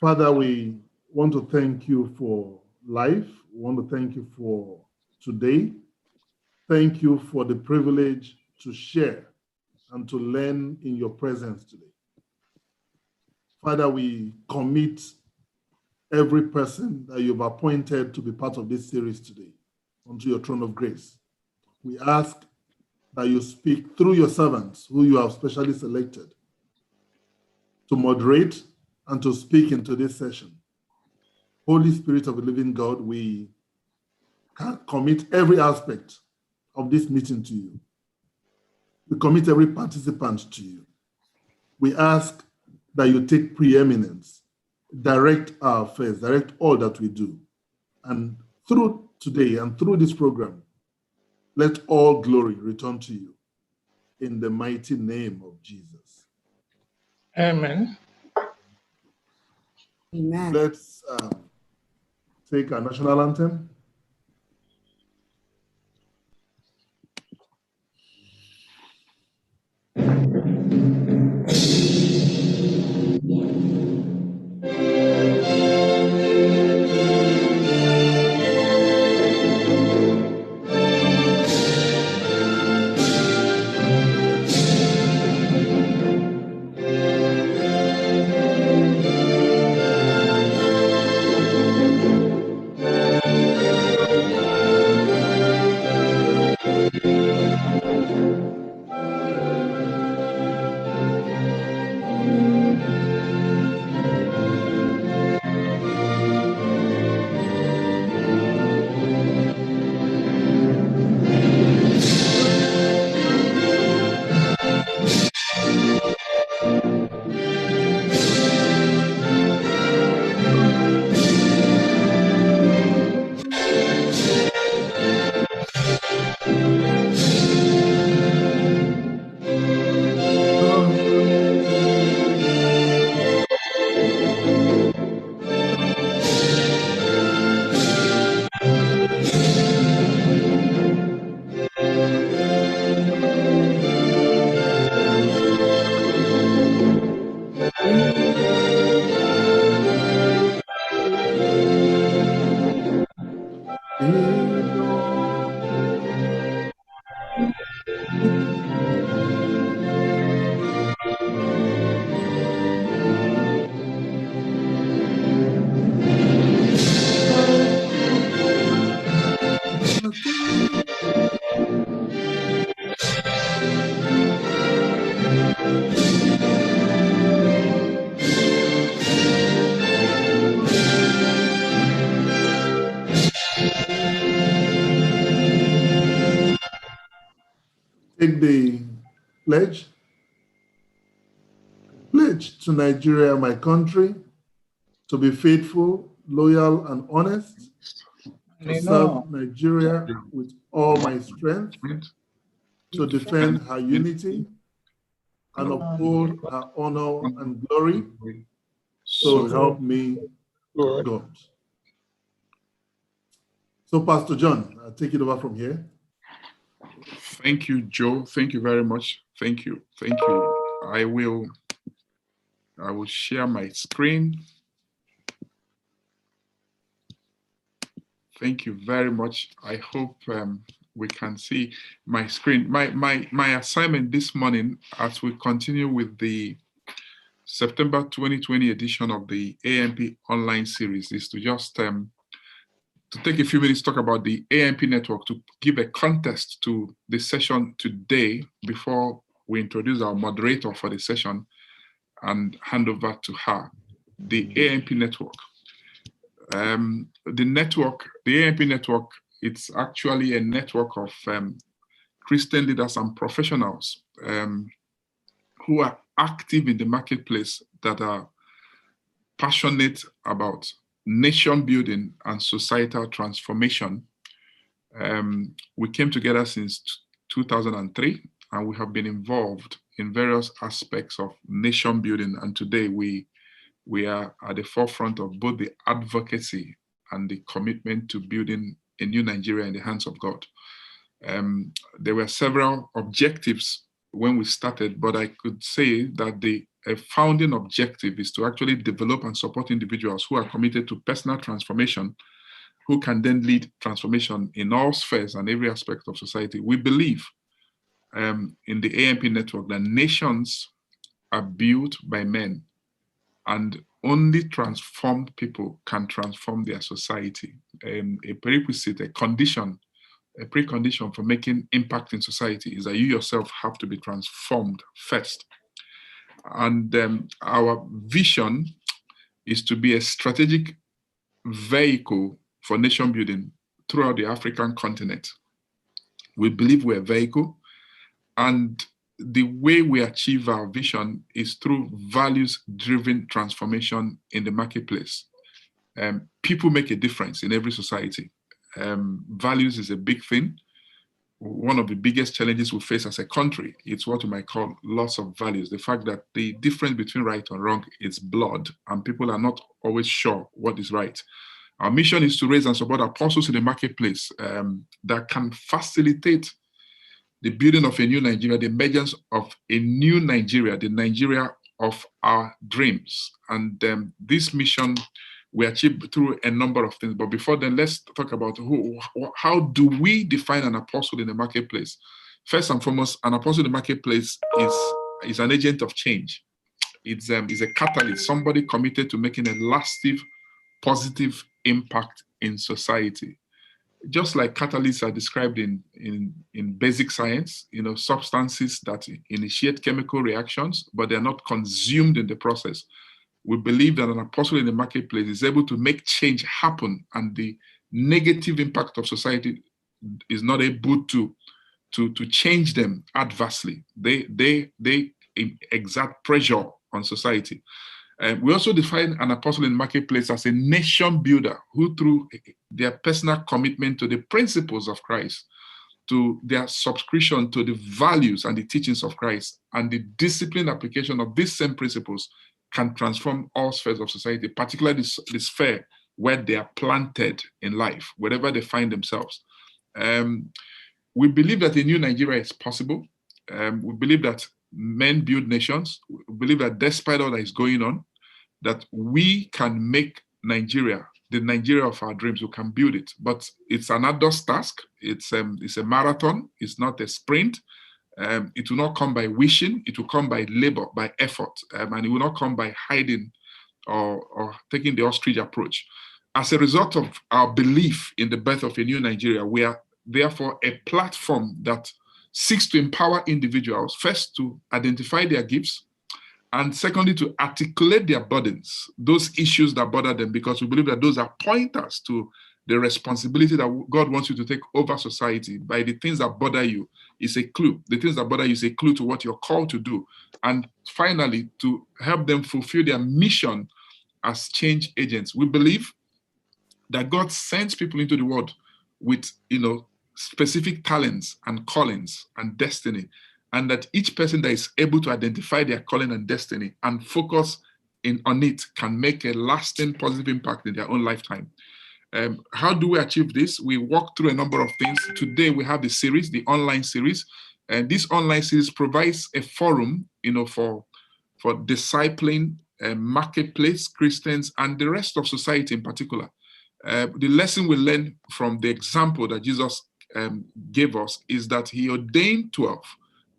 Father, we want to thank you for life. We want to thank you for today. Thank you for the privilege to share and to learn in your presence today. Father, we commit every person that you've appointed to be part of this series today onto your throne of grace. We ask that you speak through your servants who you have specially selected to moderate and to speak into this session. Holy Spirit of the living God, we can commit every aspect of this meeting to you. We commit every participant to you. We ask that you take preeminence, direct our affairs, direct all that we do. And through today and through this program, let all glory return to you in the mighty name of Jesus. Amen. Amen. Let's take our national anthem. Take the pledge. Pledge to Nigeria, my country, to be faithful, loyal, and honest, to serve Nigeria with all my strength, to defend her unity, and uphold her honor and glory. So help me, God. So, Pastor John, I'll take it over from here. Thank you, Joe. Thank you very much. Thank you. Thank you. I will share my screen. Thank you very much. I hope we can see my screen. My assignment this morning, as we continue with the September 2020 edition of the AMP online series, is to just to take a few minutes to talk about the AMP network, to give a context to the session today before we introduce our moderator for the session and hand over to her. The AMP network. The AMP network, it's actually a network of Christian leaders and professionals who are active in the marketplace, that are passionate about nation building and societal transformation. We came together since 2003, and we have been involved in various aspects of nation building. And today we are at the forefront of both the advocacy and the commitment to building a new Nigeria in the hands of God. There were several objectives when we started, but I could say that the founding objective is to actually develop and support individuals who are committed to personal transformation, who can then lead transformation in all spheres and every aspect of society. We believe in the AMP network that nations are built by men, and only transformed people can transform their society. A prerequisite, a precondition for making impact in society is that you yourself have to be transformed first. And our vision is to be a strategic vehicle for nation building throughout the African continent. We believe we're a vehicle, and the way we achieve our vision is through values-driven transformation in the marketplace. People make a difference in every society. Values is a big thing. One of the biggest challenges we face as a country, it's what we might call loss of values. The fact that the difference between right and wrong is blood, and people are not always sure what is right. Our mission is to raise and support apostles in the marketplace that can facilitate the building of a new Nigeria, the emergence of a new Nigeria, the Nigeria of our dreams. And this mission we achieve through a number of things. But before then, let's talk about how do we define an apostle in the marketplace? First and foremost, an apostle in the marketplace is an agent of change. It's a catalyst, somebody committed to making a lasting, positive impact in society. Just like catalysts are described in basic science, substances that initiate chemical reactions, but they're not consumed in the process. We believe that an apostle in the marketplace is able to make change happen, and the negative impact of society is not able to change them adversely. They exert pressure on society. We also define an apostle in the marketplace as a nation builder who, through their personal commitment to the principles of Christ, to their subscription to the values and the teachings of Christ, and the disciplined application of these same principles, can transform all spheres of society, particularly the sphere where they are planted in life, wherever they find themselves. We believe that a new Nigeria is possible. We believe that men build nations. We believe that despite all that is going on, that we can make Nigeria the Nigeria of our dreams. We can build it, but it's an arduous task. It's a marathon. It's not a sprint. It will not come by wishing. It will come by labor, by effort, and it will not come by hiding or taking the ostrich approach. As a result of our belief in the birth of a new Nigeria, we are therefore a platform that seeks to empower individuals, first to identify their gifts, and secondly, to articulate their burdens, those issues that bother them, because we believe that those are pointers to the responsibility that God wants you to take over society. By the things that bother you is a clue. The things that bother you is a clue to what you're called to do. And finally, to help them fulfill their mission as change agents. We believe that God sends people into the world with, specific talents and callings and destiny, and that each person that is able to identify their calling and destiny and focus on it can make a lasting positive impact in their own lifetime. How do we achieve this? We walk through a number of things. Today we have the series, the online series, and this online series provides a forum, for discipling marketplace Christians and the rest of society in particular. The lesson we learn from the example that Jesus gave us is that he ordained 12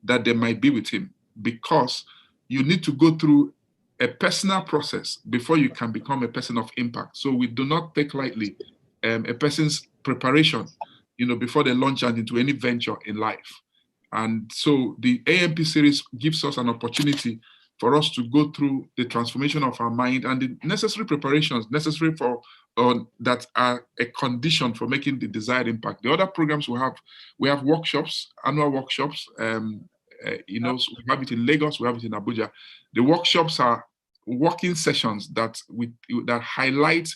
that they might be with him, because you need to go through a personal process before you can become a person of impact. So we do not take lightly a person's preparation, before they launch out into any venture in life. And so the AMP series gives us an opportunity for us to go through the transformation of our mind and the necessary preparations necessary for that are a condition for making the desired impact. The other programs we have workshops, annual workshops. So we have it in Lagos, we have it in Abuja. The workshops are working sessions that highlight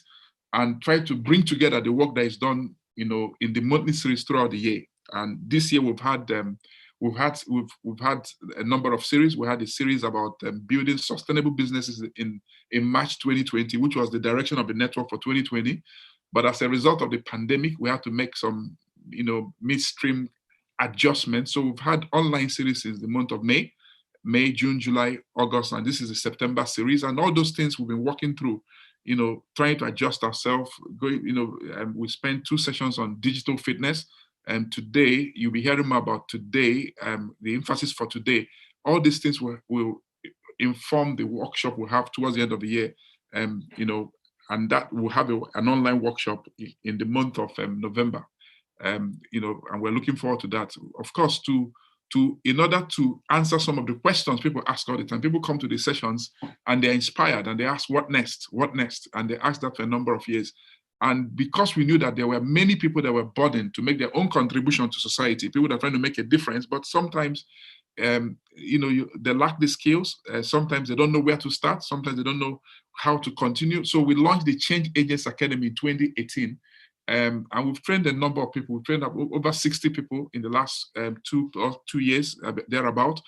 and try to bring together the work that is done, in the monthly series throughout the year. And this year we've had a number of series. We had a series about building sustainable businesses in March 2020, which was the direction of the network for 2020. But as a result of the pandemic, we had to make some, midstream adjustments. So we've had online series since the month of May, June, July, August, and this is the September series. And all those things we've been working through, trying to adjust ourselves. We spent 2 sessions on digital fitness. And today, you'll be hearing more about today, the emphasis for today. All these things will inform the workshop we'll have towards the end of the year. And that will have an online workshop in the month of November. And we're looking forward to that. Of course, in order to answer some of the questions people ask all the time. People come to the sessions and they're inspired and they ask, what next? What next? And they ask that for a number of years. And because we knew that there were many people that were burdened to make their own contribution to society, people that are trying to make a difference, but sometimes, they lack the skills. Sometimes they don't know where to start. Sometimes they don't know how to continue. So we launched the Change Agents Academy in 2018. And we've trained a number of people. We've trained over 60 people in the last 2 years, thereabout.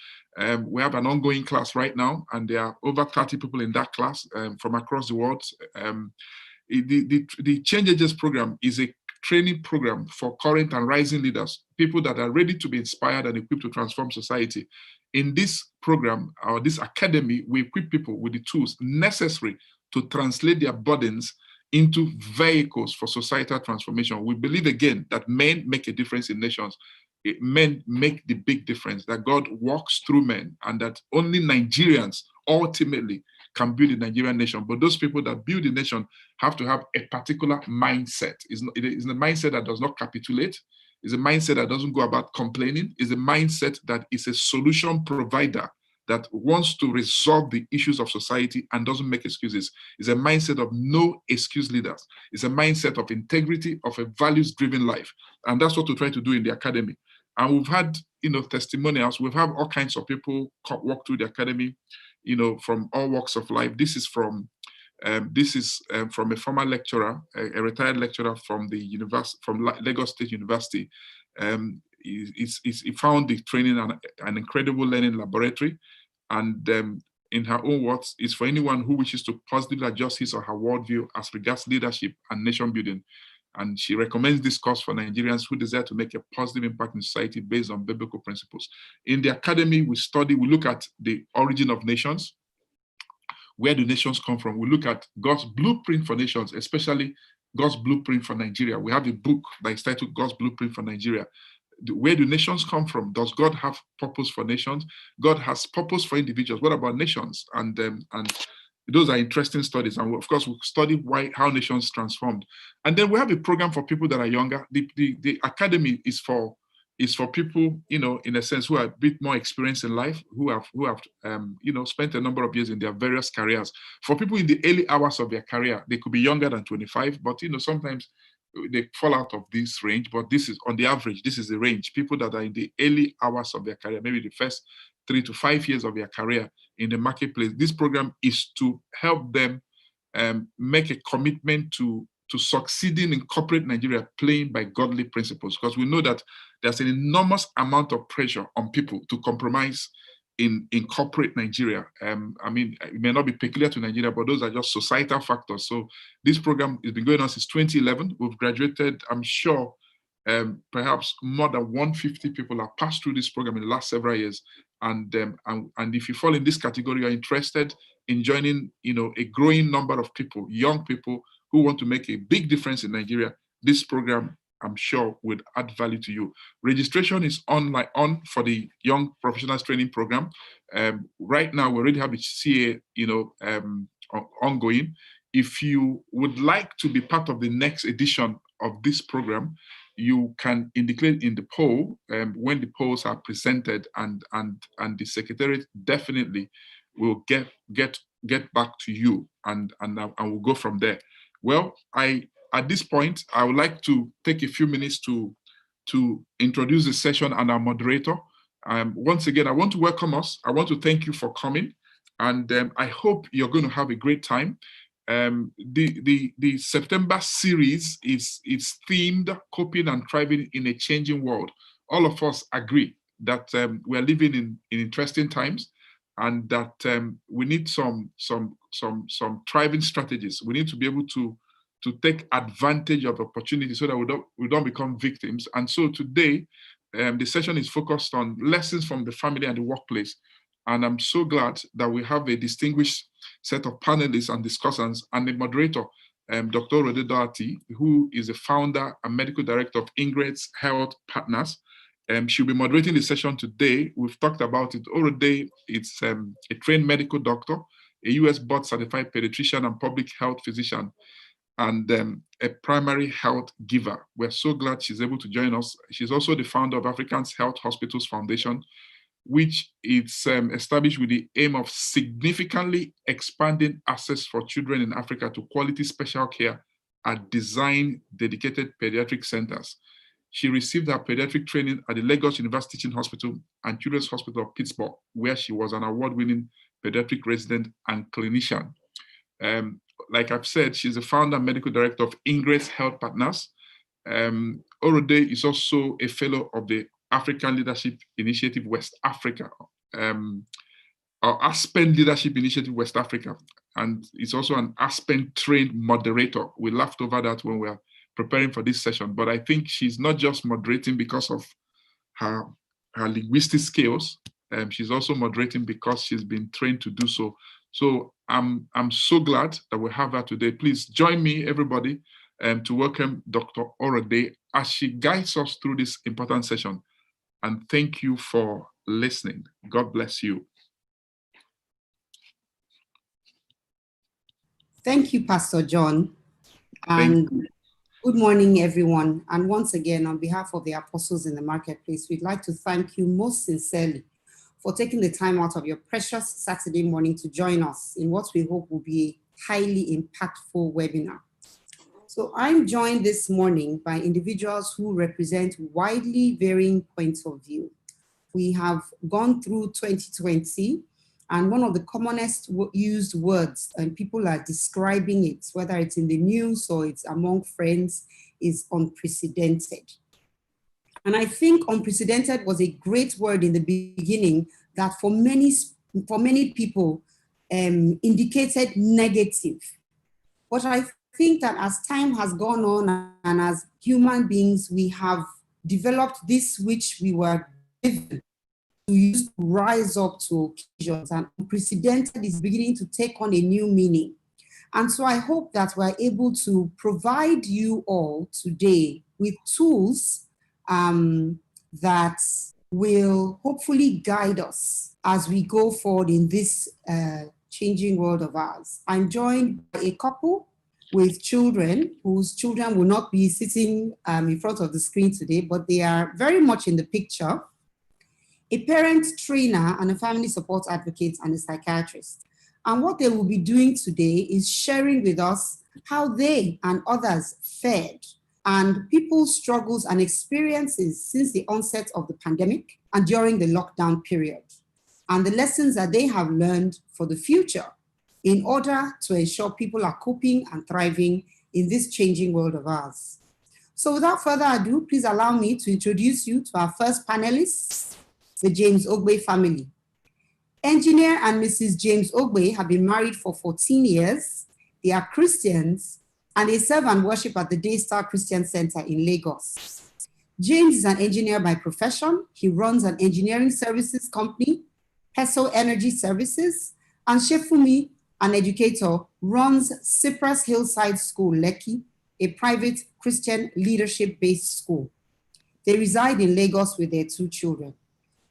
We have an ongoing class right now, and there are over 30 people in that class from across the world. The Change Agents program is a training program for current and rising leaders, people that are ready to be inspired and equipped to transform society. In this program, or this academy, we equip people with the tools necessary to translate their burdens into vehicles for societal transformation. We believe again that men make a difference in nations. Men make the big difference, that God walks through men, and that only Nigerians ultimately can build the Nigerian nation. But those people that build the nation have to have a particular mindset. It is a mindset that does not capitulate. It's a mindset that doesn't go about complaining. It's a mindset that is a solution provider that wants to resolve the issues of society and doesn't make excuses. It's a mindset of no excuse leaders. It's a mindset of integrity, of a values-driven life. And that's what we try to do in the academy. And we've had, testimonials. We've had all kinds of people walk through the academy, from all walks of life. This is from a former lecturer, a retired lecturer from Lagos State University. He found the training an incredible learning laboratory, and in her own words, is for anyone who wishes to positively adjust his or her worldview as regards leadership and nation building. And she recommends this course for Nigerians who desire to make a positive impact in society based on biblical principles. In the academy, we look at the origin of nations. Where do nations come from? We look at God's blueprint for nations, especially God's blueprint for Nigeria. We have a book that is titled God's Blueprint for Nigeria. Where do nations come from? Does God have purpose for nations? God has purpose for individuals. What about nations? And those are interesting studies. And of course, we study how nations transformed. And then we have a program for people that are younger. The academy is for people, in a sense, who are a bit more experienced in life, who have spent a number of years in their various careers. For people in the early hours of their career, they could be younger than 25, but sometimes they fall out of this range. But this is, on the average, this is the range. People that are in the early hours of their career, maybe the first 3 to 5 years of their career in the marketplace. This program is to help them make a commitment to succeeding in corporate Nigeria, playing by godly principles, because we know that there's an enormous amount of pressure on people to compromise in corporate Nigeria. It may not be peculiar to Nigeria, but those are just societal factors. So this program has been going on since 2011. We've graduated, I'm sure, perhaps more than 150 people have passed through this program in the last several years. And if you fall in this category, you're interested in joining, a growing number of people, young people who want to make a big difference in Nigeria, this program, I'm sure, would add value to you. Registration is on for the Young Professionals Training Program. Right now, we already have the CA, ongoing. If you would like to be part of the next edition of this program, you can indicate in the poll when the polls are presented, and the Secretariat definitely will get back to you, and we'll go from there. Well, at this point, I would like to take a few minutes to introduce the session and our moderator. Once again, I want to welcome us. I want to thank you for coming, and I hope you're going to have a great time. The September series is themed Coping and Thriving in a Changing World. All of us agree that we are living in interesting times, and that we need some thriving strategies. We need to be able to take advantage of opportunities so that we don't become victims. And so today, The session is focused on lessons from the family and the workplace. And I'm so glad that we have a distinguished set of panelists and discussants and the moderator, Dr. Orode Doherty, who is the founder and medical director of Ingrates Health Partners. She'll be moderating the session today. We've talked about it. Orode is a trained medical doctor, a US board certified pediatrician and public health physician, and a primary health giver. We're so glad she's able to join us. She's also the founder of Africans Health Hospitals Foundation, which is established with the aim of significantly expanding access for children in Africa to quality special care at design-dedicated pediatric centers. She received her pediatric training at the Lagos University Teaching Hospital and Children's Hospital of Pittsburgh, where she was an award-winning pediatric resident and clinician. Like I've said, she's the founder and medical director of Ingrates Health Partners. Orode is also a fellow of the African Leadership Initiative West Africa, or Aspen Leadership Initiative West Africa, and is also an Aspen trained moderator. We laughed over that when we were preparing for this session, but I think she's not just moderating because of her linguistic skills. She's also moderating because she's been trained to do so. So I'm so glad that we have her today. Please join me, everybody, to welcome Dr. Orode as she guides us through this important session. And thank you for listening. God bless you. Thank you, Pastor John. And good morning, everyone. And once again, on behalf of the apostles in the marketplace, we'd like to thank you most sincerely for taking the time out of your precious Saturday morning to join us in what we hope will be a highly impactful webinar. So I'm joined this morning by individuals who represent widely varying points of view. We have gone through 2020, and one of the commonest used words, and people are describing it, whether it's in the news or it's among friends, is unprecedented. And I think unprecedented was a great word in the beginning that for many people indicated negative. But I think that as time has gone on and as human beings, we have developed this which we were given to use to rise up to occasions, and unprecedented is beginning to take on a new meaning. And so I hope that we're able to provide you all today with tools that will hopefully guide us as we go forward in this changing world of ours. I'm joined by a couple with children whose children will not be sitting in front of the screen today, but they are very much in the picture. A parent trainer and a family support advocate and a psychiatrist. And what they will be doing today is sharing with us how they and others fared and people's struggles and experiences since the onset of the pandemic and during the lockdown period, and the lessons that they have learned for the future in order to ensure people are coping and thriving in this changing world of ours. So without further ado, please allow me to introduce you to our first panelists, the James Ogbe family. Engineer and Mrs. James Ogbe have been married for 14 years. They are Christians, and they serve and worship at the Daystar Christian Center in Lagos. James is an engineer by profession. He runs an engineering services company, Peso Energy Services, and Shefumi, an educator, runs Cypress Hillside School, Lekki, a private Christian leadership-based school. They reside in Lagos with their 2 children.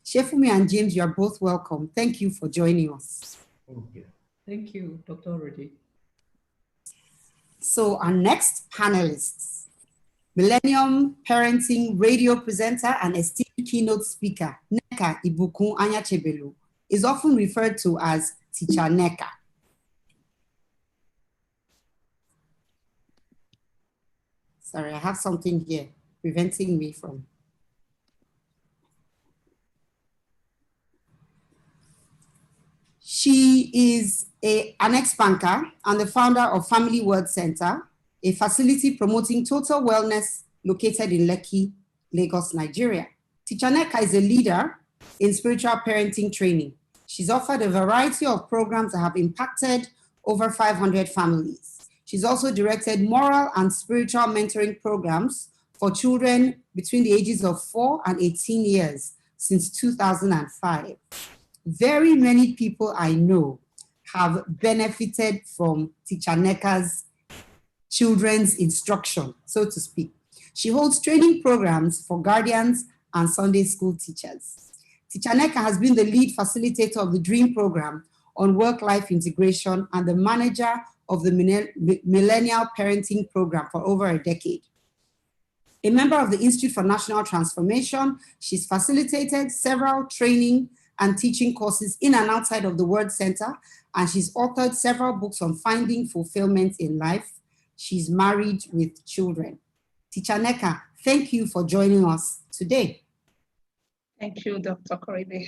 Shefumi and James, you are both welcome. Thank you for joining us. Thank you. Thank you, Dr. Orode. So our next panelists, Millennium Parenting radio presenter and esteemed keynote speaker, Nneka Ibukun Anyachebelu, is often referred to as Teacher Nneka. Sorry, I have something here preventing me from. She is an ex-banker and the founder of Family Word Center, a facility promoting total wellness located in Lekki, Lagos, Nigeria. Teacher Nneka is a leader in spiritual parenting training. She's offered a variety of programs that have impacted over 500 families. She's also directed moral and spiritual mentoring programs for children between the ages of 4 and 18 years since 2005. Very many people I know have benefited from Teacher Neka's children's instruction, so to speak. She holds training programs for guardians and Sunday school teachers. Teacher Neka has been the lead facilitator of the DREAM program on work-life integration and the manager of the Millennial Parenting Program for over a decade. A member of the Institute for National Transformation, she's facilitated several training and teaching courses in and outside of the Word Center, and she's authored several books on finding fulfillment in life. She's married with children. Teacher Neka, thank you for joining us today. Thank you, Dr. Korede.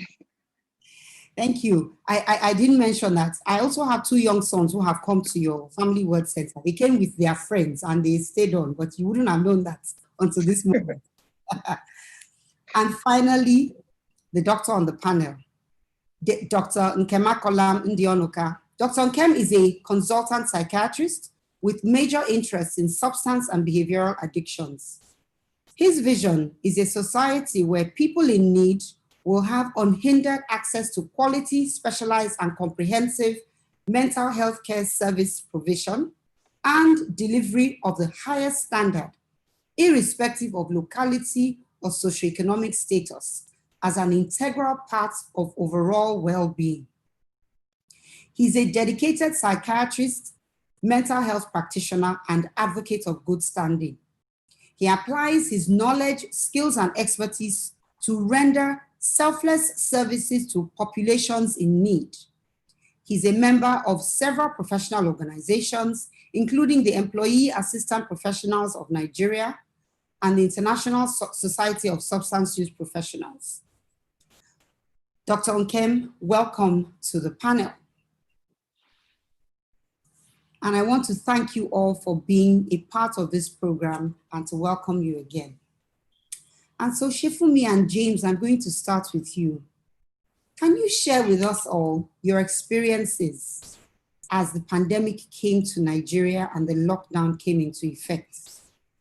Thank you. I didn't mention that. I also have 2 young sons who have come to your Family Word Center. They came with their friends and they stayed on, but you wouldn't have known that until this moment. And finally, the doctor on the panel, Dr. Nkemakolam Ndionoka. Dr. Nkem is a consultant psychiatrist with major interests in substance and behavioral addictions. His vision is a society where people in need will have unhindered access to quality, specialized, and comprehensive mental health care service provision and delivery of the highest standard, irrespective of locality or socioeconomic status, as an integral part of overall well-being. He's a dedicated psychiatrist, mental health practitioner, and advocate of good standing. He applies his knowledge, skills, and expertise to render selfless services to populations in need. He's a member of several professional organizations, including the Employee Assistant Professionals of Nigeria and the International Society of Substance Use Professionals. Dr. Nkem, welcome to the panel. And I want to thank you all for being a part of this program and to welcome you again. And so Shifumi and James, I'm going to start with you. Can you share with us all your experiences as the pandemic came to Nigeria and the lockdown came into effect?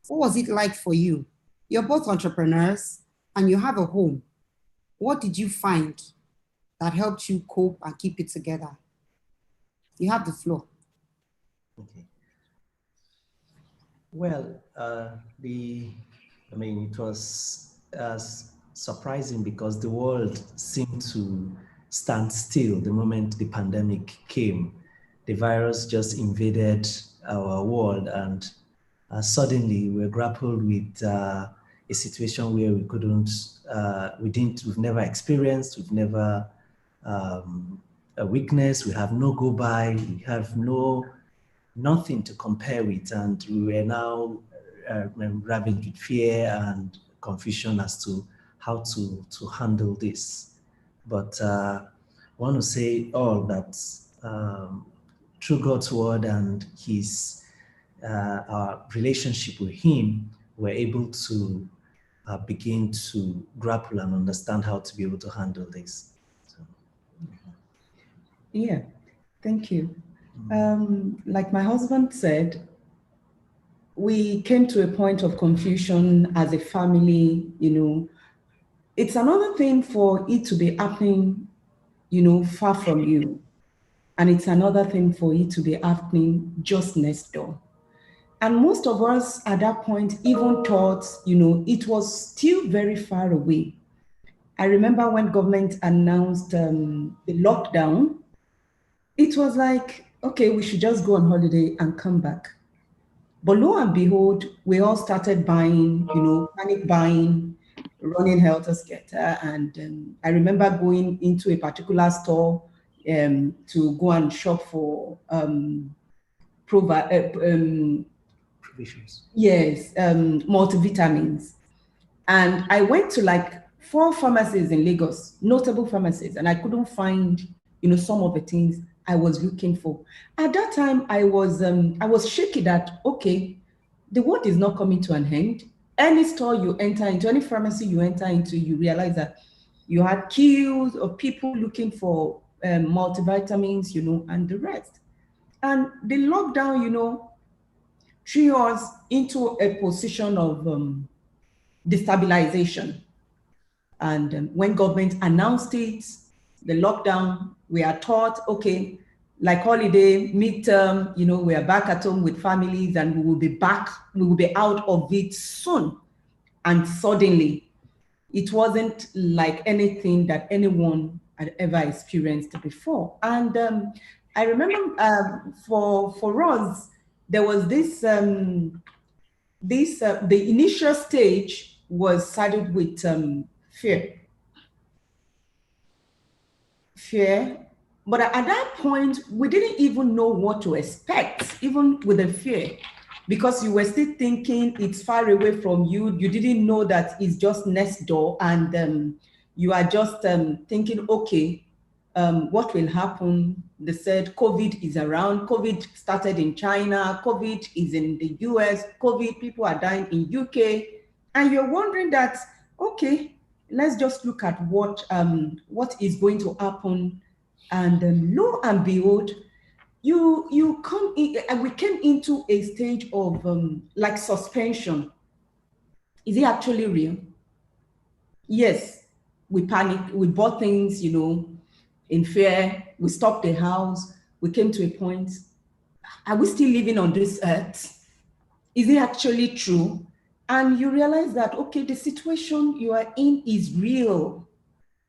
What was it like for you? You're both entrepreneurs and you have a home. What did you find that helped you cope and keep it together? You have the floor. Okay. Well, it was surprising because the world seemed to stand still the moment the pandemic came. The virus just invaded our world, and suddenly we were grappled with a situation where we've never experienced, we've never witnessed, we have no go by, we have nothing to compare with, and we were now ravaged with fear and confusion as to how to handle this. But I want to say all that through God's word and our relationship with Him, we're able to begin to grapple and understand how to be able to handle this. So, Yeah, thank you. Like my husband said, we came to a point of confusion as a family. It's another thing for it to be happening, far from you. And it's another thing for it to be happening just next door. And most of us at that point even thought, it was still very far away. I remember when government announced the lockdown, it was like, okay, we should just go on holiday and come back. But lo and behold, we all started buying, panic buying, running helter-skelter. And I remember going into a particular store to go and shop for provisions. Yes, multivitamins. And I went to like 4 pharmacies in Lagos, notable pharmacies, and I couldn't find, some of the things I was looking for. At that time, I was shaky that, okay, the world is not coming to an end. Any store you enter into, any pharmacy you enter into, you realize that you had queues of people looking for multivitamins, and the rest. And the lockdown, threw us into a position of destabilization. And when government announced it, the lockdown, we are taught, okay, like holiday, midterm, we are back at home with families and we will be back, we will be out of it soon. And suddenly, it wasn't like anything that anyone had ever experienced before. And I remember for us, there was this, the initial stage was started with fear. But at that point, we didn't even know what to expect, even with the fear, because you were still thinking it's far away from you. You didn't know that it's just next door. And you are just thinking, okay, what will happen? They said COVID is around. COVID started in China. COVID is in the US. COVID, people are dying in UK. And you're wondering that, okay, let's just look at what is going to happen. And lo and behold, you come in, and we came into a stage of like suspension. Is it actually real? Yes, we panicked, we bought things, in fear, we stopped the house, we came to a point, are we still living on this earth? Is it actually true? And you realize that, okay, the situation you are in is real.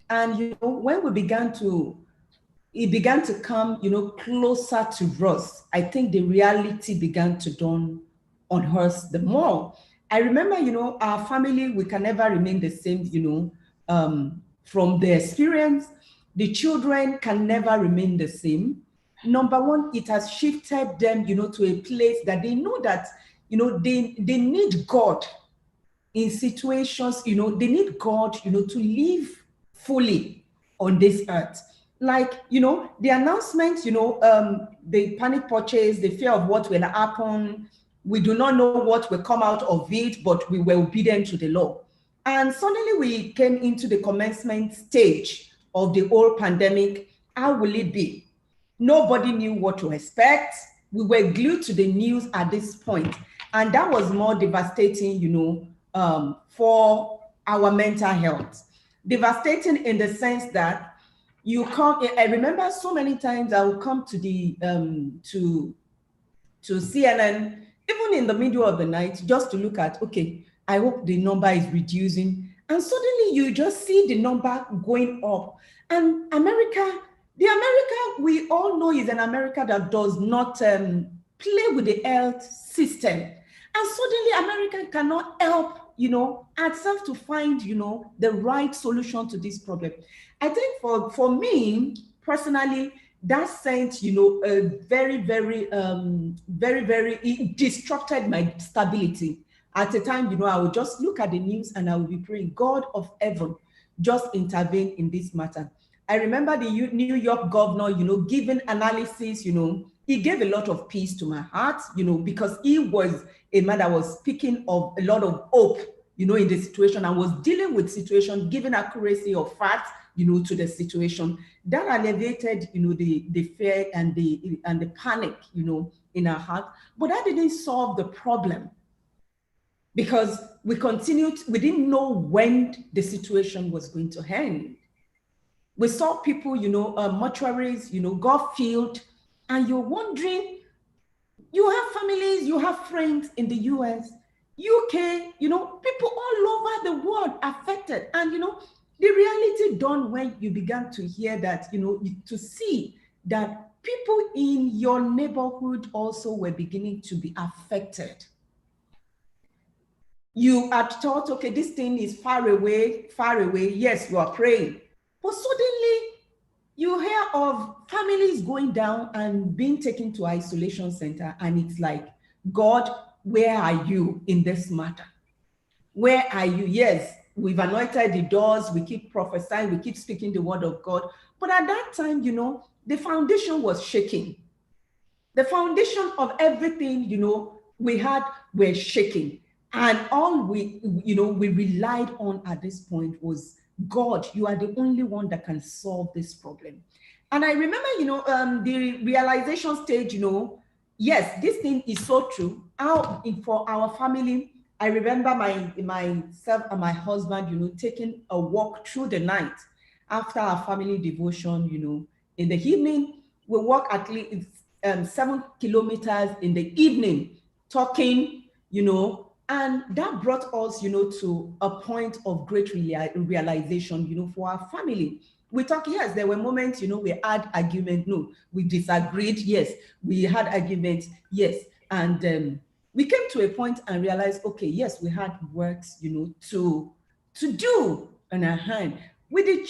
And when it began to come, closer to us, I think the reality began to dawn on us the more. I remember, our family, we can never remain the same, from the experience. The children can never remain the same. Number one, it has shifted them, to a place that they know that, they need God in situations, they need God, to live fully on this earth. Like, the announcement, the panic purchase, the fear of what will happen. We do not know what will come out of it, but we were obedient to the law. And suddenly we came into the commencement stage of the whole pandemic. How will it be? Nobody knew what to expect. We were glued to the news at this point. And that was more devastating, for our mental health. Devastating in the sense that I remember so many times I would come to the, to CNN, even in the middle of the night, just to look at, okay, I hope the number is reducing. And suddenly you just see the number going up. And the America we all know is an America that does not play with the health system. And suddenly America cannot help, itself to find, the right solution to this problem. I think for me, personally, that sent, a very, very, it disrupted my stability. At the time, I would just look at the news and I would be praying, God of heaven, just intervene in this matter. I remember the New York governor, giving analysis, he gave a lot of peace to my heart, because he was a man that was speaking of a lot of hope, in the situation, and was dealing with situation, giving accuracy of facts, to the situation. That alleviated, the fear and the panic, in our heart. But that didn't solve the problem, because we didn't know when the situation was going to end. We saw people, mortuaries, got filled, and you're wondering, you have families, you have friends in the US, UK, people all over the world affected. And, the reality dawned when you began to hear that, to see that people in your neighborhood also were beginning to be affected. You had thought, okay, this thing is far away. Yes, you are praying. But suddenly you hear of families going down and being taken to isolation center. And it's like, God, where are you in this matter? Where are you? Yes, we've anointed the doors. We keep prophesying. We keep speaking the word of God. But at that time, the foundation was shaking. The foundation of everything, we had were shaking. And all we relied on at this point was, God, you are the only one that can solve this problem. And I remember, the realization stage, yes, this thing is so true. For our family, I remember myself and my husband, you know, taking a walk through the night after our family devotion, you know. In the evening, we walk at least 7 kilometers in the evening, talking, you know, and that brought us, you know, to a point of great realization, you know, for our family. We talk, yes, there were moments, you know, we had argument, no, we disagreed, yes, we had arguments, yes, and we came to a point and realized, okay, yes, we had works, you know, to do on our hand. With the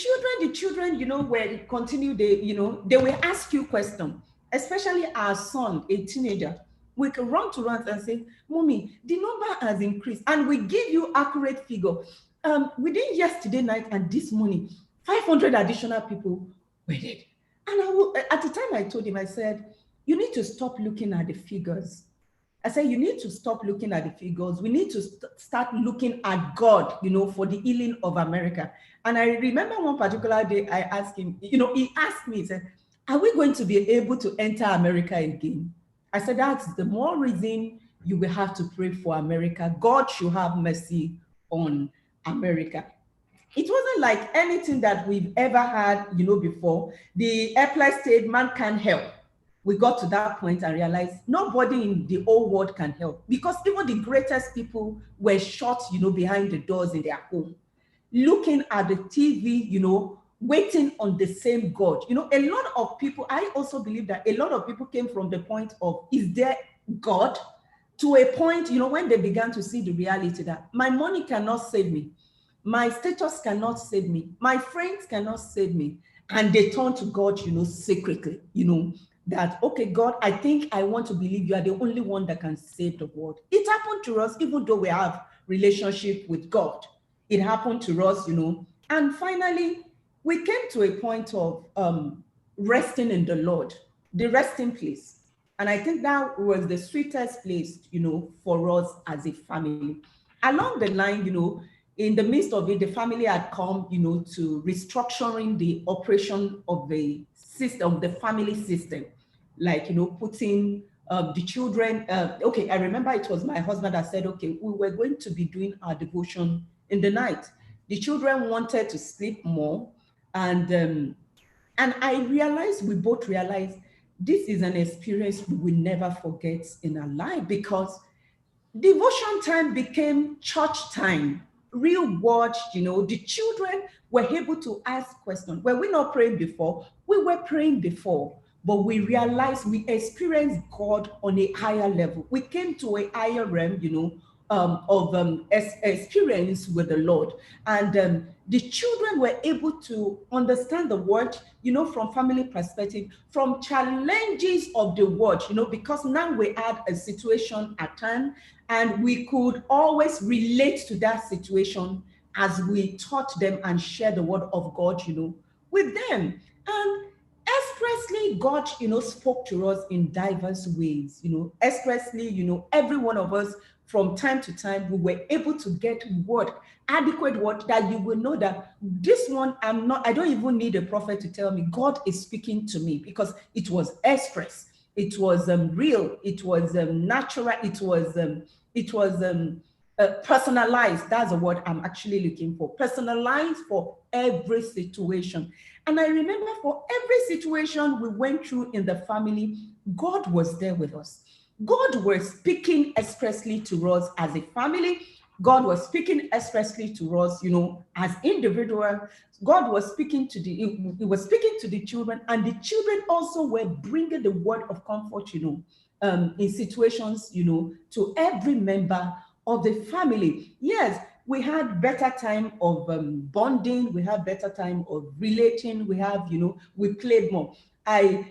children, you know, were continue, they will ask you questions, especially our son, a teenager. We can run to run and say, Mommy, the number has increased, and we give you accurate figure. Within yesterday night and this morning, 500 additional people were dead. And at the time I told him, I said, you need to stop looking at the figures. I said, you need to stop looking at the figures. We need to start looking at God, you know, for the healing of America. And I remember one particular day I asked him, you know, he asked me, he said, are we going to be able to enter America again? I said, that's the more reason you will have to pray for America. God should have mercy on America. It wasn't like anything that we've ever had, you know, before. The airplane state, man can't help. We got to that point and realized nobody in the whole world can help, because even the greatest people were shot, you know, behind the doors in their home, looking at the TV, you know, waiting on the same God. You know, a lot of people, I also believe that a lot of people came from the point of, is there God? To a point, you know, when they began to see the reality that my money cannot save me. My status cannot save me. My friends cannot save me. And they turn to God, you know, secretly, you know, that, okay, God, I think I want to believe you are the only one that can save the world. It happened to us, even though we have relationship with God. It happened to us, you know. And finally, we came to a point of resting in the Lord, the resting place. And I think that was the sweetest place, you know, for us as a family. Along the line, you know, in the midst of it, the family had come, you know, to restructuring the operation of the system, the family system, like, you know, putting the children. Okay, I remember it was my husband that said, okay, we were going to be doing our devotion in the night. The children wanted to sleep more, and I realized, we both realized, this is an experience we will never forget in our life, because devotion time became church time. Real word, you know, the children were able to ask questions. Were we not praying before? We were praying before, but we realized we experienced God on a higher level. We came to a higher realm, you know, of experience with the Lord. And the children were able to understand the word, you know, from family perspective, from challenges of the word, you know, because now we had a situation at hand, and we could always relate to that situation as we taught them and share the word of God, you know, with them. And expressly, God, you know, spoke to us in diverse ways, you know, expressly, you know, every one of us from time to time, we were able to get word, adequate word, that you will know that this one, I don't even need a prophet to tell me, God is speaking to me, because it was express, it was real, it was natural, it was personalized. That's the word I'm actually looking for. Personalized for every situation. And I remember for every situation we went through in the family, God was there with us. God was speaking expressly to us as a family. God was speaking expressly to us, you know, as individuals. God was speaking to he was speaking to the children, and the children also were bringing the word of comfort, you know, in situations, you know, to every member of the family. Yes, we had better time of bonding. We had better time of relating. We have, you know, we played more. I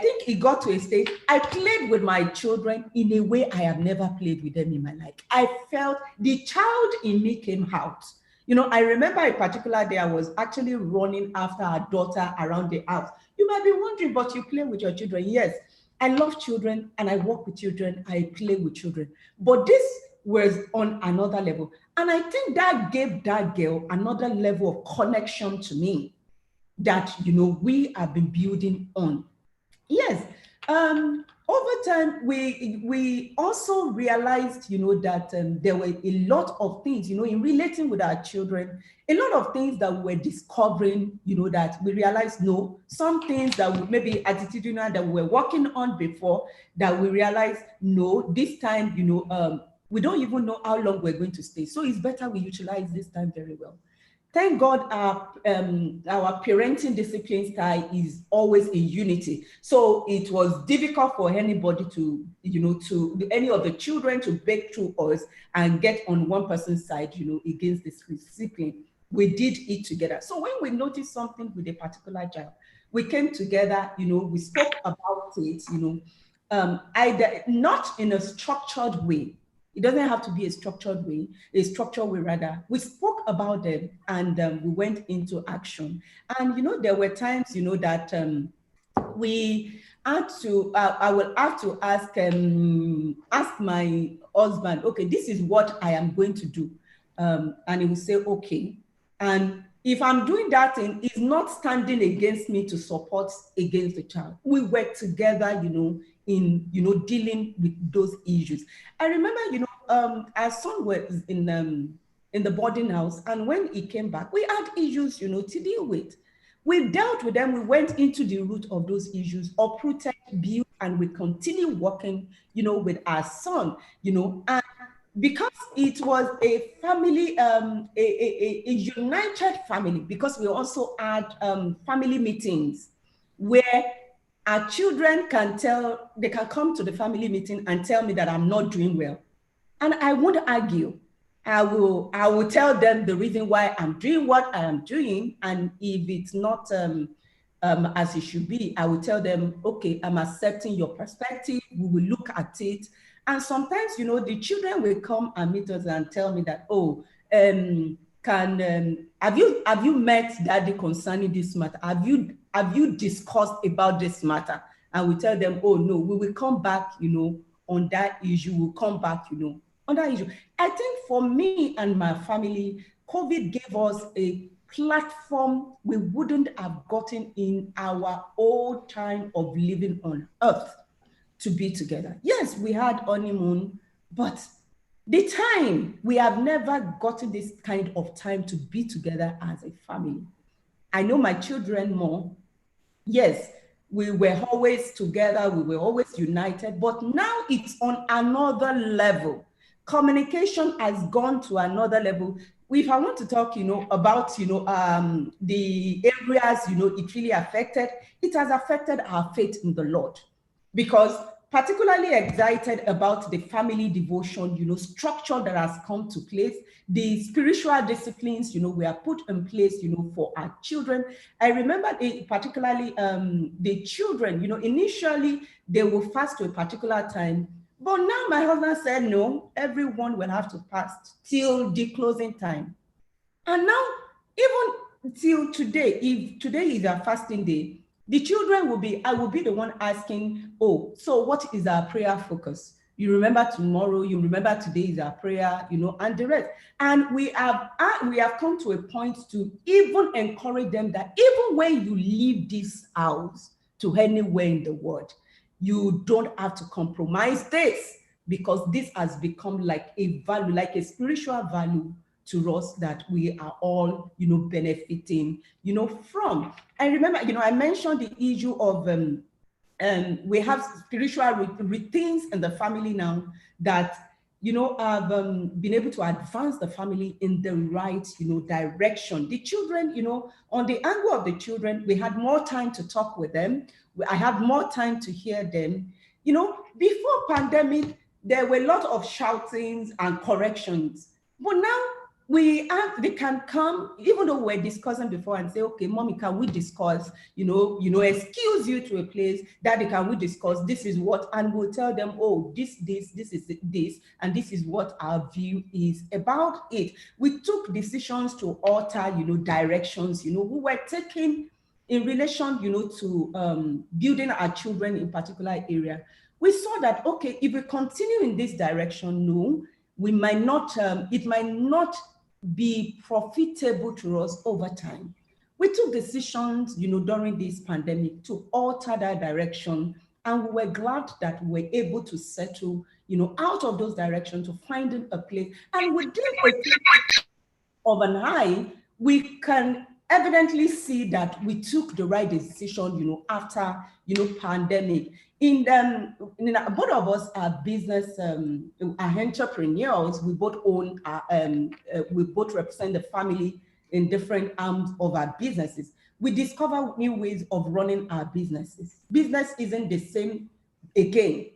think it got to a stage, I played with my children in a way I have never played with them in my life. I felt the child in me came out. You know, I remember a particular day I was actually running after our daughter around the house. You might be wondering, but you play with your children. Yes, I love children and I work with children. I play with children. But this was on another level. And I think that gave that girl another level of connection to me that, you know, we have been building on. Yes. over time, we also realized, that there were a lot of things, in relating with our children, a lot of things that we were discovering, that we realized, no, some things that we maybe attitudinal that we were working on before, that we realized, no, this time, we don't even know how long we're going to stay. So it's better we utilize this time very well. Thank God our parenting discipline style is always in unity. So it was difficult for anybody to any of the children to break through us and get on one person's side, against this discipline. We did it together. So when we noticed something with a particular child, we came together, we spoke about it, either not in a structured way. It doesn't have to be a structured way rather. We spoke about them and we went into action. And, there were times, that we had to, I will have to ask my husband, okay, this is what I am going to do. And he will say, okay. And if I'm doing that thing, it's not standing against me to support against the child. We work together, in dealing with those issues. I remember, our son was in the boarding house, and when he came back, we had issues, to deal with. We dealt with them. We went into the root of those issues, uprooted, built, and we continue working, with our son, and because it was a family, a united family, because we also had family meetings where our children can come to the family meeting and tell me that I'm not doing well. And I won't argue. I will tell them the reason why I'm doing what I am doing. And if it's not as it should be, I will tell them, okay, I'm accepting your perspective. We will look at it. And sometimes, the children will come and meet us and tell me that, oh, have you met daddy concerning this matter? Have you discussed about this matter? And we tell them, oh no, we will come back, on that issue. We'll come back, on that issue. I think for me and my family, COVID gave us a platform we wouldn't have gotten in our old time of living on earth to be together. Yes, we had honeymoon, but the time, we have never gotten this kind of time to be together as a family. I know my children more. Yes, we were always together, we were always united, but now it's on another level. Communication has gone to another level. If I want to talk, about, the areas, it really affected, it has affected our faith in the Lord. Because particularly excited about the family devotion, structure that has come to place, the spiritual disciplines, we are put in place, for our children. I remember particularly the children, initially they will fast to a particular time, but now my husband said, no, everyone will have to fast till the closing time. And now, even till today, if today is a fasting day, the children I will be the one asking, oh, so what is our prayer focus? You remember tomorrow, you remember today is our prayer, and the rest. And we have come to a point to even encourage them that even when you leave this house to anywhere in the world, you don't have to compromise this, because this has become like a value, like a spiritual value to us that we are all, benefiting, from. I remember, I mentioned the issue of, we have spiritual routines in the family now that, have been able to advance the family in the right, direction. The children, on the angle of the children, we had more time to talk with them. I had more time to hear them. Before pandemic, there were a lot of shoutings and corrections, but now they can come, even though we're discussing before, and say, okay, mommy, can we discuss, excuse you to a place, daddy, can we discuss, this is what, and we'll tell them, oh, this is this, and this is what our view is about it. We took decisions to alter, directions, we were taking in relation, to building our children in particular area. We saw that, okay, if we continue in this direction, no, we might not, it might not be profitable to us over time. We took decisions, during this pandemic to alter that direction And we were glad that we were able to settle, you know, out of those directions to finding a place. And within a place of an eye, we can evidently see that we took the right decision, you know, after, you know, pandemic. Both of us are business, are entrepreneurs. We both own, we both represent the family in different arms of our businesses. We discover new ways of running our businesses. Business isn't the same again.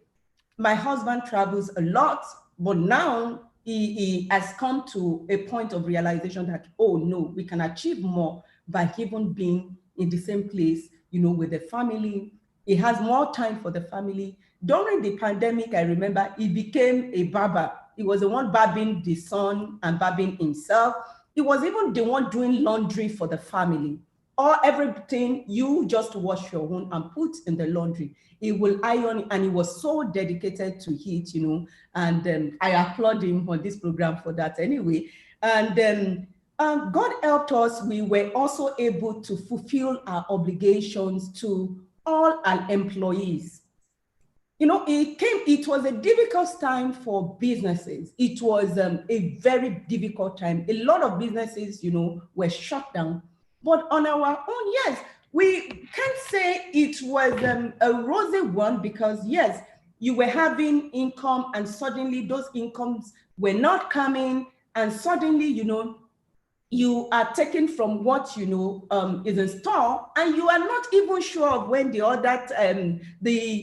My husband travels a lot, but now he has come to a point of realization that, oh no, we can achieve more by even being in the same place, you know, with the family. He has more time for the family. During the pandemic, I remember he became a barber. He was the one barbing the son and barbing himself. He was even the one doing laundry for the family. Or everything, you just wash your own and put in the laundry. He will iron, and he was so dedicated to it, you know, and I applaud him on this program for that anyway. And God helped us. We were also able to fulfill our obligations to all our employees. You know, it was a difficult time for businesses. It was a very difficult time. A lot of businesses, you know, were shut down. But on our own, yes, we can't say it was a rosy one, because yes, you were having income and suddenly those incomes were not coming, and suddenly, you know, you are taken from what, you know, is in store, and you are not even sure of when the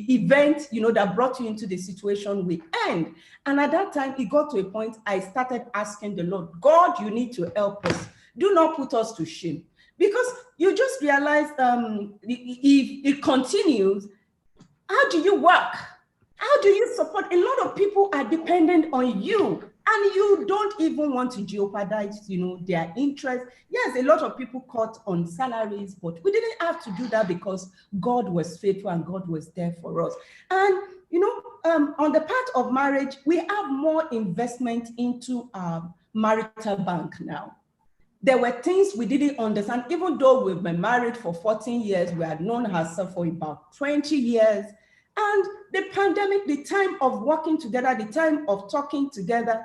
event, you know, that brought you into the situation will end. And at that time, it got to a point I started asking the Lord, God, you need to help us. Do not put us to shame. Because you just realize if it continues, how do you work? How do you support? A lot of people are dependent on you, and you don't even want to jeopardize, you know, their interest. Yes, a lot of people cut on salaries, but we didn't have to do that because God was faithful and God was there for us. And, you know, on the part of marriage, we have more investment into our marital bank now. There were things we didn't understand, even though we've been married for 14 years, we had known ourselves for about 20 years. And the pandemic, the time of working together, the time of talking together,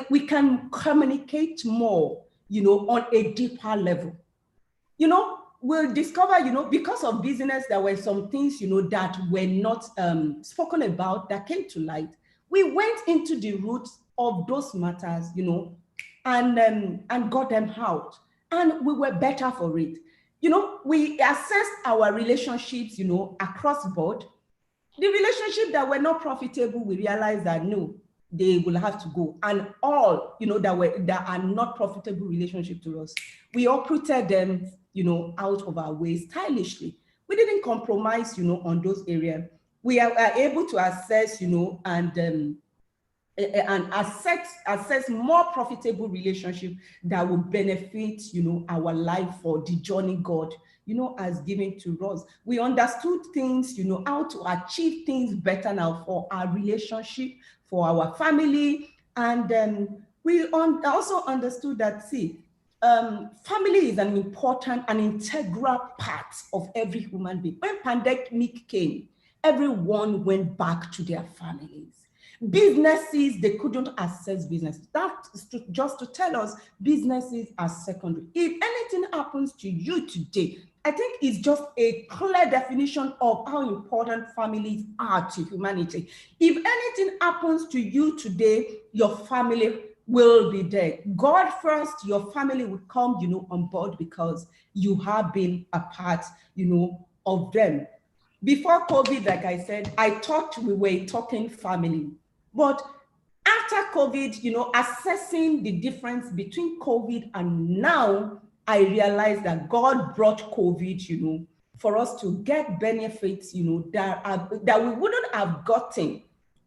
we can communicate more, you know, on a deeper level. You know, we'll discover, you know, because of business, there were some things, you know, that were not spoken about that came to light. We went into the roots of those matters, you know, and got them out, and we were better for it. You know, we assessed our relationships, you know, across the board. The relationships that were not profitable, we realized that no, they will have to go. And all, you know, that are not profitable relationships to us, we uprooted them, you know, out of our way stylishly. We didn't compromise, you know, on those areas. We are able to assess, you know, and assess more profitable relationship that will benefit, you know, our life for the journey God, you know, has given to us. We understood things, you know, how to achieve things better now for our relationship, for our family. And we also understood that, see, family is an important and integral part of every human being. When pandemic came, everyone went back to their families. Businesses, they couldn't access business. That's just to tell us businesses are secondary. If anything happens to you today, I think it's just a clear definition of how important families are to humanity. If anything happens to you today, your family will be there. God first, your family will come, you know, on board because you have been a part, you know, of them. Before COVID, like I said, I thought we were talking family. But after COVID, you know, assessing the difference between COVID and now, I realized that God brought COVID, you know, for us to get benefits, you know, that we wouldn't have gotten,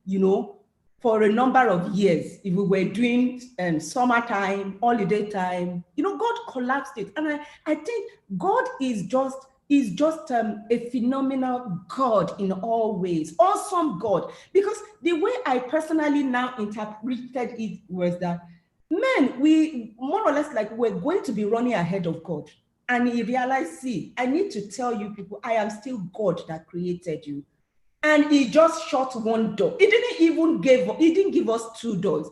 you know, for a number of years if we were doing summertime, holiday time. You know, God collapsed it. And I think God is just a phenomenal God in all ways, awesome God. Because the way I personally now interpreted it was that, man, we more or less like we're going to be running ahead of God. And he realized, see, I need to tell you people, I am still God that created you. And he just shut one door. He didn't give us 2 doors.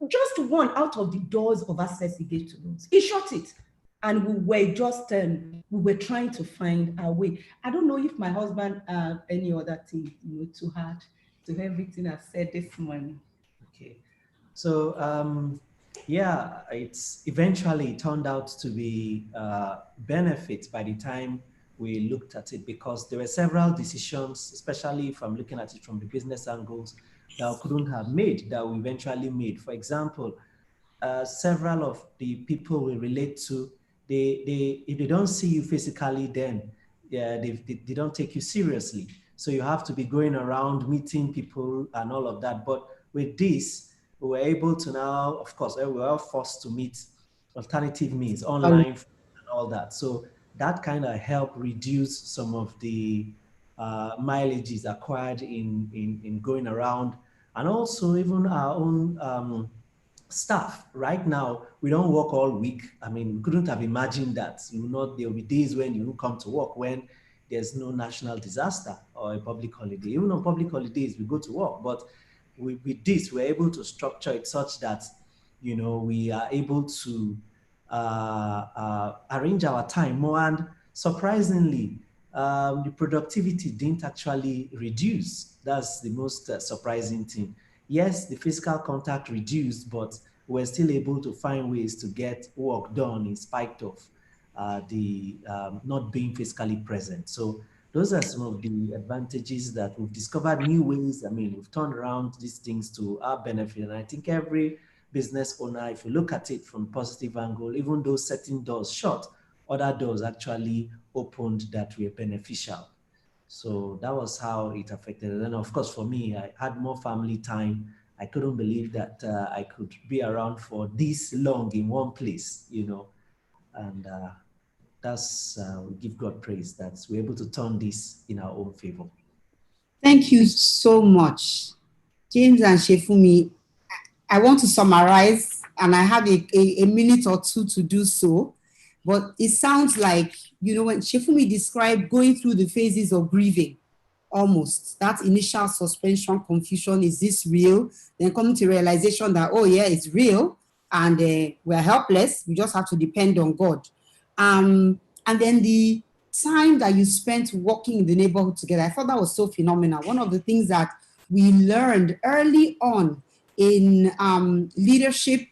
Just one out of the doors of access he gave to us. He shut it. And we were trying to find our way. I don't know if my husband any other thing to add to everything I've said this morning. Okay. So yeah, it's eventually turned out to be benefits by the time we looked at it, because there were several decisions, especially if I'm looking at it from the business angles, that we couldn't have made, that we eventually made. For example, several of the people we relate to, if they don't see you physically, then they don't take you seriously. So you have to be going around meeting people and all of that. But with this, we were able to now, of course, we were forced to meet alternative means, online and all that. So that kind of helped reduce some of the mileages acquired in going around. And also even our own staff. Right now, we don't work all week. I mean, we couldn't have imagined that. There'll be days when you won't come to work when there's no national disaster or a public holiday. Even on public holidays, we go to work. But with this, we're able to structure it such that, we are able to arrange our time more. And surprisingly, the productivity didn't actually reduce. That's the most surprising thing. Yes, the physical contact reduced, but we're still able to find ways to get work done in spite of the not being physically present. So those are some of the advantages that we've discovered, new ways. I mean, we've turned around these things to our benefit. And I think every business owner, if you look at it from a positive angle, even though certain doors shut, other doors actually opened that were beneficial. So that was how it affected. And then, of course, for me, I had more family time. I couldn't believe that I could be around for this long in one place, and that's, we give God praise that we're able to turn this in our own favor. Thank you so much, James and Shefumi. I want to summarize, and I have a minute or two to do so. But it sounds like, when Shefumi described going through the phases of grieving, almost that initial suspension, confusion, is this real? Then coming to realization that, oh yeah, it's real, and we're helpless. We just have to depend on God. And then the time that you spent walking in the neighborhood together, I thought that was so phenomenal. One of the things that we learned early on in leadership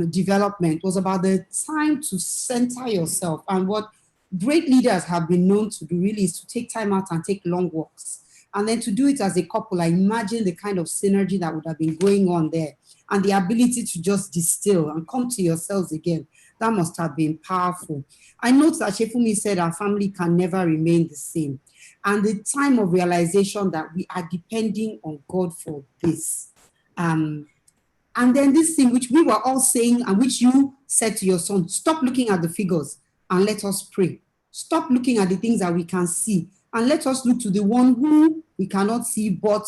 development was about the time to center yourself. And what great leaders have been known to do really is to take time out and take long walks. And then to do it as a couple, I imagine the kind of synergy that would have been going on there and the ability to just distill and come to yourselves again. That must have been powerful. I note that Shefumi said our family can never remain the same. And the time of realization that we are depending on God for this. And then this thing which we were all saying and which you said to your son, stop looking at the figures and let us pray. Stop looking at the things that we can see and let us look to the one who we cannot see, but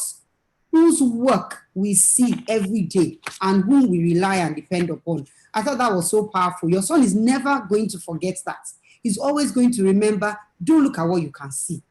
whose work we see every day and whom we rely and depend upon. I thought that was so powerful. Your son is never going to forget that. He's always going to remember, don't look at what you can see.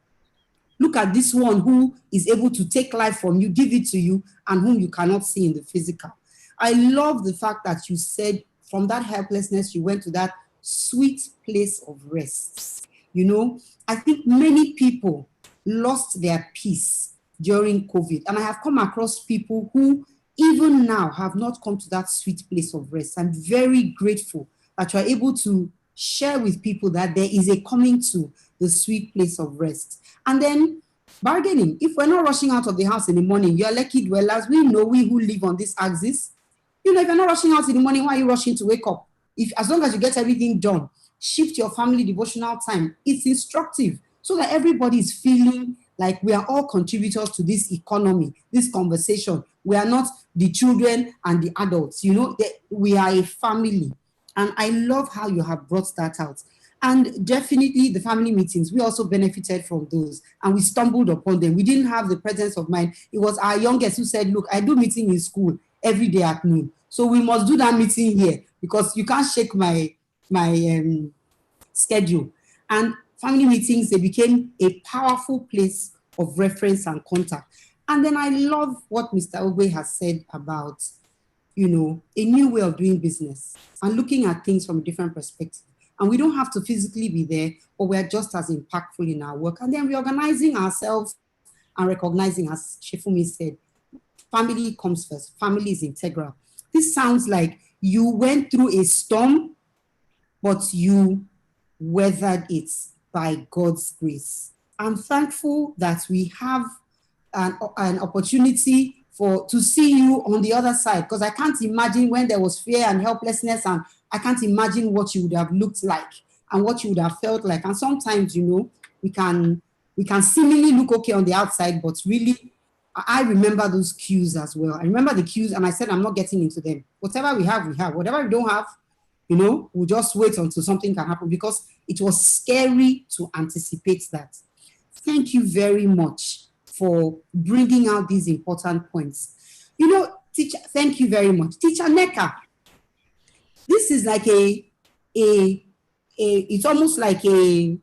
Look at this one who is able to take life from you, give it to you, and whom you cannot see in the physical. I love the fact that you said from that helplessness, you went to that sweet place of rest. I think many people lost their peace during COVID. And I have come across people who even now have not come to that sweet place of rest. I'm very grateful that you are able to share with people that there is a coming to the sweet place of rest. And then bargaining. If we're not rushing out of the house in the morning, you're lucky dwellers. We know, we who live on this axis. If you're not rushing out in the morning, why are you rushing to wake up? As long as you get everything done, shift your family devotional time. It's instructive so that everybody is feeling like we are all contributors to this economy, this conversation. We are not the children and the adults. We are a family. And I love how you have brought that out. And definitely the family meetings, we also benefited from those and we stumbled upon them. We didn't have the presence of mind. It was our youngest who said, look, I do meeting in school every day at noon. So we must do that meeting here because you can't shake my schedule. And family meetings, they became a powerful place of reference and contact. And then I love what Mr. Ogbe has said about, you know, a new way of doing business and looking at things from a different perspective. And we don't have to physically be there, but we're just as impactful in our work. And then reorganizing ourselves and recognizing, as Shefumi said, family comes first. Family is integral. This sounds like you went through a storm, but you weathered it by God's grace. I'm thankful that we have an opportunity to see you on the other side, because I can't imagine when there was fear and helplessness, and I can't imagine what you would have looked like and what you would have felt like. And sometimes, you know, we can seemingly look okay on the outside, but really, I remember those cues as well. I remember the cues, and I said, I'm not getting into them. Whatever we have, we have. Whatever we don't have, you know, we'll just wait until something can happen, because it was scary to anticipate that. Thank you very much for bringing out these important points. You know, teacher, thank you very much. Teacher Neka, this is like it's almost like a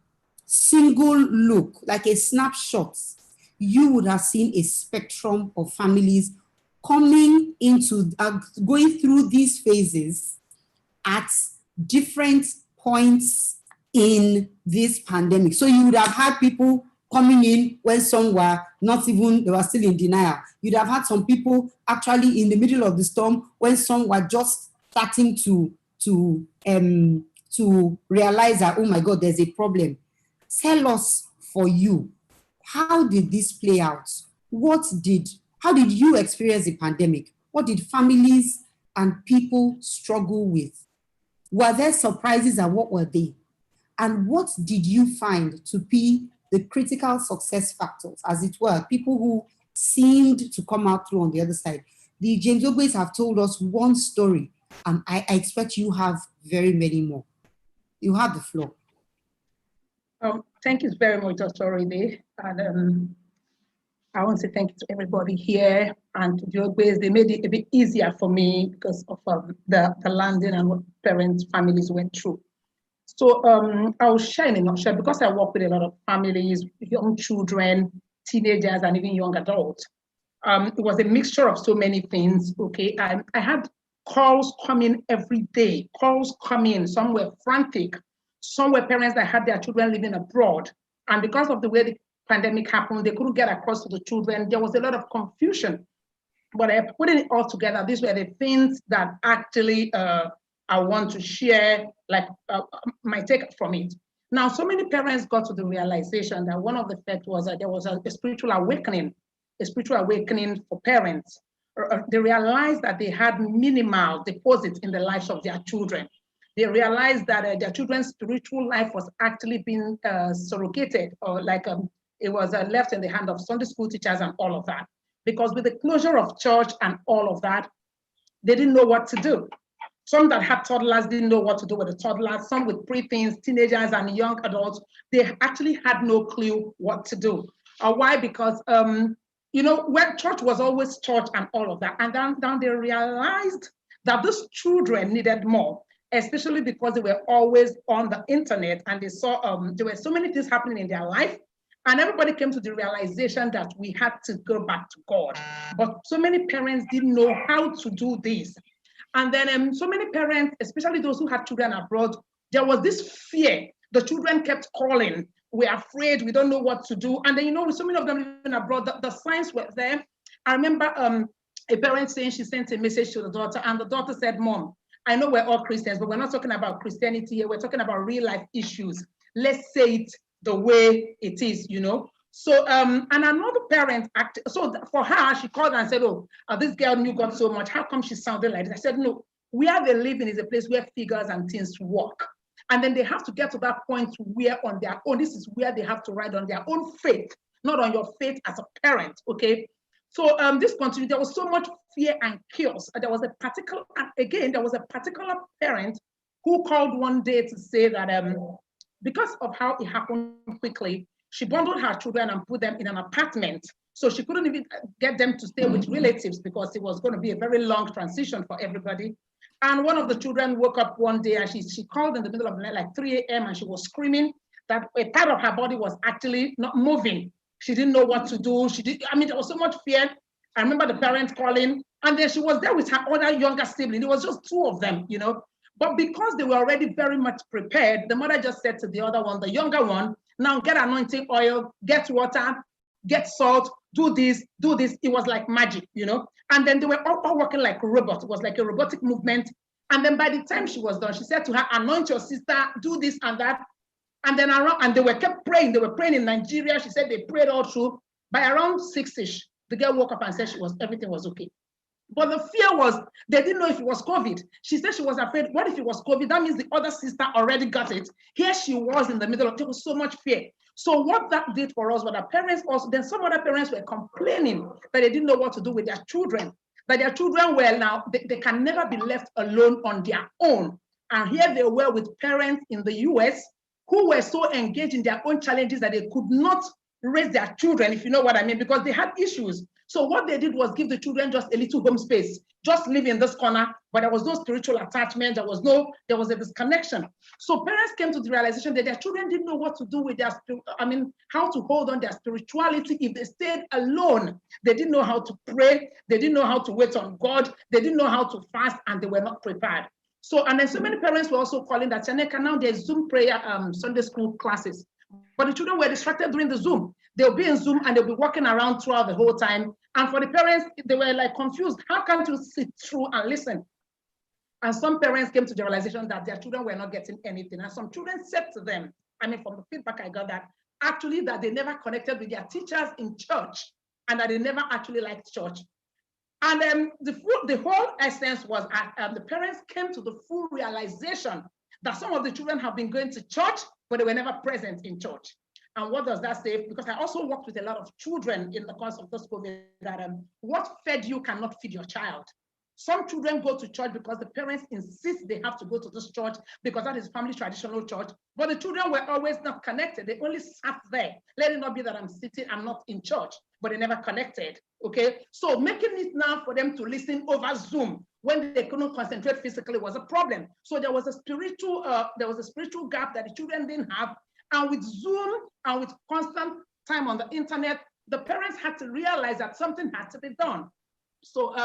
single look, like a snapshot. You would have seen a spectrum of families coming into, going through these phases at different points in this pandemic. So you would have had people coming in when some were not even, they were still in denial. You'd have had some people actually in the middle of the storm when some were just starting to realize that, oh my God, there's a problem. Tell us, for you, how did this play out? How did you experience the pandemic? What did families and people struggle with? Were there surprises, and what were they? And what did you find to be the critical success factors, as it were, people who seemed to come out through on the other side? The James Ogbes have told us one story, and I expect you have very many more. You have the floor. Thank you very much, Dr. Oribe. And I want to say thank you to everybody here and to the Ogbes. They made it a bit easier for me because of the landing and what parents, families went through. So I'll share in a nutshell, because I work with a lot of families, young children, teenagers, and even young adults. It was a mixture of so many things, okay? I had calls coming every day, calls coming. Some were frantic. Some were parents that had their children living abroad. And because of the way the pandemic happened, they couldn't get across to the children. There was a lot of confusion. But I put it all together. These were the things that actually I want to share, like my take from it. Now, so many parents got to the realization that one of the facts was that there was a spiritual awakening for parents. They realized that they had minimal deposits in the lives of their children. They realized that their children's spiritual life was actually being surrogated, or like it was left in the hand of Sunday school teachers and all of that. Because with the closure of church and all of that, they didn't know what to do. Some that had toddlers didn't know what to do with the toddlers. Some with preteens, teenagers, and young adults, they actually had no clue what to do. Why? Because you know, when church was always church and all of that, and then they realized that these children needed more, especially because they were always on the internet, and they saw there were so many things happening in their life, and everybody came to the realization that we had to go back to God. But so many parents didn't know how to do this. And then so many parents, especially those who had children abroad, there was this fear. The children kept calling. We're afraid, we don't know what to do. And then, you know, with so many of them living abroad, the signs were there. I remember a parent saying she sent a message to the daughter, and the daughter said, Mom, I know we're all Christians, but we're not talking about Christianity here. We're talking about real life issues. Let's say it the way it is, you know. So, and another parent, so for her, she called and said, oh, this girl knew God so much. How come she sounded like this? I said, no, where they live in is a place where figures and things work. And then they have to get to that point where on their own, this is where they have to ride on their own faith, not on your faith as a parent, okay? So this continued, there was so much fear and chaos. There was a particular parent who called one day to say that because of how it happened quickly, she bundled her children and put them in an apartment. So she couldn't even get them to stay with relatives because it was going to be a very long transition for everybody. And one of the children woke up one day and she called in the middle of the night, like 3 a.m. and she was screaming that a part of her body was actually not moving. She didn't know what to do. There was so much fear. I remember the parents calling, and then she was there with her other younger sibling. It was just two of them, But because they were already very much prepared, the mother just said to the other one, the younger one, now get anointing oil, get water, get salt, do this. It was like magic, And then they were all working like robots. It was like a robotic movement. And then by the time she was done, she said to her, anoint your sister, do this and that. And then they were kept praying. They were praying in Nigeria. She said they prayed all through. By around 6-ish, the girl woke up and said everything was okay. But the fear was, they didn't know if it was COVID. She said she was afraid, what if it was COVID? That means the other sister already got it. Here she was in the middle of, there was so much fear. So what that did for us was our parents also, then some other parents were complaining that they didn't know what to do with their children. That their children were now, they can never be left alone on their own. And here they were with parents in the US who were so engaged in their own challenges that they could not raise their children, if you know what I mean, because they had issues. So what they did was give the children just a little home space, just live in this corner, but there was no spiritual attachment, there was a disconnection. So parents came to the realization that their children didn't know what to do with how to hold on their spirituality if they stayed alone. They didn't know how to pray, they didn't know how to wait on God, they didn't know how to fast, and they were not prepared. So, and then so many parents were also calling that, Chaneka, now there's Zoom prayer Sunday school classes. But the children were distracted during the Zoom. They'll be in Zoom and they'll be walking around throughout the whole time. And for the parents, they were like confused. How can't you sit through and listen? And some parents came to the realization that their children were not getting anything. And some children said to them, from the feedback I got, that actually that they never connected with their teachers in church and that they never actually liked church. And the whole essence was the parents came to the full realization that some of the children have been going to church, but they were never present in church. And what does that say? Because I also worked with a lot of children in the course of this COVID, that what fed you cannot feed your child. Some children go to church because the parents insist they have to go to this church because that is family traditional church, but the children were always not connected. They only sat there. Let it not be that I'm not in church, but they never connected, okay? So making it now for them to listen over Zoom when they couldn't concentrate physically was a problem. So there was a spiritual gap that the children didn't have. And with Zoom and with constant time on the internet, the parents had to realize that something had to be done. So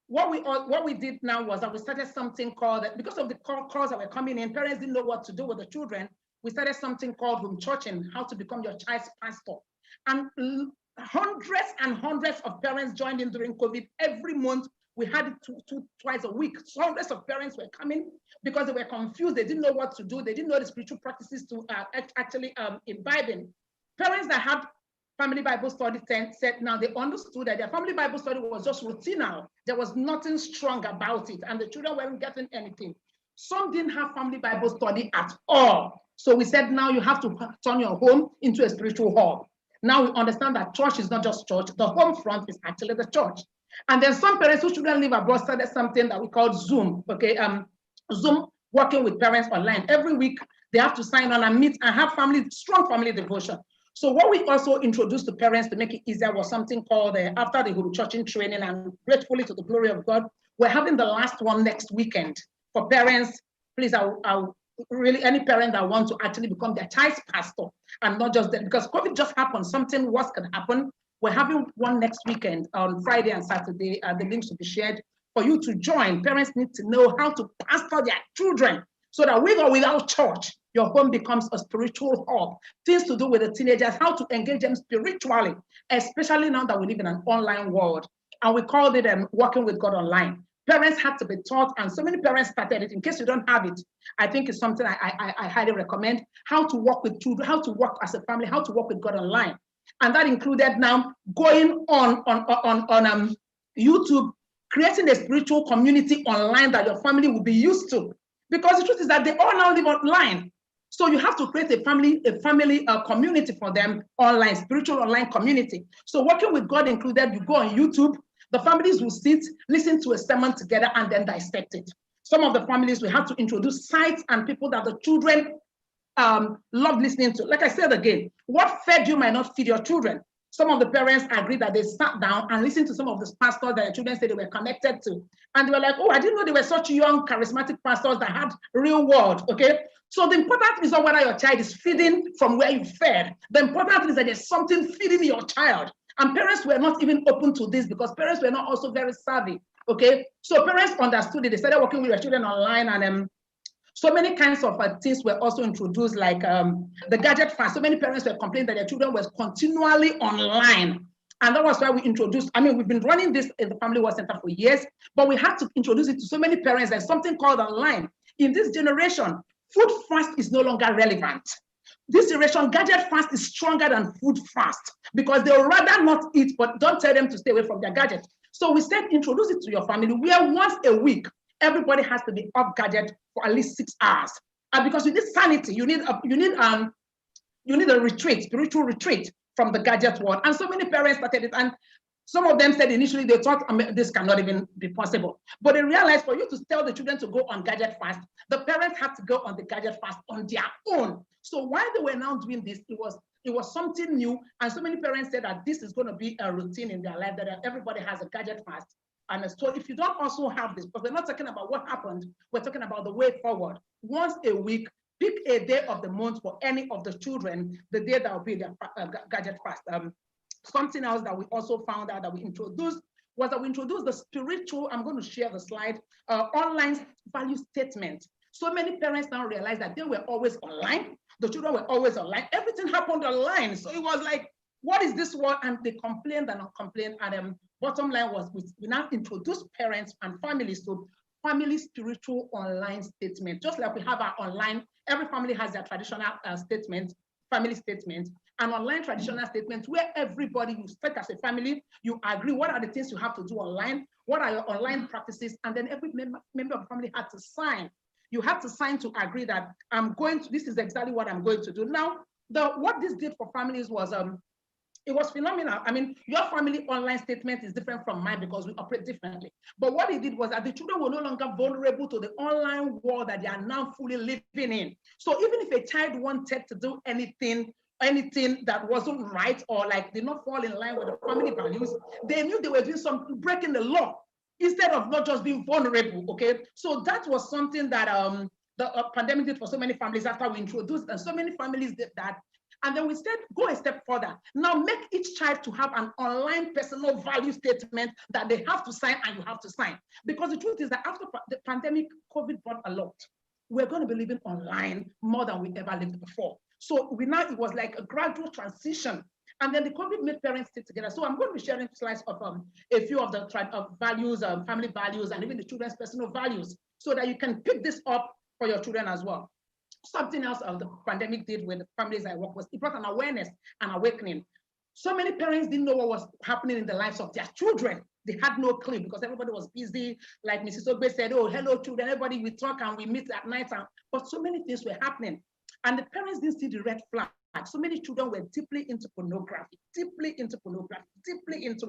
what we did now was that we started something called, because of the calls that were coming in, parents didn't know what to do with the children. We started something called Home Churching, how to become your child's pastor. And hundreds and hundreds of parents joined in during COVID. Every month, we had it twice a week. So hundreds of parents were coming because they were confused. They didn't know what to do. They didn't know the spiritual practices to actually imbibe in. Parents that had family Bible study said now they understood that their family Bible study was just routine now. There was nothing strong about it, and the children weren't getting anything. Some didn't have family Bible study at all. So we said, now you have to turn your home into a spiritual hub. Now we understand that church is not just church. The home front is actually the church. And then some parents who shouldn't live abroad started something that we call Zoom, okay? Zoom, working with parents online. Every week, they have to sign on and meet and have strong family devotion. So what we also introduced to parents to make it easier was something called, after the Home Churching training, and gratefully to the glory of God, we're having the last one next weekend. For parents, please, I'll really, any parent that wants to actually become their child's pastor, and not just that, because COVID just happened, something worse can happen. We're having one next weekend on Friday and Saturday, the links will be shared for you to join. Parents need to know how to pastor their children so that with or without church, your home becomes a spiritual hub. Things to do with the teenagers, how to engage them spiritually, especially now that we live in an online world. And we called it Working with God Online. Parents had to be taught, and so many parents started it. In case you don't have it, I think it's something I highly recommend, how to work with children, how to work as a family, how to work with God online. And that included now going on YouTube, creating a spiritual community online that your family will be used to. Because the truth is that they all now live online. So you have to create a family community for them online, spiritual online community. So working with God included, you go on YouTube, the families will sit, listen to a sermon together, and then dissect it. Some of the families, we have to introduce sites and people that the children love listening to. Like I said again, what fed you might not feed your children. Some of the parents agreed that they sat down and listened to some of the pastors that their children said they were connected to. And they were like, oh, I didn't know they were such young, charismatic pastors that had real word, okay? So the important is not whether your child is feeding from where you fed. The important is that there's something feeding your child. And parents were not even open to this because parents were not also very savvy, okay? So parents understood it. They started working with their children online, and so many kinds of things were also introduced, like the gadget fast. So many parents were complaining that their children were continually online. And that was why we introduced, I mean, we've been running this in the Family World Center for years, but we had to introduce it to so many parents. There's something called online. In this generation, food fast is no longer relevant. This generation, gadget fast is stronger than food fast because they'll rather not eat, but don't tell them to stay away from their gadget. So we said, introduce it to your family, where once a week, everybody has to be off gadget for at least 6 hours. And because you need sanity, you need a retreat, spiritual retreat from the gadget world. And so many parents started it, and some of them said initially they thought, I mean, this cannot even be possible. But they realized for you to tell the children to go on gadget fast, the parents had to go on the gadget fast on their own. So while they were now doing this, it was something new. And so many parents said that this is going to be a routine in their life, that everybody has a gadget fast. And so if you don't also have this, but we're not talking about what happened, we're talking about the way forward. Once a week, pick a day of the month for any of the children, the day that will be their gadget fast. Something else that we also found out that we introduced was that we introduced the spiritual, I'm going to share the slide, online value statement. So many parents now realize that they were always online. The children were always online. Everything happened online. So it was like, what is this word? And they complained and complained. And bottom line was we now introduce parents and families to family spiritual online statement. Just like we have our online, every family has their traditional statement, family statement, an online traditional statement where everybody, you speak as a family, you agree what are the things you have to do online, what are your online practices, and then every member of the family had to sign. You have to sign to agree that this is exactly what I'm going to do. Now, what this did for families was, it was phenomenal. I mean, your family online statement is different from mine because we operate differently. But what it did was that the children were no longer vulnerable to the online world that they are now fully living in. So even if a child wanted to do anything that wasn't right, or like did not fall in line with the family values, they knew they were doing something, breaking the law, instead of not just being vulnerable, okay? So that was something that the pandemic did for so many families after we introduced, and so many families did that. And then we said, go a step further. Now make each child to have an online personal value statement that they have to sign, and you have to sign. Because the truth is that after the pandemic, COVID brought a lot. We're going to be living online more than we ever lived before. So it was like a gradual transition. And then the COVID made parents sit together. So I'm going to be sharing slides of a few of the values, family values, and even the children's personal values, so that you can pick this up for your children as well. Something else the pandemic did with the families I work with, it brought an awareness and awakening. So many parents didn't know what was happening in the lives of their children. They had no clue because everybody was busy. Like Mrs. Ogbe said, oh, hello, children, everybody, we talk and we meet at night. But so many things were happening. And the parents didn't see the red flag. So many children were deeply into pornography, deeply into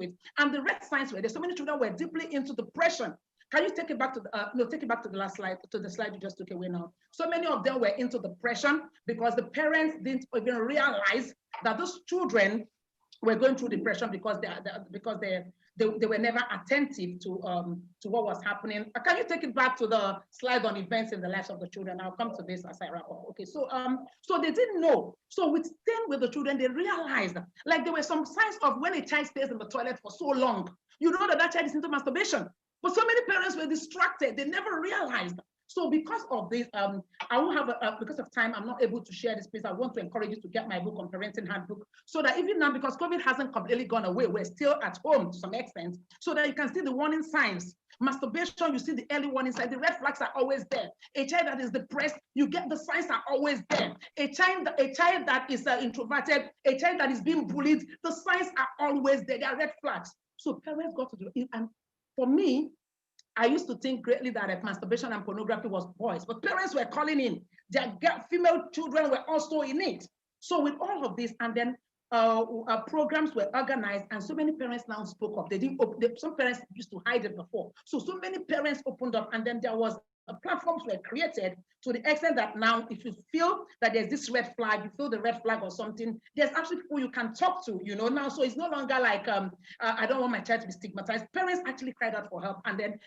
it. And the red signs were there. So many children were deeply into depression. Can you take it back to take it back to the last slide, to the slide you just took away now. So many of them were into depression because the parents didn't even realize that those children were going through depression because they were never attentive to what was happening. Can you take it back to the slide on events in the lives of the children? I'll come to this as I wrap up. Okay, so they didn't know. So with staying with the children, they realized like there were some signs of when a child stays in the toilet for so long, you know that child is into masturbation. But so many parents were distracted, they never realized. So because of this, I won't have, because of time, I'm not able to share this piece. I want to encourage you to get my book on Parenting Handbook, so that even now, because COVID hasn't completely gone away, we're still at home to some extent, so that you can see the warning signs. Masturbation, you see the early warning signs, the red flags are always there. A child that is depressed, you get the signs are always there. A child that is introverted, a child that is being bullied, the signs are always there, they are red flags. So parents got to do it. And for me, I used to think greatly that masturbation and pornography was boys, but parents were calling in. Their female children were also in it. So with all of this, and then programs were organized, and so many parents now spoke up. Some parents used to hide it before. So many parents opened up, and then there was platforms were created to the extent that now if you feel that there's this red flag, you feel the red flag or something, there's actually people you can talk to, now. So it's no longer like, I don't want my child to be stigmatized. Parents actually cried out for help, and then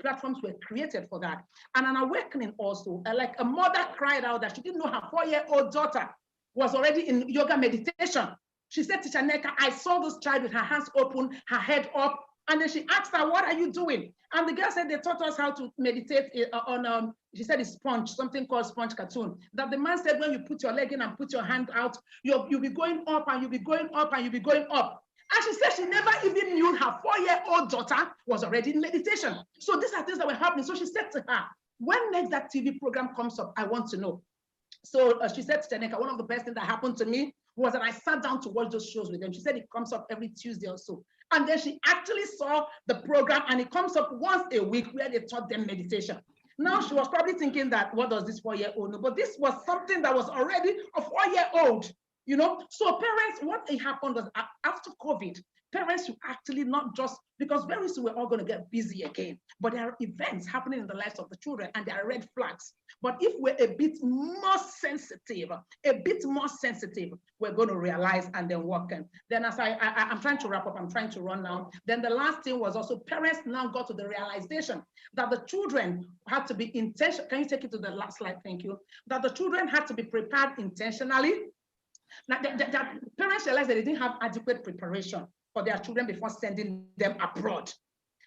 platforms were created for that. And an awakening also, like a mother cried out that she didn't know her 4-year-old daughter was already in yoga meditation. She said, Teacher Nneka, I saw this child with her hands open, her head up. And then she asked her, what are you doing? And the girl said, they taught us how to meditate on, she said it's sponge, something called sponge cartoon. That the man said, when you put your leg in and put your hand out, you'll be going up and you'll be going up and you'll be going up. And she said she never even knew her 4-year-old daughter was already in meditation. So these are things that were happening. So she said to her, when next that TV program comes up, I want to know. So she said to Nneka, one of the best things that happened to me was that I sat down to watch those shows with them. She said it comes up every Tuesday or so. And then she actually saw the program, and it comes up once a week where they taught them meditation. Now she was probably thinking that, what does this 4-year-old know? But this was something that was already a 4-year-old, So parents, what happened was after COVID, parents should actually not just, because very soon we're all going to get busy again, but there are events happening in the lives of the children and there are red flags. But if we're a bit more sensitive, we're going to realize and then work. And then as I'm trying to wrap up, I'm trying to run now. Then the last thing was also parents now got to the realization that the children had to be intentional. Can you take it to the last slide? Thank you. That the children had to be prepared intentionally. Now, that parents realized that they didn't have adequate preparation for their children before sending them abroad.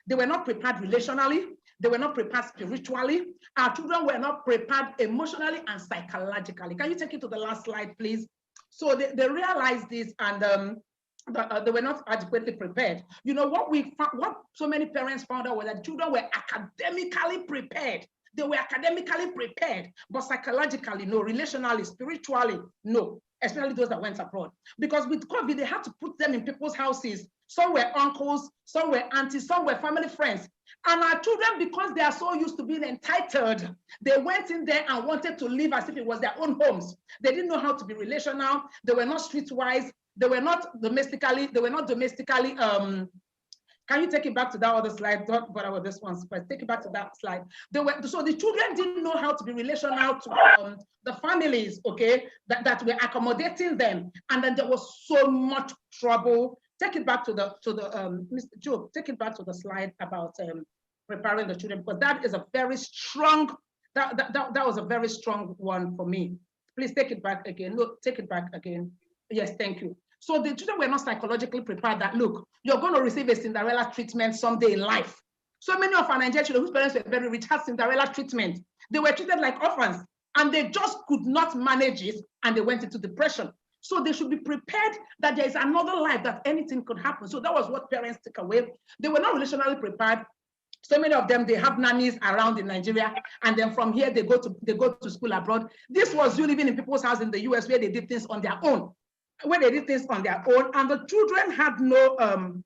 They were not prepared relationally. They were not prepared spiritually. Our children were not prepared emotionally and psychologically. Can you take it to the last slide, please? So they realized this, and they were not adequately prepared. What so many parents found out was that children were academically prepared. They were academically prepared, but psychologically, no. Relationally, spiritually, no. Especially those that went abroad. Because with COVID, they had to put them in people's houses. Some were uncles, some were aunties, some were family friends. And our children, because they are so used to being entitled, they went in there and wanted to live as if it was their own homes. They didn't know how to be relational. They were not streetwise. They were not domestically. Can you take it back to that other slide? Don't bother with this one, but take it back to that slide. So the children didn't know how to be relational to the families, okay, that were accommodating them. And then there was so much trouble. Take it back to the Mr. Joe, take it back to the slide about preparing the children, because that is a very strong, that was a very strong one for me. Please take it back again. No, take it back again. Yes, thank you. So the children were not psychologically prepared that, look, you're going to receive a Cinderella treatment someday in life. So many of our Nigerian children whose parents were very rich had Cinderella treatment. They were treated like orphans, and they just could not manage it, and they went into depression. So they should be prepared that there is another life, that anything could happen. So that was what parents took away. They were not relationally prepared. So many of them, they have nannies around in Nigeria, and then from here they go to school abroad. This was you living in people's house in the US where they did things on their own. And the children had no,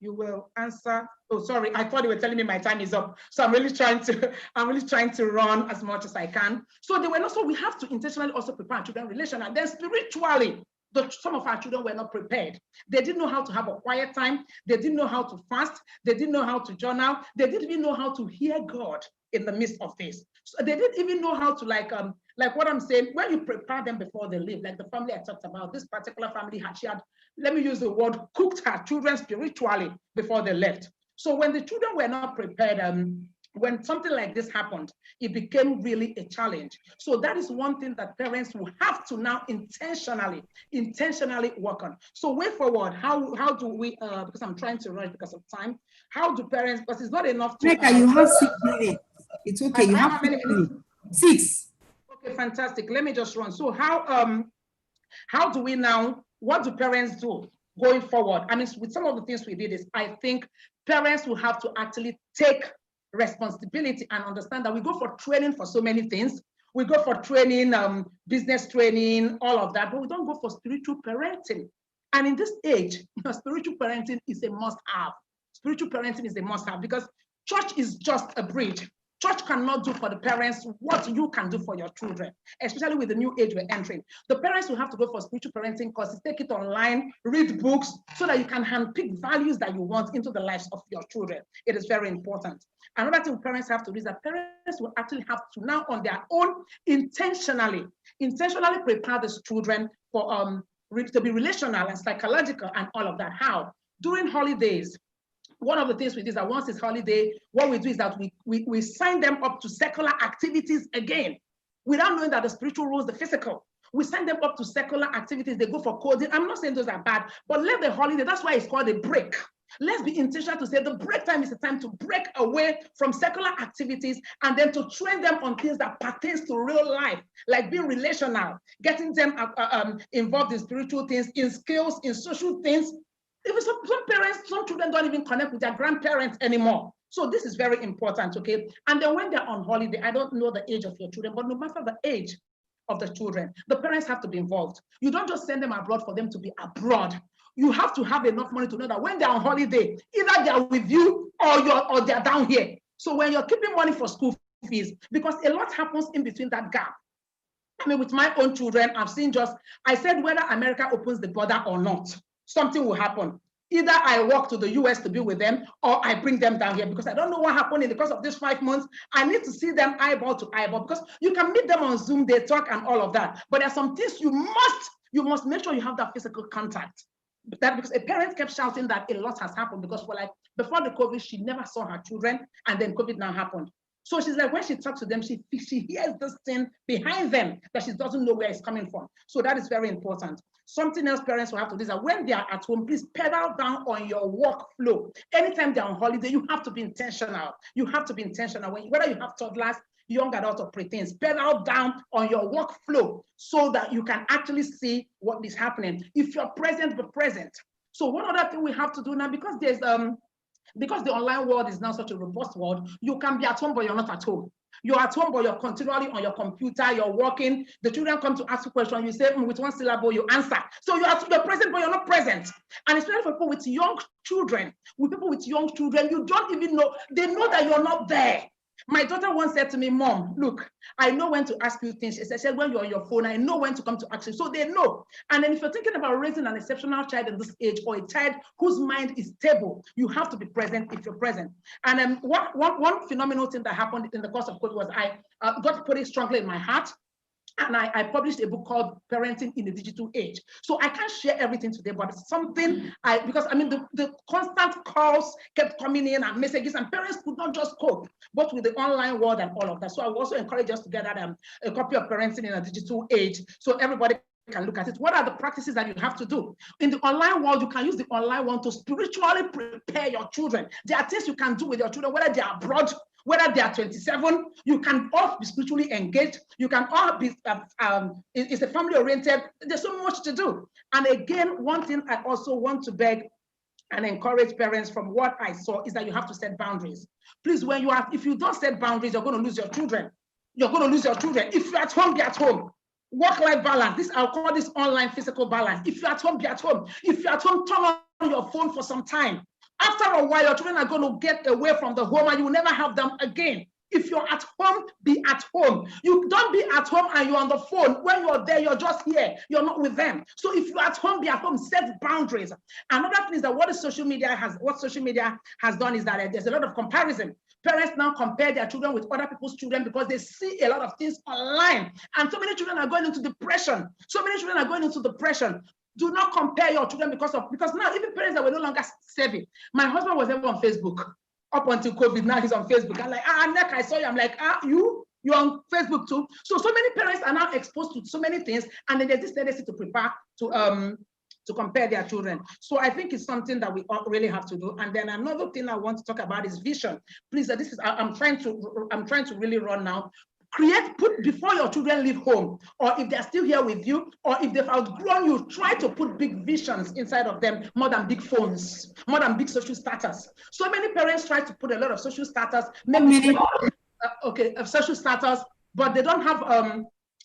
you will answer. Oh, sorry, I thought you were telling me my time is up. So I'm really trying to run as much as I can. So they were not, so we have to intentionally also prepare our children relationally. And then spiritually, some of our children were not prepared. They didn't know how to have a quiet time. They didn't know how to fast. They didn't know how to journal. They didn't even know how to hear God in the midst of this. So they didn't even know how to like what I'm saying, when you prepare them before they leave, like the family I talked about, this particular family she had, let me use the word, cooked her children spiritually before they left. So when the children were not prepared, when something like this happened, it became really a challenge. So that is one thing that parents will have to now intentionally work on. So way forward, how do we, because I'm trying to rush because of time, how do parents, because it's not enough to- Nneka, you have 6 minutes. It's okay, you have 6 minutes. 6. Okay, fantastic. Let me just run. So how do we now, what do parents do going forward? I mean, with some of the things we did is, I think parents will have to actually take responsibility and understand that we go for training for so many things. We go for training, business training, all of that, but we don't go for spiritual parenting. And in this age, spiritual parenting is a must-have. Spiritual parenting is a must-have because church is just a bridge. Church cannot do for the parents what you can do for your children, especially with the new age we're entering. The parents will have to go for spiritual parenting courses, take it online, read books, so that you can handpick values that you want into the lives of your children. It is very important. Another thing parents have to do is that parents will actually have to now on their own intentionally prepare these children for to be relational and psychological and all of that. How? During holidays, one of the things we do is that once it's holiday, what we do is that we sign them up to secular activities again, without knowing that the spiritual rules the physical. We sign them up to secular activities. They go for coding. I'm not saying those are bad, but let the holiday, that's why it's called a break. Let's be intentional to say the break time is the time to break away from secular activities and then to train them on things that pertains to real life, like being relational, getting them involved in spiritual things, in skills, in social things. Even some parents, some children don't even connect with their grandparents anymore. So this is very important, okay? And then when they're on holiday, I don't know the age of your children, but no matter the age of the children, the parents have to be involved. You don't just send them abroad for them to be abroad. You have to have enough money to know that when they're on holiday, either they're with you or they're down here. So when you're keeping money for school fees, because a lot happens in between that gap. I mean, with my own children, I said whether America opens the border or not, something will happen. Either I walk to the US to be with them or I bring them down here because I don't know what happened in the course of these 5 months. I need to see them eyeball to eyeball because you can meet them on Zoom, they talk and all of that. But there's some things you must make sure you have that physical contact. That because a parent kept shouting that a lot has happened because before the COVID, she never saw her children and then COVID now happened. So she's like, when she talks to them, she hears this thing behind them that she doesn't know where it's coming from. So that is very important. Something else parents will have to do is that when they are at home, please pedal down on your workflow. Anytime they're on holiday, you have to be intentional. You have to be intentional. Whether you have toddlers, young adults or preteens, pedal down on your workflow so that you can actually see what is happening. If you're present, be present. So one other thing we have to do now, because there's because the online world is now such a robust world, you can be at home, but you're not at home. You're at home, but you're continually on your computer, you're working. The children come to ask you questions, you say with one syllable, you answer. So you're present, but you're not present. And especially for people with young children, you don't even know, they know that you're not there. My daughter once said to me, Mom, look, I know when to ask you things. She said, when you're on your phone, I know when to come to ask you. So they know. And then if you're thinking about raising an exceptional child in this age or a child whose mind is stable, you have to be present if you're present. And one phenomenal thing that happened in the course of COVID was I got put it strongly in my heart. And I published a book called Parenting in the Digital Age. So I can't share everything today, but it's something because the constant calls kept coming in and messages, and parents could not just cope, both with the online world and all of that. So I will also encourage us to get a copy of Parenting in a Digital Age so everybody can look at it. What are the practices that you have to do? In the online world, you can use the online one to spiritually prepare your children. There are things you can do with your children, whether they are abroad, whether they are 27, you can all be spiritually engaged. You can all be, it's a family oriented. There's so much to do. And again, one thing I also want to beg and encourage parents from what I saw is that you have to set boundaries. Please, if you don't set boundaries, you're going to lose your children. You're going to lose your children. If you're at home, be at home. Work-life balance. I'll call this online physical balance. If you're at home, be at home. If you're at home, turn on your phone for some time. After a while, your children are going to get away from the home and you will never have them again. If you're at home, be at home. You don't be at home and you're on the phone. When you're there, you're just here. You're not with them. So if you're at home, be at home. Set boundaries. Another thing is that what social media has done is that there's a lot of comparison. Parents now compare their children with other people's children because they see a lot of things online. And so many children are going into depression. Do not compare your children because now even parents that were no longer savvy. My husband was ever on Facebook up until COVID. Now he's on Facebook. I'm like, Nick, I saw you. I'm like, you're on Facebook too. So many parents are now exposed to so many things, and then there's this tendency to prepare to compare their children. So I think it's something that we really have to do. And then another thing I want to talk about is vision. Please, I'm trying to really run now. Put before your children leave home, or if they're still here with you, or if they've outgrown you, try to put big visions inside of them, more than big phones, more than big social status. So many parents try to put a lot of social status, social status, but they don't have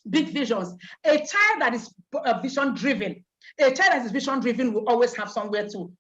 big visions. A child that is vision driven will always have somewhere to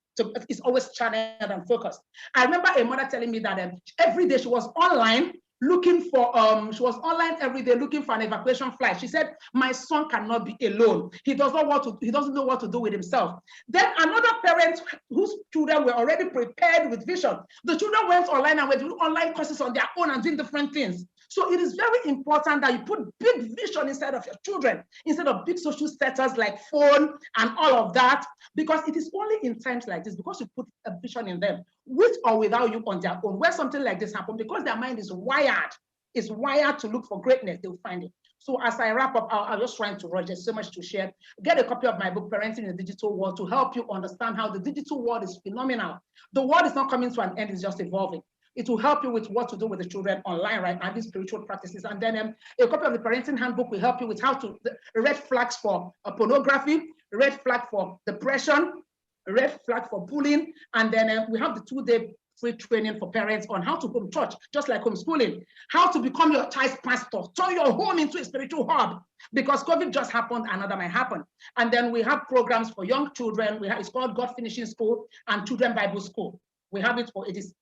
is always channeled and focused. I remember a mother telling me that every day she was online, looking for, she was online every day looking for an evacuation flight. She said, my son cannot be alone. He doesn't know what to do with himself. Then another parent whose children were already prepared with vision, the children went online and were doing online courses on their own and doing different things. So it is very important that you put big vision inside of your children, instead of big social status like phone and all of that, because it is only in times like this, because you put a vision in them, with or without you on their own, where something like this happens, because their mind is wired to look for greatness, they will find it. So as I wrap up, I'm just trying to rush. There's so much to share. Get a copy of my book, Parenting in the Digital World, to help you understand how the digital world is phenomenal. The world is not coming to an end, it's just evolving. It will help you with what to do with the children online, right? And these spiritual practices. And then a copy of the Parenting Handbook will help you with how to, red flags for pornography, red flag for depression, red flag for bullying. And then we have the 2-day free training for parents on how to home church, just like homeschooling, how to become your child's pastor, turn your home into a spiritual hub, because COVID just happened, another might happen. And then we have programs for young children. It's called God Finishing School and Children Bible School. We have it for, it is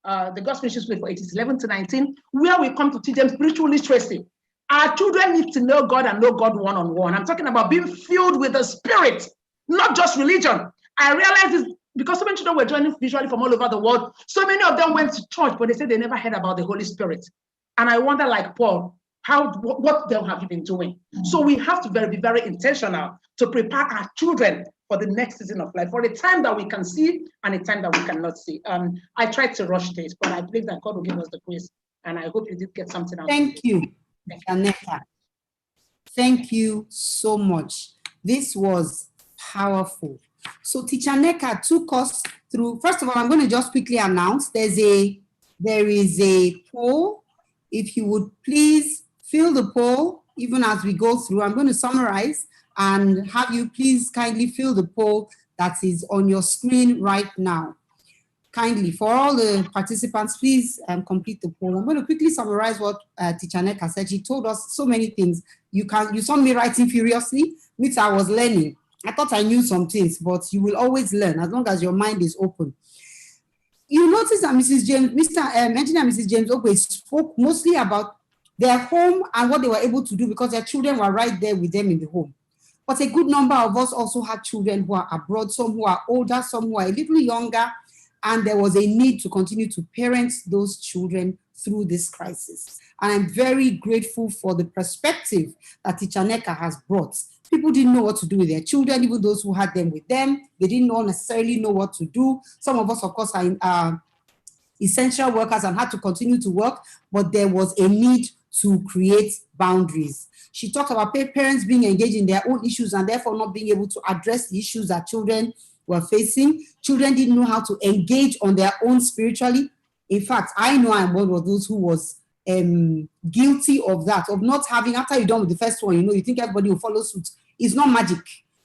the God Finishing School for ages 11 to 19, where we come to teach them spiritual literacy. Our children need to know God and know God one-on-one. I'm talking about being filled with the Spirit, not just religion. I realized this because so many children were joining visually from all over the world. So many of them went to church, but they said they never heard about the Holy Spirit. And I wonder, like Paul, what then have you been doing? So we have to be very intentional to prepare our children for the next season of life, for the time that we can see and the time that we cannot see. I tried to rush this, but I believe that God will give us the grace. And I hope you did get something out. Thank you, Aneka. Thank you so much. This was powerful. So Teacher Neka took us through. First of all, I'm going to just quickly announce there is a poll. If you would please fill the poll, even as we go through, I'm going to summarize and have you please kindly fill the poll that is on your screen right now. Kindly, for all the participants, please complete the poll. I'm going to quickly summarize what Teacher Neka said. She told us so many things. You saw me writing furiously, which I was learning. I thought I knew some things, but you will always learn as long as your mind is open. You notice that Mrs. James, Engineer Mrs. James Ogwe spoke mostly about their home and what they were able to do because their children were right there with them in the home. But a good number of us also had children who are abroad, some who are older, some who are a little younger, and there was a need to continue to parent those children through this crisis. And I'm very grateful for the perspective that Teacher Neka has brought. People didn't know what to do with their children, even those who had them with them. They didn't necessarily know what to do. Some of us, of course, are essential workers and had to continue to work, but there was a need to create boundaries. She talked about parents being engaged in their own issues and therefore not being able to address the issues that children were facing. Children didn't know how to engage on their own spiritually. In fact, I know I'm one of those who was guilty of that, of not having, after you're done with the first one, you think everybody will follow suit. It's not magic.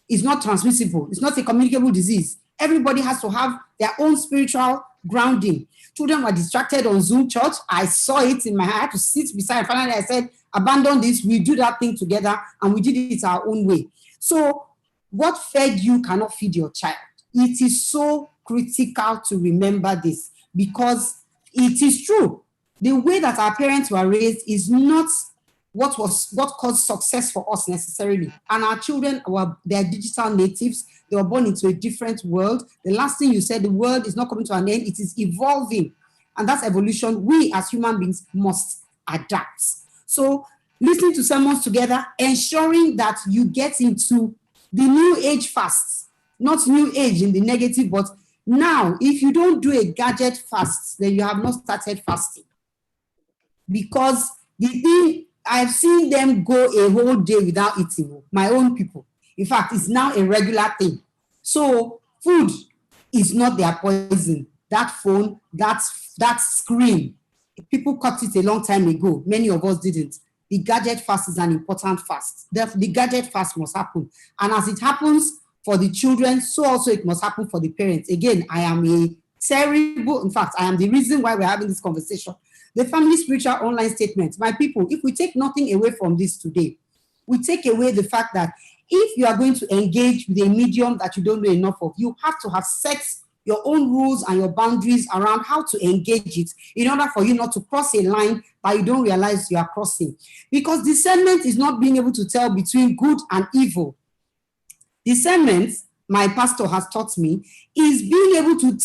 It's not transmissible. It's not a communicable disease. Everybody has to have their own spiritual grounding. Children were distracted on Zoom church. I saw it in my head. I had to sit beside. Finally, I said, abandon this. We do that thing together, and we did it our own way. So what fed you cannot feed your child. It is so critical to remember this because it is true. The way that our parents were raised is not what caused success for us necessarily. And our children they're digital natives. They were born into a different world. The last thing you said, the world is not coming to an end. It is evolving. And that's evolution. We as human beings must adapt. So listening to sermons together, ensuring that you get into the new age fast, not new age in the negative, but now, if you don't do a gadget fast, then you have not started fasting. Because the thing, I've seen them go a whole day without eating, my own people. In fact, it's now a regular thing. So food is not their poison. That phone, that screen, people cut it a long time ago. Many of us didn't. The gadget fast is an important fast. The gadget fast must happen. And as it happens for the children, so also it must happen for the parents. Again, I am the reason why we're having this conversation. The family spiritual online statement. My people, if we take nothing away from this today, we take away the fact that if you are going to engage with a medium that you don't know enough of, you have to have set your own rules and your boundaries around how to engage it in order for you not to cross a line that you don't realize you are crossing. Because discernment is not being able to tell between good and evil. Discernment, my pastor has taught me, is being able to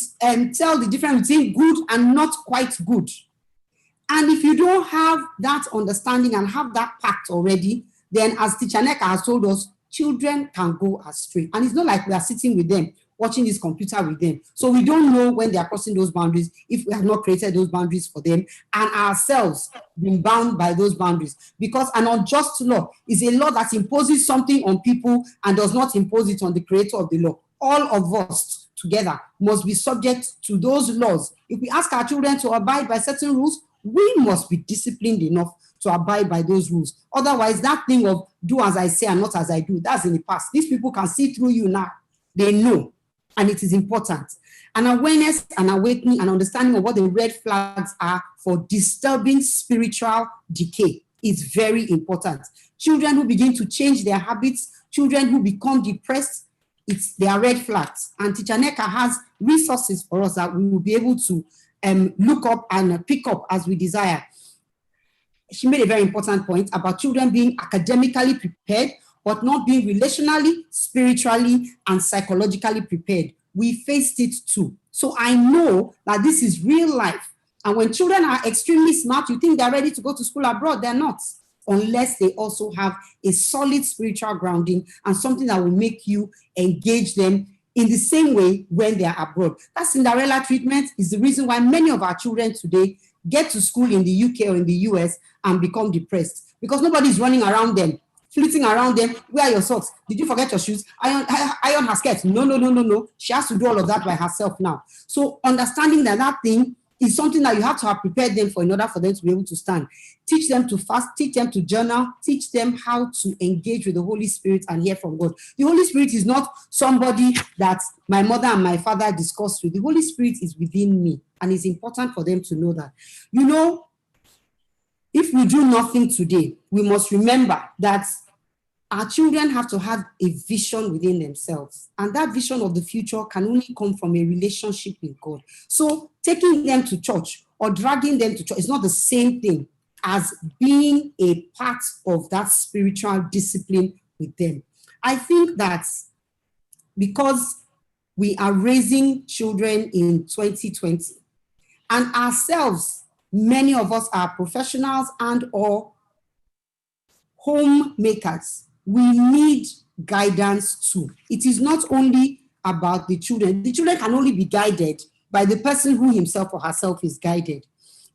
tell the difference between good and not quite good. And if you don't have that understanding and have that pact already, then as Teacher Neka has told us, children can go astray. And it's not like we are sitting with them, watching this computer with them. So we don't know when they are crossing those boundaries, if we have not created those boundaries for them, and ourselves being bound by those boundaries. Because an unjust law is a law that imposes something on people and does not impose it on the creator of the law. All of us together must be subject to those laws. If we ask our children to abide by certain rules, we must be disciplined enough to abide by those rules. Otherwise, that thing of do as I say and not as I do, that's in the past. These people can see through you now. They know, and it is important. An awareness, an awakening, and understanding of what the red flags are for disturbing spiritual decay is very important. Children who begin to change their habits, children who become depressed, they are red flags. And Teacher Neka has resources for us that we will be able to look up and pick up as we desire. She made a very important point about children being academically prepared, but not being relationally, spiritually, and psychologically prepared. We faced it too. So I know that this is real life. And when children are extremely smart, you think they're ready to go to school abroad. They're not, unless they also have a solid spiritual grounding and something that will make you engage them in the same way when they are abroad. That Cinderella treatment is the reason why many of our children today get to school in the UK or in the US and become depressed, because nobody is running around them, flitting around them. Where are your socks? Did you forget your shoes? Iron her skirt. No. She has to do all of that by herself now. So understanding that thing is something that you have to have prepared them for in order for them to be able to stand. Teach them to fast, teach them to journal, teach them how to engage with the Holy Spirit and hear from God. The Holy Spirit is not somebody that my mother and my father discussed with. The Holy Spirit is within me, and it's important for them to know that. You know, if we do nothing today, we must remember that our children have to have a vision within themselves. And that vision of the future can only come from a relationship with God. So taking them to church or dragging them to church is not the same thing as being a part of that spiritual discipline with them. I think that because we are raising children in 2020, and ourselves, many of us are professionals and or homemakers, we need guidance too. It is not only about the children. The children can only be guided by the person who himself or herself is guided.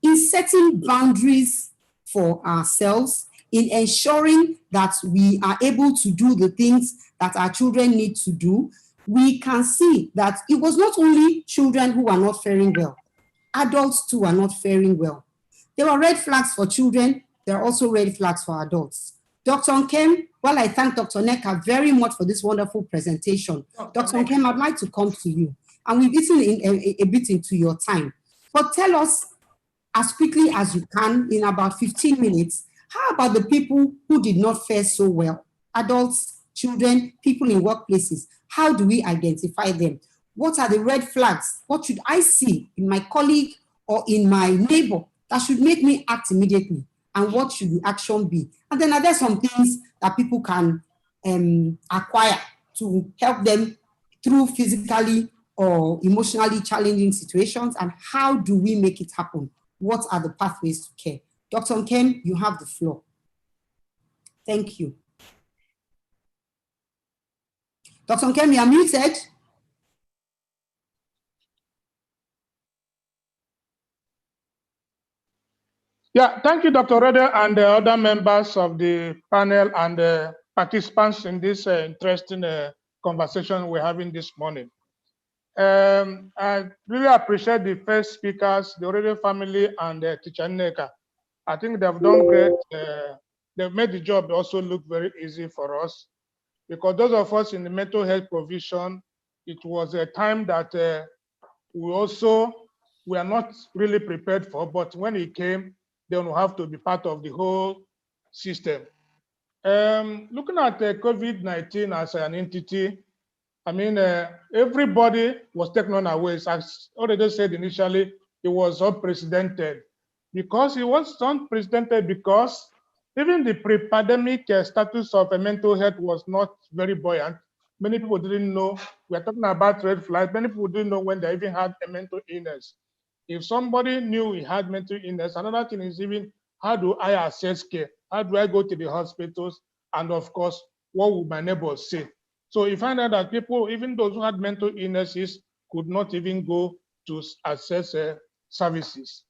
In setting boundaries for ourselves, in ensuring that we are able to do the things that our children need to do, we can see that it was not only children who are not faring well. Adults too are not faring well. There were red flags for children. There are also red flags for adults. Dr. Nkem, well, I thank Dr. Neka very much for this wonderful presentation. Dr. Nkem, I'd like to come to you. And we've eaten a bit into your time. But tell us as quickly as you can, in about 15 minutes, how about the people who did not fare so well? Adults, children, people in workplaces. How do we identify them? What are the red flags? What should I see in my colleague or in my neighbor that should make me act immediately? And what should the action be? And then are there some things that people can acquire to help them through physically or emotionally challenging situations? And how do we make it happen? What are the pathways to care? Dr. Nkem, you have the floor. Thank you. Dr. Nkem, you are muted. Yeah, thank you, Dr. Rede, and the other members of the panel and the participants in this interesting conversation we're having this morning. I really appreciate the first speakers, the Rede family and Teacher Neka. I think they've done great. They've made the job also look very easy for us, because those of us in the mental health provision, it was a time that we are not really prepared for, but when it came, then we have to be part of the whole system. Looking at COVID-19 as an entity, I mean, everybody was taken unawares. As already said initially, it was unprecedented. Because it was unprecedented because even the pre-pandemic status of mental health was not very buoyant. Many people didn't know. We're talking about red flags. Many people didn't know when they even had a mental illness. If somebody knew he had mental illness, another thing is even, how do I assess care? How do I go to the hospitals? And of course, what would my neighbors say? So you find out that people, even those who had mental illnesses, could not even go to access services.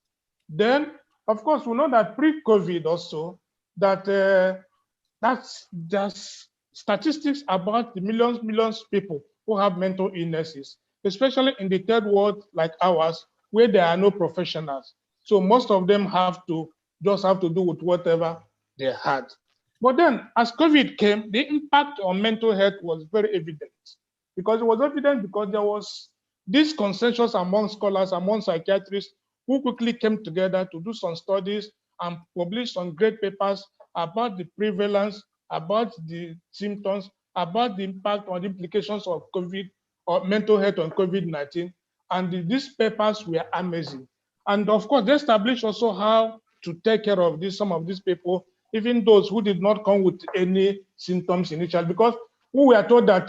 Then, of course, we know that pre-COVID also, that that's just statistics about the millions people who have mental illnesses, especially in the third world like ours, where there are no professionals. So most of them just have to do with whatever they had. But then as COVID came, the impact on mental health was very evident, because it was evident because there was this consensus among scholars, among psychiatrists, who quickly came together to do some studies and publish some great papers about the prevalence, about the symptoms, about the impact on the implications of COVID or mental health on COVID-19. And these papers were amazing. And of course, they established also how to take care of some of these people, even those who did not come with any symptoms initially, because we were told that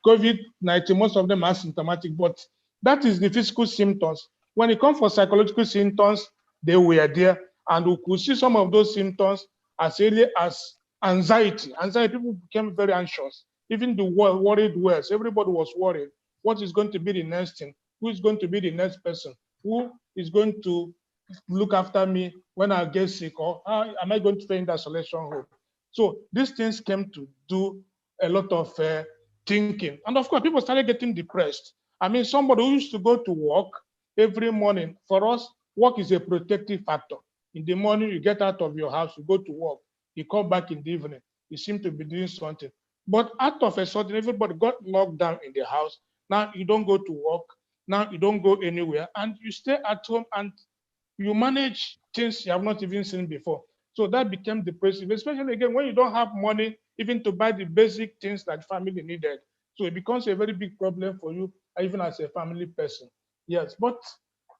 COVID-19, most of them are symptomatic, but that is the physical symptoms. When it comes for psychological symptoms, they were there, and we could see some of those symptoms as early as anxiety. Anxiety, people became very anxious. Even the worried words, everybody was worried. What is going to be the next thing? Who is going to be the next person? Who is going to look after me when I get sick? Or how am I going to stay in the isolation home? So these things came to do a lot of thinking. And of course, people started getting depressed. I mean, somebody who used to go to work every morning, for us, work is a protective factor. In the morning, you get out of your house, you go to work, you come back in the evening, you seem to be doing something. But out of a sudden, everybody got locked down in the house. Now you don't go to work, now you don't go anywhere, and you stay at home and you manage things you have not even seen before. So that became depressive, especially again, when you don't have money even to buy the basic things that family needed. So it becomes a very big problem for you, even as a family person. Yes, but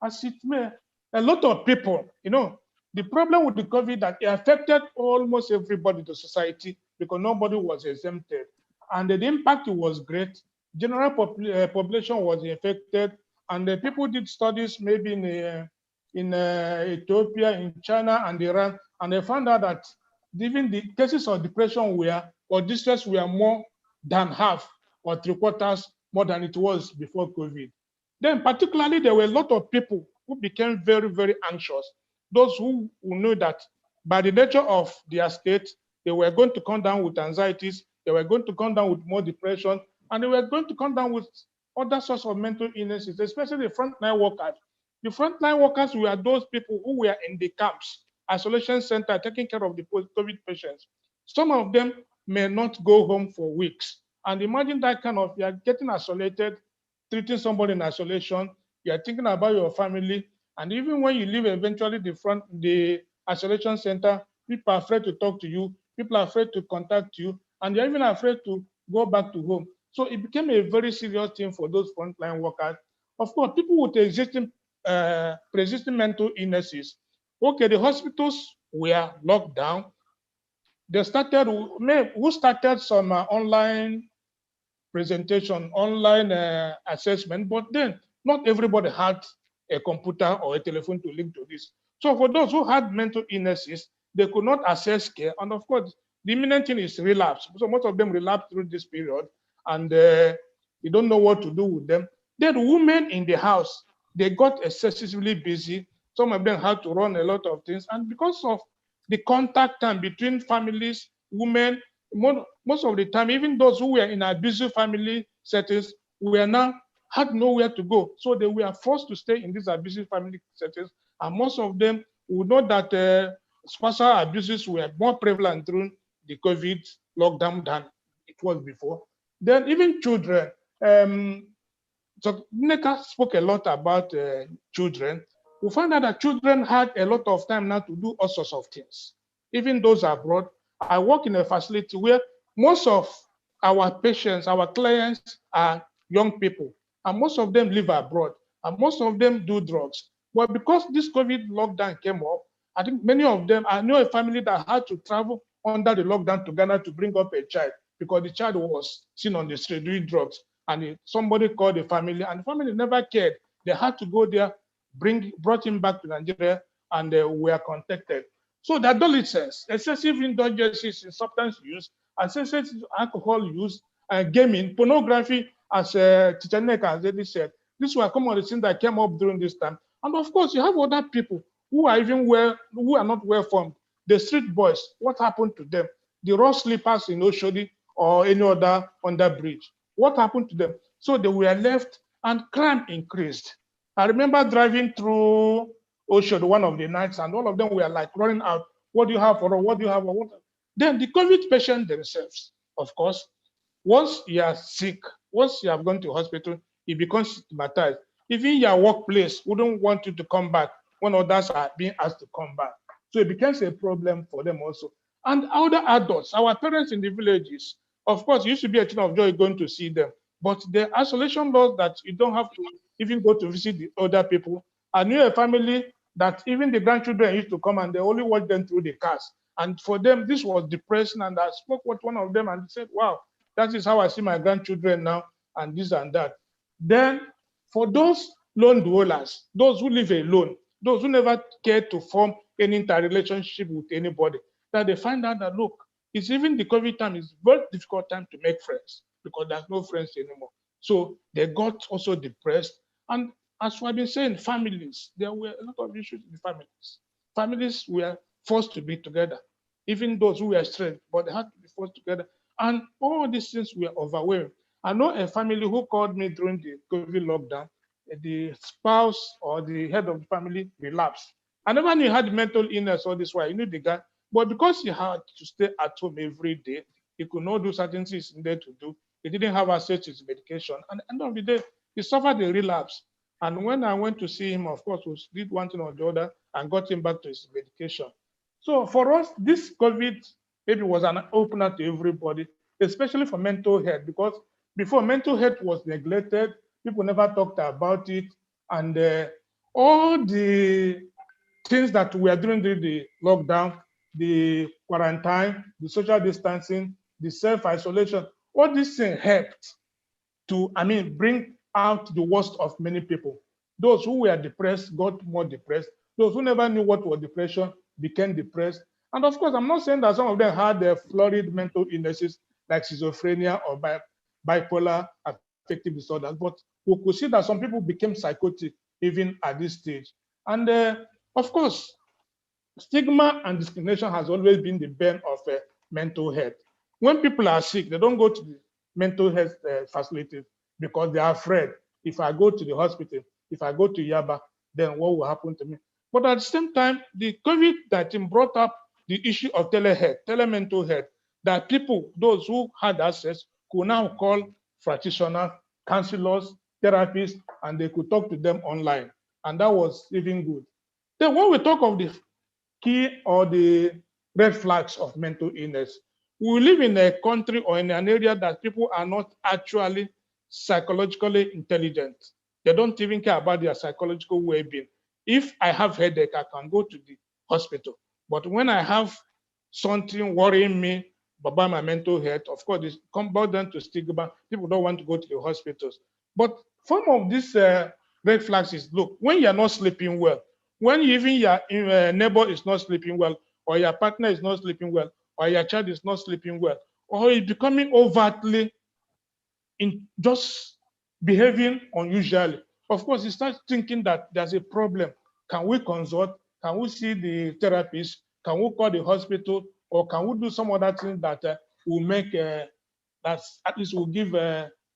as it may, a lot of people, the problem with the COVID that it affected almost everybody in the society because nobody was exempted. And the impact was great. General population was affected, and the people did studies maybe in Ethiopia, in China, and Iran, and they found out that even the cases of depression or distress were more than half or 3/4 more than it was before COVID. Then particularly, there were a lot of people who became very, very anxious. Those who knew that by the nature of their state, they were going to come down with anxieties, they were going to come down with more depression, and they were going to come down with other sorts of mental illnesses, especially the frontline workers. The frontline workers were those people who were in the camps, isolation center, taking care of the COVID patients. Some of them may not go home for weeks. And imagine that kind of, you are getting isolated, treating somebody in isolation, you are thinking about your family, and even when you leave eventually the isolation center, people are afraid to talk to you, people are afraid to contact you, and they're even afraid to go back to home. So it became a very serious thing for those frontline workers. Of course, people with pre-existing mental illnesses, okay, the hospitals were locked down. They started, who started some online presentation, online assessment, but then not everybody had a computer or a telephone to link to this. So for those who had mental illnesses, they could not access care. And of course, the imminent thing is relapse. So most of them relapsed through this period, and you don't know what to do with them. Then women in the house, they got excessively busy. Some of them had to run a lot of things. And because of the contact time between families, women, most of the time, even those who were in abusive family settings, had nowhere to go. So they were forced to stay in these abusive family settings. And most of them would know that spousal abuses were more prevalent during the COVID lockdown than it was before. Then even children, so Nneka spoke a lot about children. We found out that children had a lot of time now to do all sorts of things. Even those abroad, I work in a facility where most of our patients, our clients are young people, and most of them live abroad, and most of them do drugs. But because this COVID lockdown came up, I think many of them, I know a family that had to travel under the lockdown to Ghana to bring up a child because the child was seen on the street doing drugs. And somebody called the family, and the family never cared. They had to go there, brought him back to Nigeria, and were contacted. So the adolescents, excessive indulgences in substance use, excessive alcohol use, gaming, pornography, as Teacher Nneka has already said, these were some of the things that came up during this time. And of course, you have other people who are who are not well formed. The street boys, what happened to them? The raw sleepers in Oshodi or any other under bridge, what happened to them? So they were left, and crime increased. I remember driving through Oshodi one of the nights, and all of them were like running out. What do you have for? What do you have for? Then the COVID patients themselves, of course, once you are sick, once you have gone to hospital, it becomes stigmatized. Even your workplace wouldn't want you to come back when others are being asked to come back. So it becomes a problem for them also. And other adults, our parents in the villages, of course, it used to be a thing of joy going to see them. But the isolation laws that you don't have to even go to visit the other people. I knew a family that even the grandchildren used to come and they only watch them through the cars. And for them, this was depressing. And I spoke with one of them and said, wow, that is how I see my grandchildren now, and this and that. Then for those lone dwellers, those who live alone, those who never care to form any interrelationship with anybody, that they find out that, look, it's even the COVID time is very difficult time to make friends because there's no friends anymore. So they got also depressed. And as we've been saying, families, there were a lot of issues in families. Families were forced to be together, even those who were straight, but they had to be forced together. And all these things were overwhelming. I know a family who called me during the COVID lockdown. The spouse or the head of the family relapsed. I never knew he had mental illness all this while. He knew the guy, but because he had to stay at home every day, he could not do certain things in there to do. He didn't have access to his medication. And at the end of the day, he suffered a relapse. And when I went to see him, of course, we did one thing or the other and got him back to his medication. So for us, this COVID maybe was an opener to everybody, especially for mental health, because before mental health was neglected, people never talked about it. And all the things that we are doing during the lockdown, the quarantine, the social distancing, the self-isolation, all these things helped to, bring out the worst of many people. Those who were depressed got more depressed. Those who never knew what was depression became depressed. And of course, I'm not saying that some of them had florid mental illnesses like schizophrenia or bipolar affective disorders, but we could see that some people became psychotic even at this stage. And of course, stigma and discrimination has always been the bane of mental health. When people are sick, they don't go to the mental health facilities because they are afraid. If I go to the hospital, if I go to Yaba, then what will happen to me? But at the same time, the COVID-19 brought up the issue of telehealth, telemental health, that people, those who had access, could now call practitioners, counselors, therapists, and they could talk to them online. And that was even good. Then when we talk of the key or the red flags of mental illness, we live in a country or in an area that people are not actually psychologically intelligent. They don't even care about their psychological well-being. If I have headache, I can go to the hospital. But when I have something worrying me about my mental health, of course, it's come down to stigma. People don't want to go to the hospitals. But some of these red flags is, look, when you're not sleeping well, when even your neighbor is not sleeping well, or your partner is not sleeping well, or your child is not sleeping well, or is becoming overtly just behaving unusually, of course, you start thinking that there's a problem. Can we consult? Can we see the therapist? Can we call the hospital? Or can we do some other thing that will make, that at least will give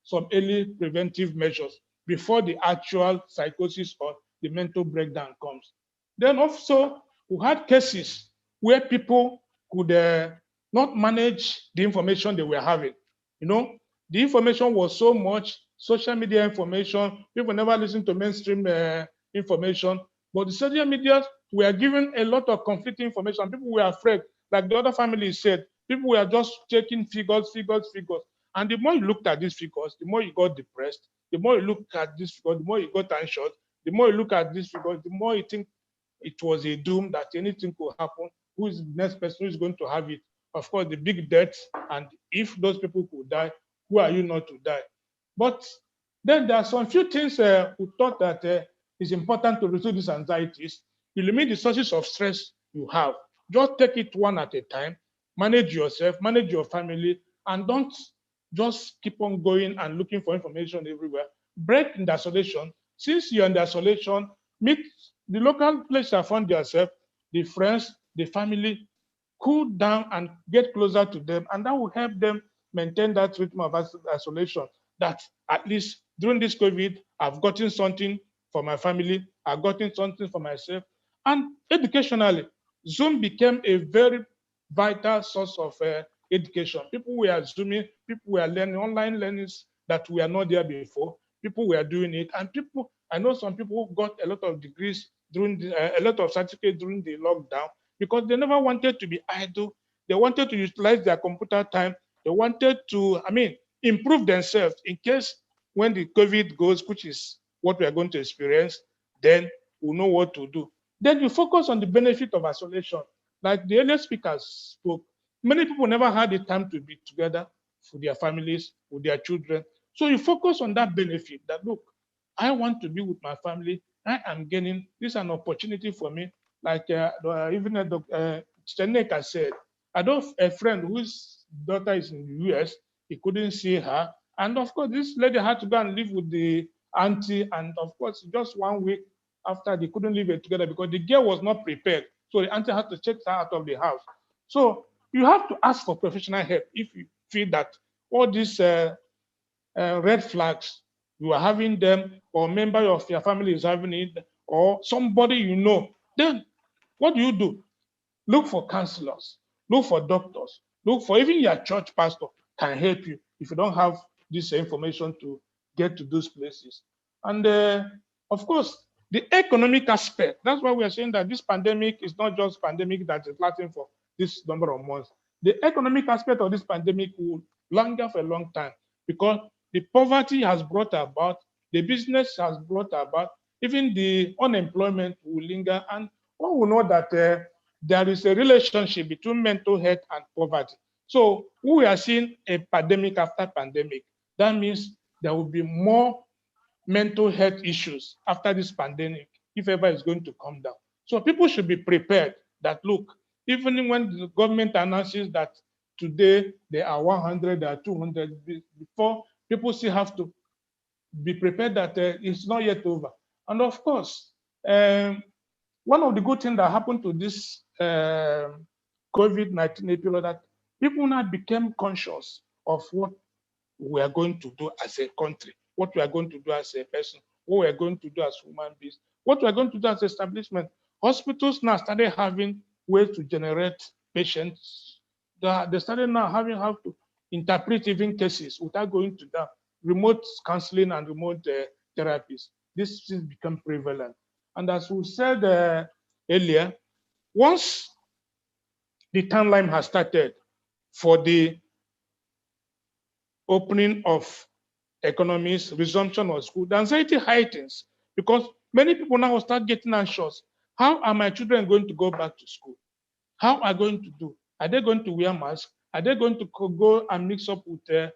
some early preventive measures before the actual psychosis or the mental breakdown comes? Then also, we had cases where people could not manage the information they were having. The information was so much, social media information, people never listen to mainstream information, but the social media were given a lot of conflicting information. People were afraid, like the other family said, people were just checking figures. And the more you looked at these figures, the more you got depressed. The more you look at this figure, the more you got anxious. The more you look at this figure, the more you think it was a doom that anything could happen. Who is the next person who is going to have it? Of course, the big deaths. And if those people could die, who are you not to die? But then there are some few things who thought that it's important to reduce these anxieties. You limit the sources of stress you have. Just take it one at a time. Manage yourself, manage your family, and don't just keep on going and looking for information everywhere. Break in the isolation. Since you're in the isolation, meet the local place you found yourself, the friends, the family, cool down and get closer to them, and that will help them maintain that rhythm of isolation. That at least during this COVID, I've gotten something for my family, I've gotten something for myself. And educationally, Zoom became a very vital source of education. People were Zooming, people were learning online learnings that were not there before. People were doing it, and people, I know some people who got a lot of degrees during a lot of certificates during the lockdown because they never wanted to be idle. They wanted to utilize their computer time. They wanted to, improve themselves in case when the COVID goes, which is what we are going to experience, then we'll know what to do. Then you focus on the benefit of isolation. Like the earlier speakers spoke, many people never had the time to be together with their families, with their children. So you focus on that benefit that, look, I want to be with my family. I am gaining, this is an opportunity for me. Like even Cheneka said, I know a friend whose daughter is in the US, he couldn't see her. And of course, this lady had to go and live with the auntie. And of course, just 1 week after, they couldn't live it together because the girl was not prepared. So the auntie had to check her out of the house. So you have to ask for professional help if you feel that all these red flags, you are having them, or a member of your family is having it, or somebody you know. Then what do? Look for counselors, look for doctors, look for even your church pastor can help you if you don't have this information to get to those places. And of course, the economic aspect, that's why we are saying that this pandemic is not just pandemic that is lasting for this number of months. The economic aspect of this pandemic will linger for a long time because the poverty has brought about, the business has brought about, even the unemployment will linger, and one will know that there is a relationship between mental health and poverty. So we are seeing a pandemic after pandemic. That means there will be more mental health issues after this pandemic, if ever it's going to come down. So people should be prepared that, look, even when the government announces that today there are 100 or 200, before, people still have to be prepared that it's not yet over. And of course, one of the good things that happened to this COVID-19 period, that people now became conscious of what we are going to do as a country, what we are going to do as a person, what we are going to do as human beings, what we are going to do as establishment. Hospitals now started having ways to generate patients. They started now having how to interpret even cases without going to the remote counseling and remote therapies. This has become prevalent. And as we said earlier, once the timeline has started for the opening of economies, resumption of school, the anxiety heightens because many people now will start getting anxious. How are my children going to go back to school? How are they going to do? Are they going to wear masks? Are they going to go and mix up with the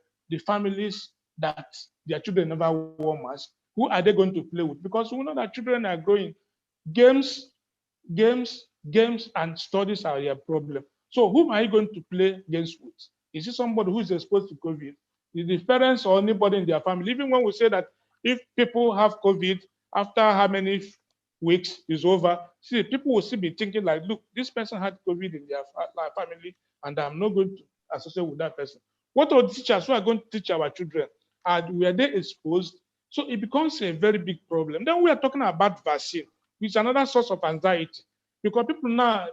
families that their children never wore masks? Who are they going to play with? Because we know that children are growing. Games, and studies are their problem. So whom are you going to play games with? Is it somebody who is exposed to COVID? Is the parents or anybody in their family? Even when we say that if people have COVID, after how many weeks is over, see, people will still be thinking like, look, this person had COVID in their family, and I'm not going to associate with that person. What are the teachers who are going to teach our children? Were they exposed? So it becomes a very big problem. Then we are talking about vaccine, which is another source of anxiety, because people now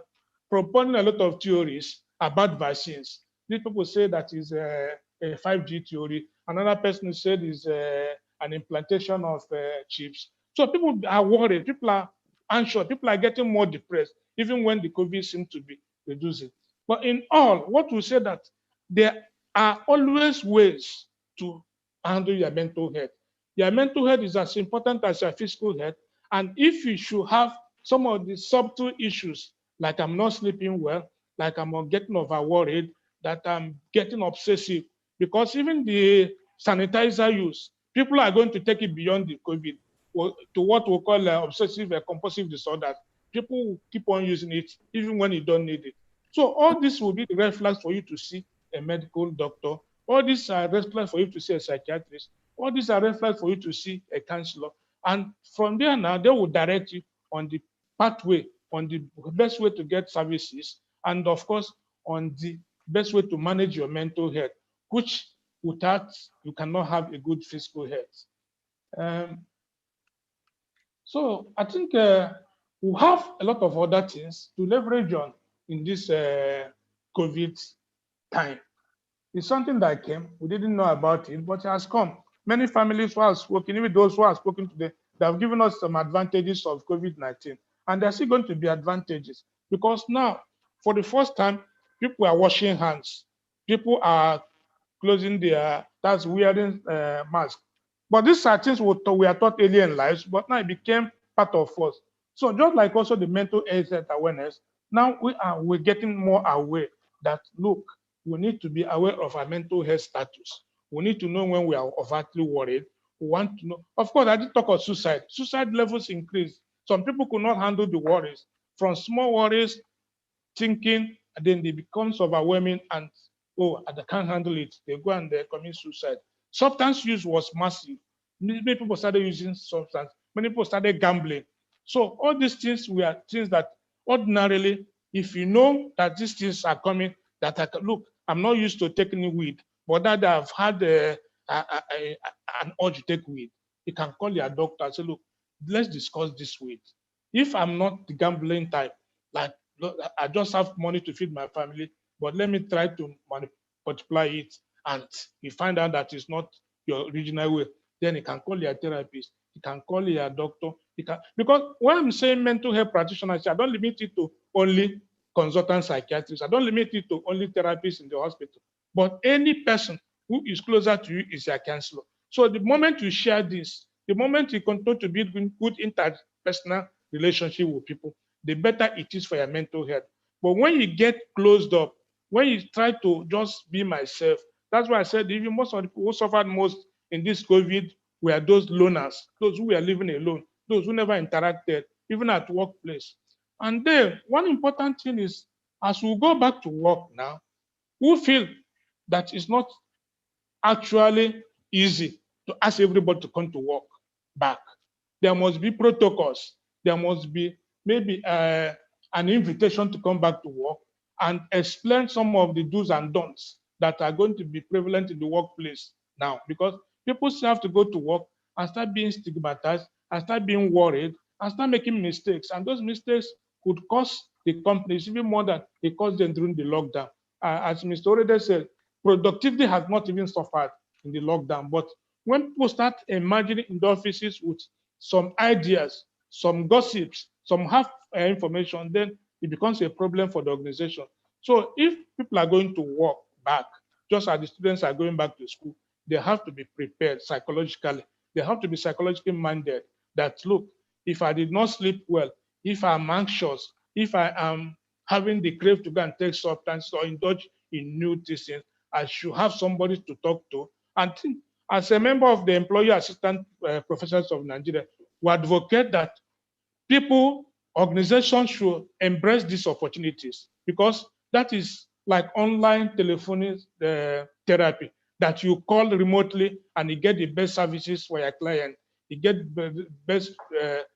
propounding a lot of theories about vaccines. These people say that is a 5G theory. Another person said is an implantation of chips. So people are worried, people are anxious, people are getting more depressed, even when the COVID seems to be reducing. But in all, what we say that there are always ways to handle your mental health. Your mental health is as important as your physical health. And if you should have some of the subtle issues, like I'm not sleeping well, like I'm getting over worried, that I'm getting obsessive, because even the sanitizer use, people are going to take it beyond the COVID to what we call obsessive compulsive disorder. People will keep on using it even when you don't need it. So all this will be the red flags for you to see a medical doctor. All these are red flags for you to see a psychiatrist. All these are red flags for you to see a counselor. And from there now, they will direct you on the pathway, on the best way to get services, and of course, on the best way to manage your mental health, which without you cannot have a good physical health. So I think we have a lot of other things to leverage on in this COVID time. It's something that came, we didn't know about it, but it has come. Many families who have spoken, even those who have spoken today, they have given us some advantages of COVID-19. And there are still going to be advantages, because now, for the first time, people are washing hands. People are closing that's wearing masks. But these are things we are taught early in life, but now it became part of us. So just like also the mental health awareness, now we're getting more aware that, look, we need to be aware of our mental health status. We need to know when we are overtly worried. We want to know. Of course, I did talk of suicide. Suicide levels increase. Some people could not handle the worries. From small worries, thinking, and then they become overwhelming and, oh, I can't handle it. They go and they commit suicide. Substance use was massive. Many people started using substance. Many people started gambling. So all these things were things that ordinarily, if you know that these things are coming, that look, I'm not used to taking weed, but that I've had an urge to take weed, you can call your doctor and say, look, let's discuss this weed. If I'm not the gambling type, like, look, I just have money to feed my family, but let me try to multiply it, and you find out that it's not your original way, then you can call your therapist, you can call your doctor, because when I'm saying mental health practitioners, I don't limit it to only consultant psychiatrists, I don't limit it to only therapists in the hospital, but any person who is closer to you is your counselor. So the moment you share this, the moment you continue to build good interpersonal relationship with people, the better it is for your mental health. But when you get closed up, when you try to just be myself, that's why I said even most of the people who suffered most in this COVID were those loners, those who were living alone, those who never interacted, even at workplace. And then one important thing is, as we go back to work now, we feel that it's not actually easy to ask everybody to come to work back. There must be protocols. There must be maybe an invitation to come back to work and explain some of the do's and don'ts that are going to be prevalent in the workplace now, because people still have to go to work and start being stigmatized and start being worried and start making mistakes. And those mistakes could cost the companies even more than they cost them during the lockdown. As Mr. Orede said, productivity has not even suffered in the lockdown. But when people start emerging in the offices with some ideas, some gossips, some half information, then it becomes a problem for the organization. So if people are going to work back, just as the students are going back to school, they have to be prepared psychologically. They have to be psychologically minded that, look, if I did not sleep well, if I'm anxious, if I am having the crave to go and take substance or indulge in new things, I should have somebody to talk to. And as a member of the Employee Assistant Professors of Nigeria, we advocate that people, organizations should embrace these opportunities, because that is like online telephonic therapy that you call remotely and you get the best services for your client. You get the best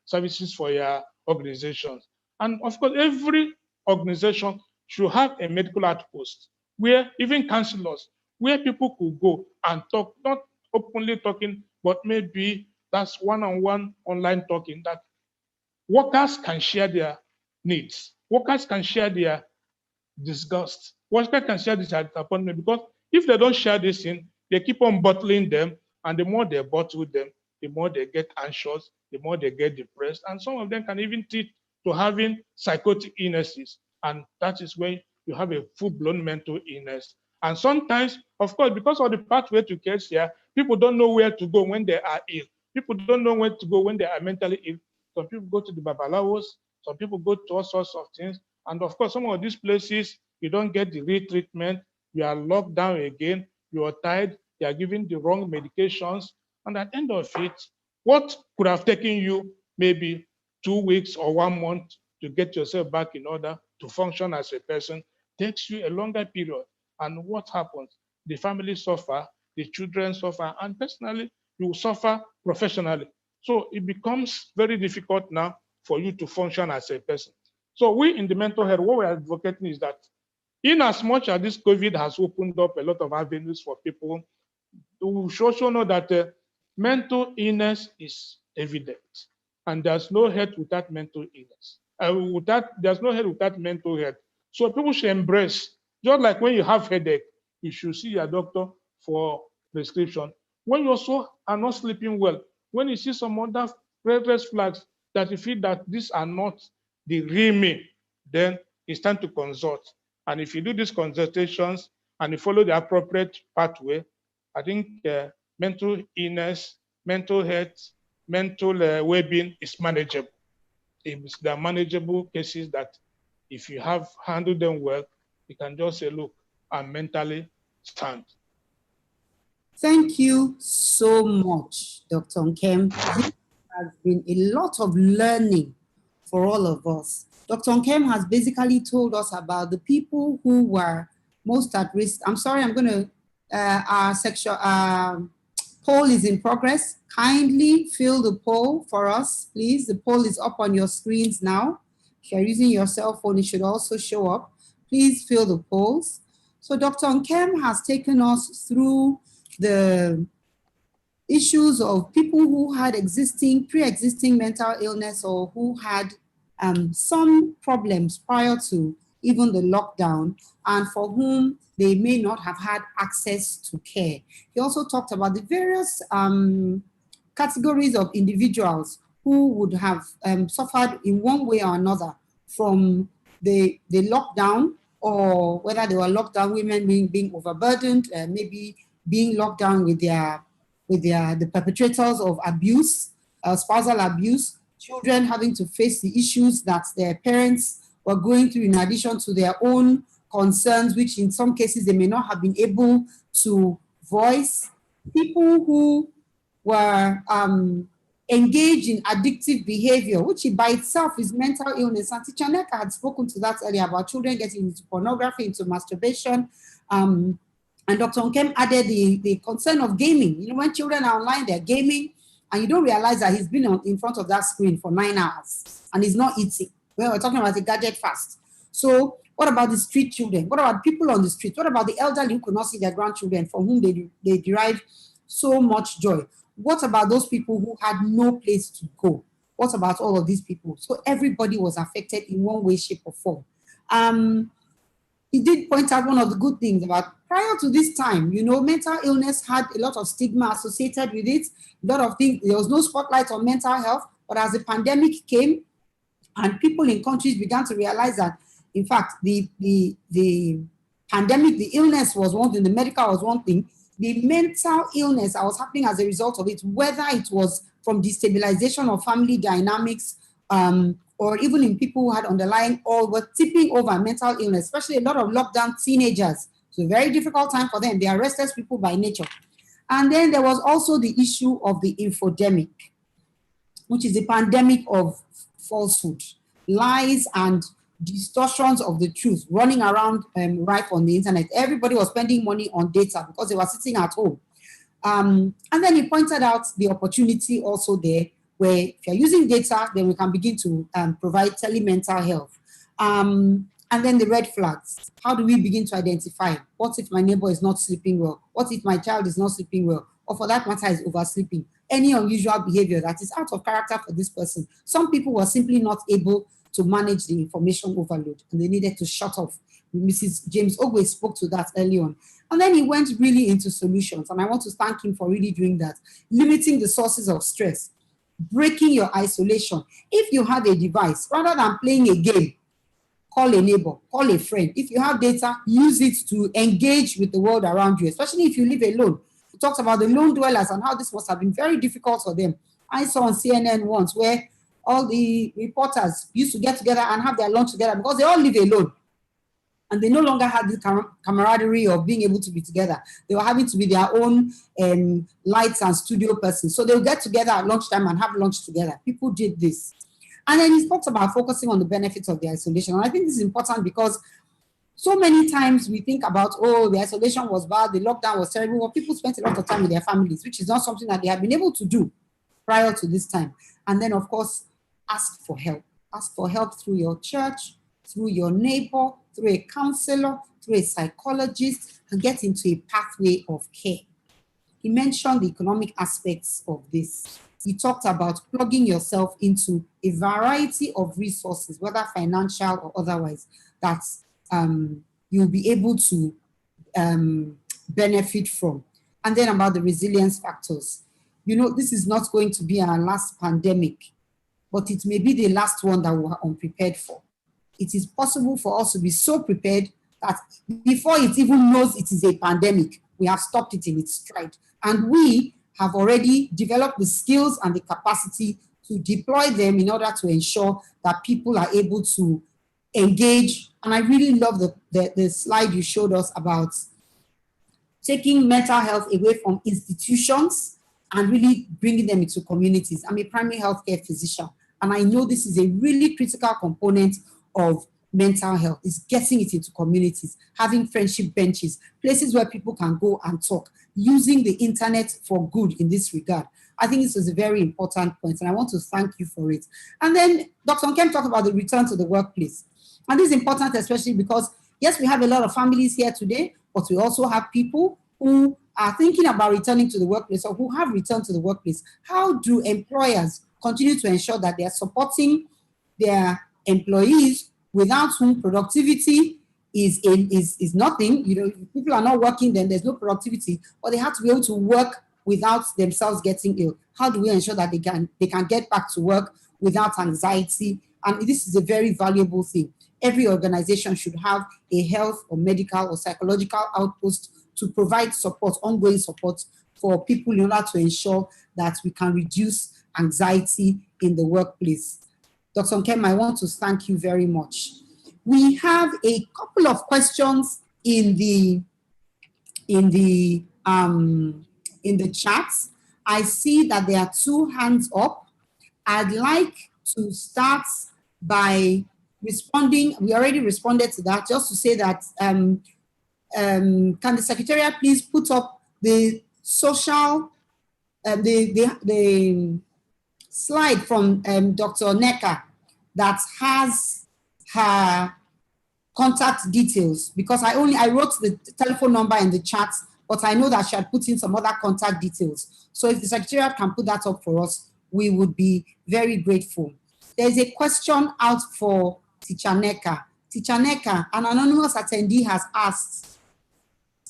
services for your organizations. And of course, every organization should have a medical outpost where even counselors, where people could go and talk, not openly talking, but maybe that's one-on-one online talking, that workers can share their needs. Workers can share their disgust. Workers can share this disappointment, because if they don't share this thing, they keep on bottling them, and the more they bottle them, the more they get anxious, the more they get depressed, and some of them can even lead to having psychotic illnesses, and that is when you have a full-blown mental illness. And sometimes, of course, because of the pathway to care here, people don't know where to go when they are ill. People don't know where to go when they are mentally ill. Some people go to the babalawos, some people go to all sorts of things. And of course, some of these places, you don't get the real treatment. You are locked down again. You are tired. You are given the wrong medications. And at the end of it, what could have taken you maybe 2 weeks or 1 month to get yourself back in order to function as a person takes you a longer period. And what happens? The family suffer, the children suffer, and personally, you suffer professionally. So it becomes very difficult now for you to function as a person. So we in the mental health, what we're advocating is that in as much as this COVID has opened up a lot of avenues for people, we should also know that mental illness is evident. And there's no health without mental illness. There's no health without mental health. So people should embrace, just like when you have headache, you should see your doctor for prescription. When you also are not sleeping well, when you see some other red flags that you feel that these are not the real me, then it's time to consult. And if you do these consultations and you follow the appropriate pathway, I think mental illness, mental health, mental well-being is manageable. There are manageable cases that if you have handled them well, you can just say, look, I'm mentally sound. Thank you so much, Dr. Nkem. This has been a lot of learning for all of us. Dr. Nkem has basically told us about the people who were most at risk. I'm sorry, I'm going to, our sexual poll is in progress. Kindly fill the poll for us, please. The poll is up on your screens now. If you're using your cell phone, it should also show up. Please fill the polls. So Dr. Nkem has taken us through the issues of people who had pre-existing mental illness or who had some problems prior to even the lockdown and for whom they may not have had access to care. He also talked about the various categories of individuals who would have suffered in one way or another from the lockdown, or whether they were locked down, women being overburdened, maybe being locked down with the perpetrators of abuse, spousal abuse, children having to face the issues that their parents were going through in addition to their own concerns, which in some cases they may not have been able to voice, people who were engaged in addictive behavior, which by itself is mental illness. And Teacher Neka had spoken to that earlier about children getting into pornography, into masturbation. And Dr. Nkem added the concern of gaming. You know, when children are online, they're gaming, and you don't realize that he's been in front of that screen for 9 hours and he's not eating. We're talking about a gadget fast. So what about the street children? What about people on the street? What about the elderly who could not see their grandchildren, from whom they derive so much joy? What about those people who had no place to go? What about all of these people? So everybody was affected in one way, shape, or form. He did point out one of the good things about prior to this time, you know, mental illness had a lot of stigma associated with it, a lot of things. There was no spotlight on mental health, but as the pandemic came and people in countries began to realize that, in fact, the pandemic, the illness was one thing, the medical was one thing, the mental illness that was happening as a result of it, whether it was from destabilization of family dynamics, or even in people who had underlying or were tipping over mental illness, especially a lot of lockdown teenagers. So a very difficult time for them. They are restless people by nature. And then there was also the issue of the infodemic, which is the pandemic of falsehood, lies and distortions of the truth running around rife on the internet. Everybody was spending money on data because they were sitting at home. And then he pointed out the opportunity also there, where if you're using data, then we can begin to provide telemental health. And then the red flags. How do we begin to identify? What if my neighbor is not sleeping well? What if my child is not sleeping well? Or for that matter, is oversleeping? Any unusual behavior that is out of character for this person. Some people were simply not able to manage the information overload, and they needed to shut off. Mrs. James Ogwe spoke to that early on. And then he went really into solutions, and I want to thank him for really doing that. Limiting the sources of stress, breaking your isolation. If you have a device, rather than playing a game, call a neighbor, call a friend. If you have data, use it to engage with the world around you, especially if you live alone. We talked about the lone dwellers and how this must have been very difficult for them. I saw on CNN once where all the reporters used to get together and have their lunch together because they all live alone. And they no longer had the camaraderie of being able to be together. They were having to be their own lights and studio persons. So they'll get together at lunchtime and have lunch together. People did this. And then he talks about focusing on the benefits of the isolation. And I think this is important because so many times we think about, oh, the isolation was bad, the lockdown was terrible. Well, people spent a lot of time with their families, which is not something that they have been able to do prior to this time. And then, of course, ask for help. Ask for help through your church, through your neighbor, through a counselor, through a psychologist, and get into a pathway of care. He mentioned the economic aspects of this. He talked about plugging yourself into a variety of resources, whether financial or otherwise, that you'll be able to benefit from. And then about the resilience factors. You know, this is not going to be our last pandemic, but it may be the last one that we are unprepared for. It is possible for us to be so prepared that before it even knows it is a pandemic, we have stopped it in its stride. And we have already developed the skills and the capacity to deploy them in order to ensure that people are able to engage. And I really love the slide you showed us about taking mental health away from institutions and really bringing them into communities. I'm a primary healthcare physician, and I know this is a really critical component of mental health, is getting it into communities, having friendship benches, places where people can go and talk, using the internet for good in this regard. I think this is a very important point, and I want to thank you for it. And then Dr. Nkem talked about the return to the workplace. And this is important, especially because, yes, we have a lot of families here today, but we also have people who are thinking about returning to the workplace or who have returned to the workplace. How do employers continue to ensure that they are supporting their employees without whom productivity is nothing? You know, if people are not working, then there's no productivity, but they have to be able to work without themselves getting ill. How do we ensure that they can get back to work without anxiety? And this is a very valuable thing. Every organization should have a health or medical or psychological outpost to provide support, ongoing support for people in order to ensure that we can reduce anxiety in the workplace. Dr. Nkem, I want to thank you very much. We have a couple of questions in the chat. I see that there are 2 hands up. I'd like to start by responding. We already responded to that, just to say that can the Secretariat please put up the social, the slide from Dr. Nneka that has her contact details, because I wrote the telephone number in the chat, but I know that she had put in some other contact details. So if the Secretariat can put that up for us, we would be very grateful. There's a question out for Teacher Nneka. Teacher Nneka, an anonymous attendee has asked,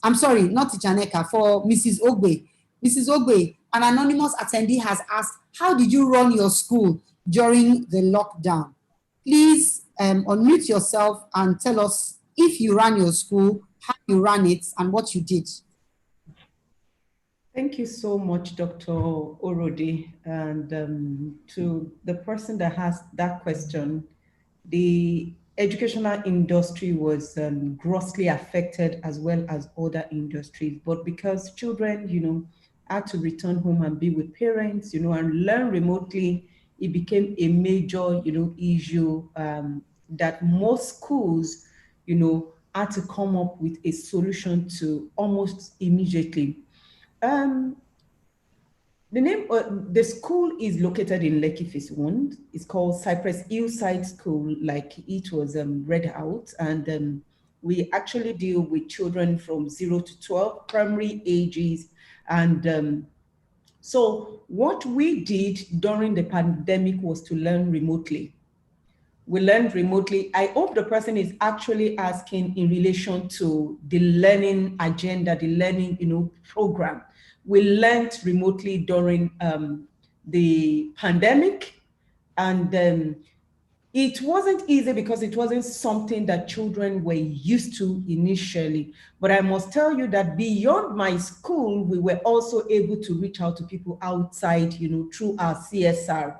I'm sorry, not Teacher Nneka, for Mrs. Ogbe. Mrs. Ogbe, an anonymous attendee has asked, how did you run your school during the lockdown? Please unmute yourself and tell us if you ran your school, how you ran it, and what you did. Thank you so much, Dr. Orode. And to the person that has that question, the educational industry was grossly affected, as well as other industries. But because children, you know, had to return home and be with parents, you know, and learn remotely, it became a major, you know, issue that most schools, you know, had to come up with a solution to almost immediately. The school is located in Lekki Phase 1. It's called Cypress Hillside School, like it was read out. And we actually deal with children from 0 to 12, primary ages. And so what we did during the pandemic was to learn remotely. We learned remotely. I hope the person is actually asking in relation to the learning agenda, the learning, you know, program. We learned remotely during the pandemic, and It wasn't easy because it wasn't something that children were used to initially. But I must tell you that beyond my school, we were also able to reach out to people outside, through our CSR,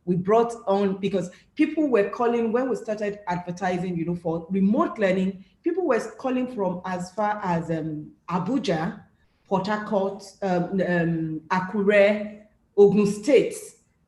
we brought on, because people were calling, when we started advertising, for remote learning, people were calling from as far as Abuja, Port Harcourt, Akure, Ogun State,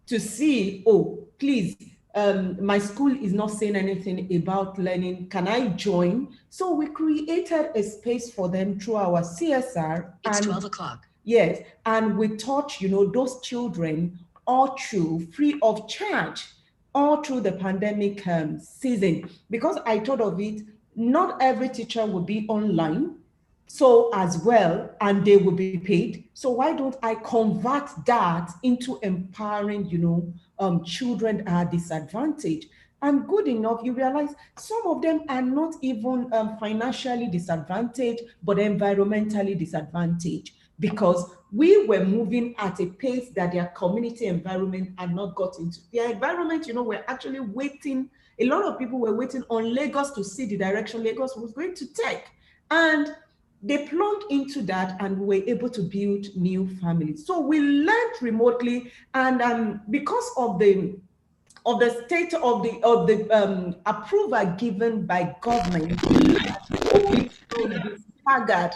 to see, oh, please, my school is not saying anything about learning. Can I join? So we created a space for them through our CSR. It's 12 o'clock. Yes, and we taught, those children all through, free of charge, all through the pandemic season. Because I thought of it, not every teacher will be online, so as well, and they will be paid. So why don't I convert that into empowering, children are disadvantaged? And good enough, you realize some of them are not even financially disadvantaged, but environmentally disadvantaged, because we were moving at a pace that their community environment had not got into. Their environment, we're actually waiting. A lot of people were waiting on Lagos to see the direction Lagos was going to take. And they plugged into that, and we were able to build new families. So we learned remotely, and because of the state of the approval given by government, staggered,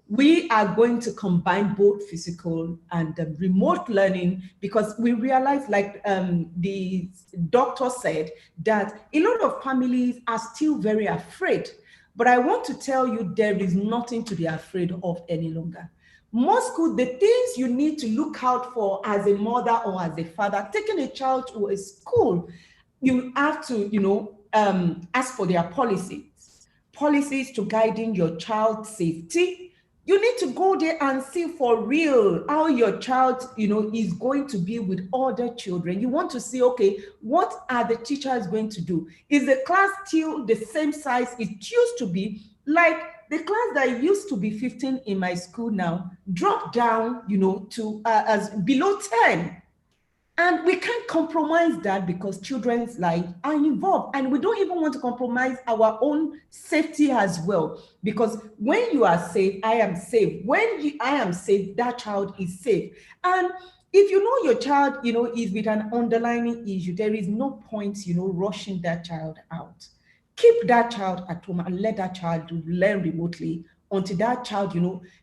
we are going to combine both physical and remote learning, because we realize, like the doctor said, that a lot of families are still very afraid. But I want to tell you, there is nothing to be afraid of any longer. Most schools, the things you need to look out for as a mother or as a father, taking a child to a school, you have to, ask for their policies to guiding your child's safety. You need to go there and see for real how your child, is going to be with other children. You want to see, okay, what are the teachers going to do? Is the class still the same size it used to be? Like the class that used to be 15 in my school now dropped down, to as below 10. And we can't compromise that, because children's lives are involved, and we don't even want to compromise our own safety as well. Because when you are safe, I am safe. When I am safe, that child is safe. And if you know your child, is with an underlying issue, there is no point, rushing that child out. Keep that child at home and let that child learn remotely until that child,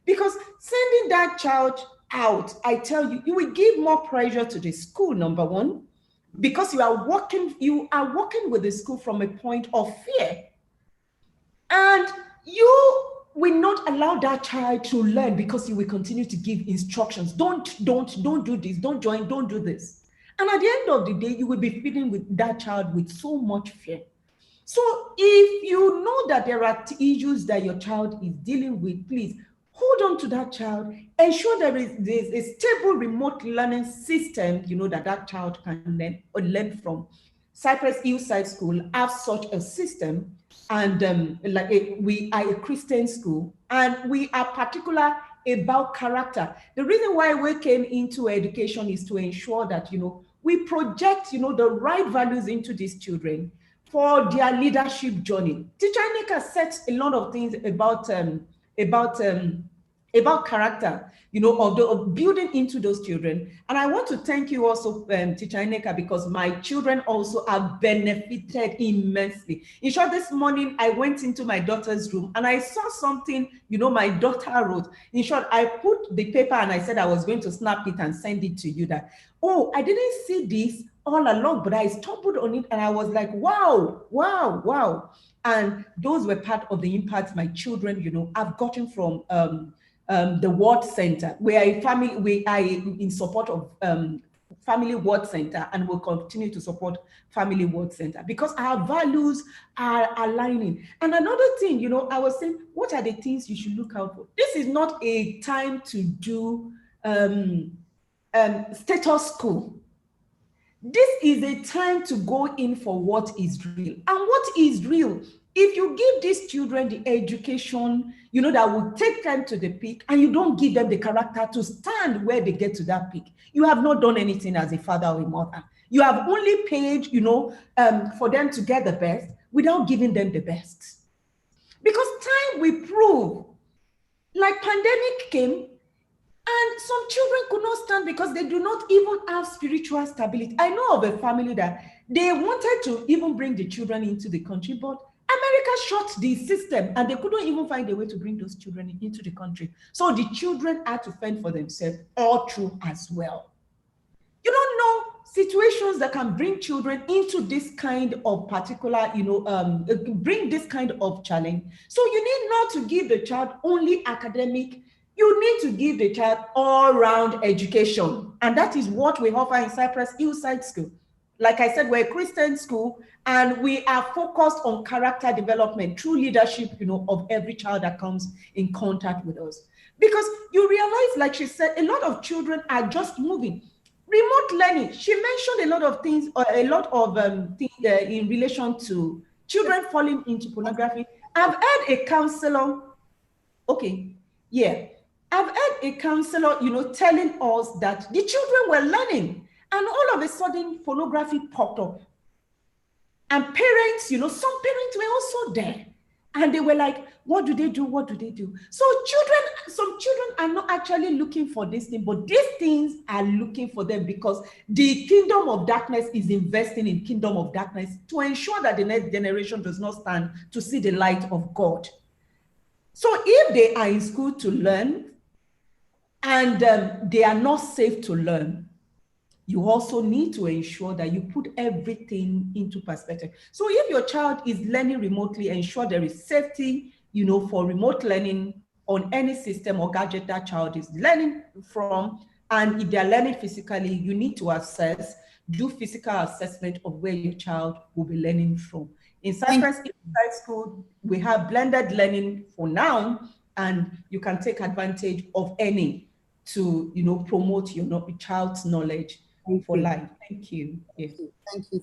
because sending that child out, I tell you, you will give more pressure to the school, number one, because you are working with the school from a point of fear. And you will not allow that child to learn, because you will continue to give instructions. Don't do this, don't join, don't do this. And at the end of the day, you will be feeding with that child with so much fear. So if you know that there are issues that your child is dealing with, please hold on to that child. Ensure there's a stable remote learning system, that child can learn from. Cypress Hillside School have such a system, and we are a Christian school, and we are particular about character. The reason why we came into education is to ensure that, we project, the right values into these children for their leadership journey. Teacher Nneka said a lot of things about character, of building into those children. And I want to thank you also, Teacher Nneka, because my children also have benefited immensely. In short, this morning, I went into my daughter's room and I saw something, my daughter wrote. In short, I put the paper and I said I was going to snap it and send it to you, that, oh, I didn't see this all along, but I stumbled on it and I was like, wow, wow, wow. And those were part of the impact my children, have gotten from the Ward Center. We are in support of Family Ward Center, and will continue to support Family Ward Center because our values are aligning. And another thing, I was saying, what are the things you should look out for? This is not a time to do status quo. This is a time to go in for what is real. And what is real? If you give these children the education, that will take them to the peak, and you don't give them the character to stand where they get to that peak, you have not done anything as a father or a mother. You have only paid, for them to get the best without giving them the best. Because time will prove, like pandemic came, and some children could not stand because they do not even have spiritual stability. I know of a family that they wanted to even bring the children into the country, but America shut the system and they couldn't even find a way to bring those children into the country. So the children had to fend for themselves all through as well. You don't know situations that can bring children into this kind of particular, bring this kind of challenge. So you need not to give the child only academic, you need to give the child all-round education. And that is what we offer in Cypress Hillside School. Like I said, we're a Christian school and we are focused on character development, true leadership, of every child that comes in contact with us. Because you realize, like she said, a lot of children are just moving. Remote learning, she mentioned a lot of things, things in relation to children falling into pornography. I've heard a counselor, I've heard a counselor, telling us that the children were learning and all of a sudden pornography popped up. And parents, some parents were also there. And they were like, what do they do? What do they do? So some children are not actually looking for this thing, but these things are looking for them because the kingdom of darkness is investing in kingdom of darkness to ensure that the next generation does not stand to see the light of God. So if they are in school to learn and they are not safe to learn, you also need to ensure that you put everything into perspective. So if your child is learning remotely, ensure there is safety, for remote learning on any system or gadget that child is learning from. And if they're learning physically, you need to do physical assessment of where your child will be learning from. In Cypress Hillside School, we have blended learning for now, and you can take advantage of any to, promote your child's knowledge for life. Thank you. Yes.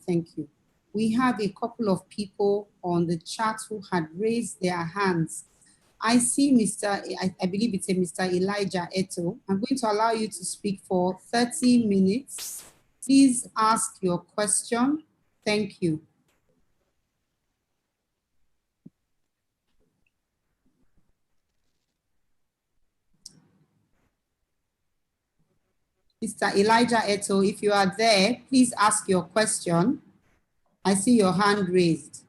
Thank you. We have a couple of people on the chat who had raised their hands. I see I believe it's a Mr. Elijah Eto. I'm going to allow you to speak for 30 minutes. Please ask your question. Thank you. Mr. Elijah Eto, if you are there, please ask your question. I see your hand raised.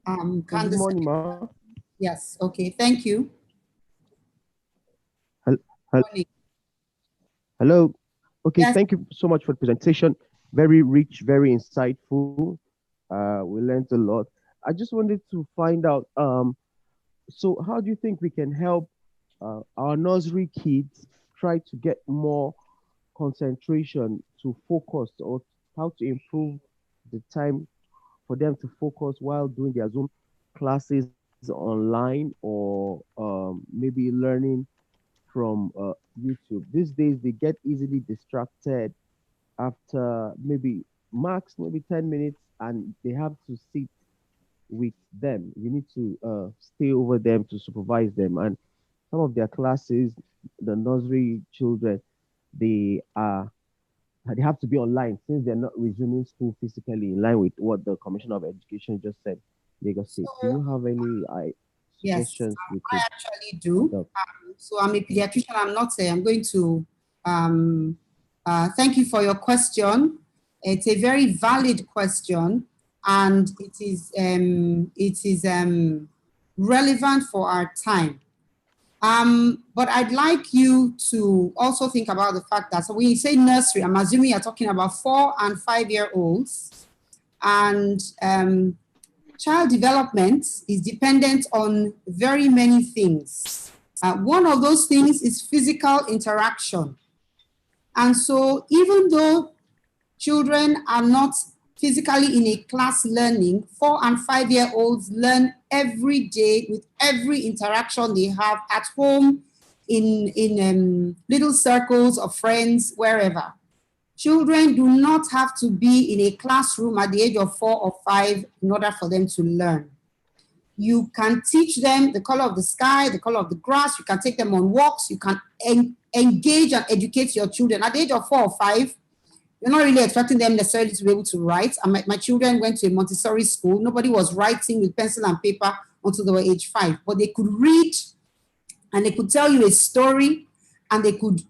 Good morning, Ma. Yes, okay, thank you. Hello. Okay, yes. Thank you so much for the presentation. Very rich, very insightful. We learned a lot. I just wanted to find out, so how do you think we can help our nursery kids try to get more concentration to focus, or how to improve the time for them to focus while doing their Zoom classes online, or maybe learning from YouTube? These days, they get easily distracted after maybe 10 minutes, and they have to sit with them. You need to stay over them to supervise them. And some of their classes, the nursery children, they have to be online since they're not resuming school physically, in line with what the Commissioner of Education just said, Lagos State. Do you have any suggestions? Yes, I actually do. So I'm a pediatrician. I'm going to thank you for your question. It's a very valid question, and it is relevant for our time. But I'd like you to also think about the fact that, so when you say nursery, I'm assuming you're talking about 4 and 5-year-olds, and child development is dependent on very many things. One of those things is physical interaction. And so even though children are not physically in a class learning, 4 and 5-year-olds learn every day with every interaction they have at home, in little circles of friends, wherever. Children do not have to be in a classroom at the age of 4 or 5 in order for them to learn. You can teach them the color of the sky, the color of the grass. You can take them on walks. You can engage and educate your children. At the age of 4 or 5, you're not really expecting them necessarily to be able to write. My children went to a Montessori school. Nobody was writing with pencil and paper until they were age 5, but they could read and they could tell you a story, and they could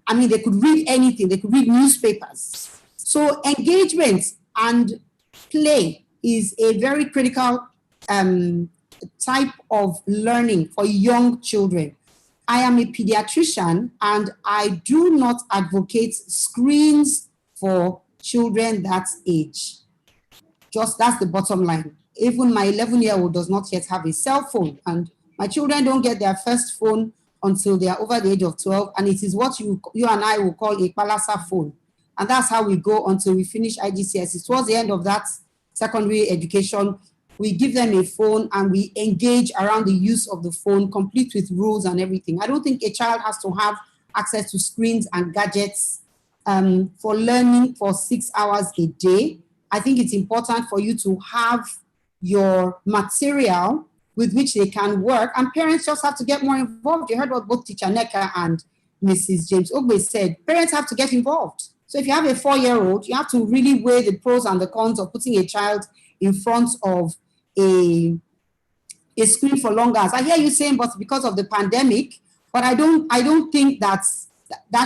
read anything. They could read newspapers. So engagement and play is a very critical type of learning for young children. I am a pediatrician, and I do not advocate screens for children that age. Just that's the bottom line. Even my 11-year-old does not yet have a cell phone, and my children don't get their first phone until they are over the age of 12, and it is what you and I will call a palasa phone. And that's how we go until we finish IGCSE. Towards the end of that secondary education, we give them a phone and we engage around the use of the phone, complete with rules and everything. I don't think a child has to have access to screens and gadgets for learning for 6 hours a day. I think it's important for you to have your material with which they can work, and parents just have to get more involved. You heard what both Teacher Neka and Mrs. James Ogbe said. Parents have to get involved. So if you have a 4-year-old, you have to really weigh the pros and the cons of putting a child in front of a screen for long hours. I hear you saying, but because of the pandemic, but I don't think that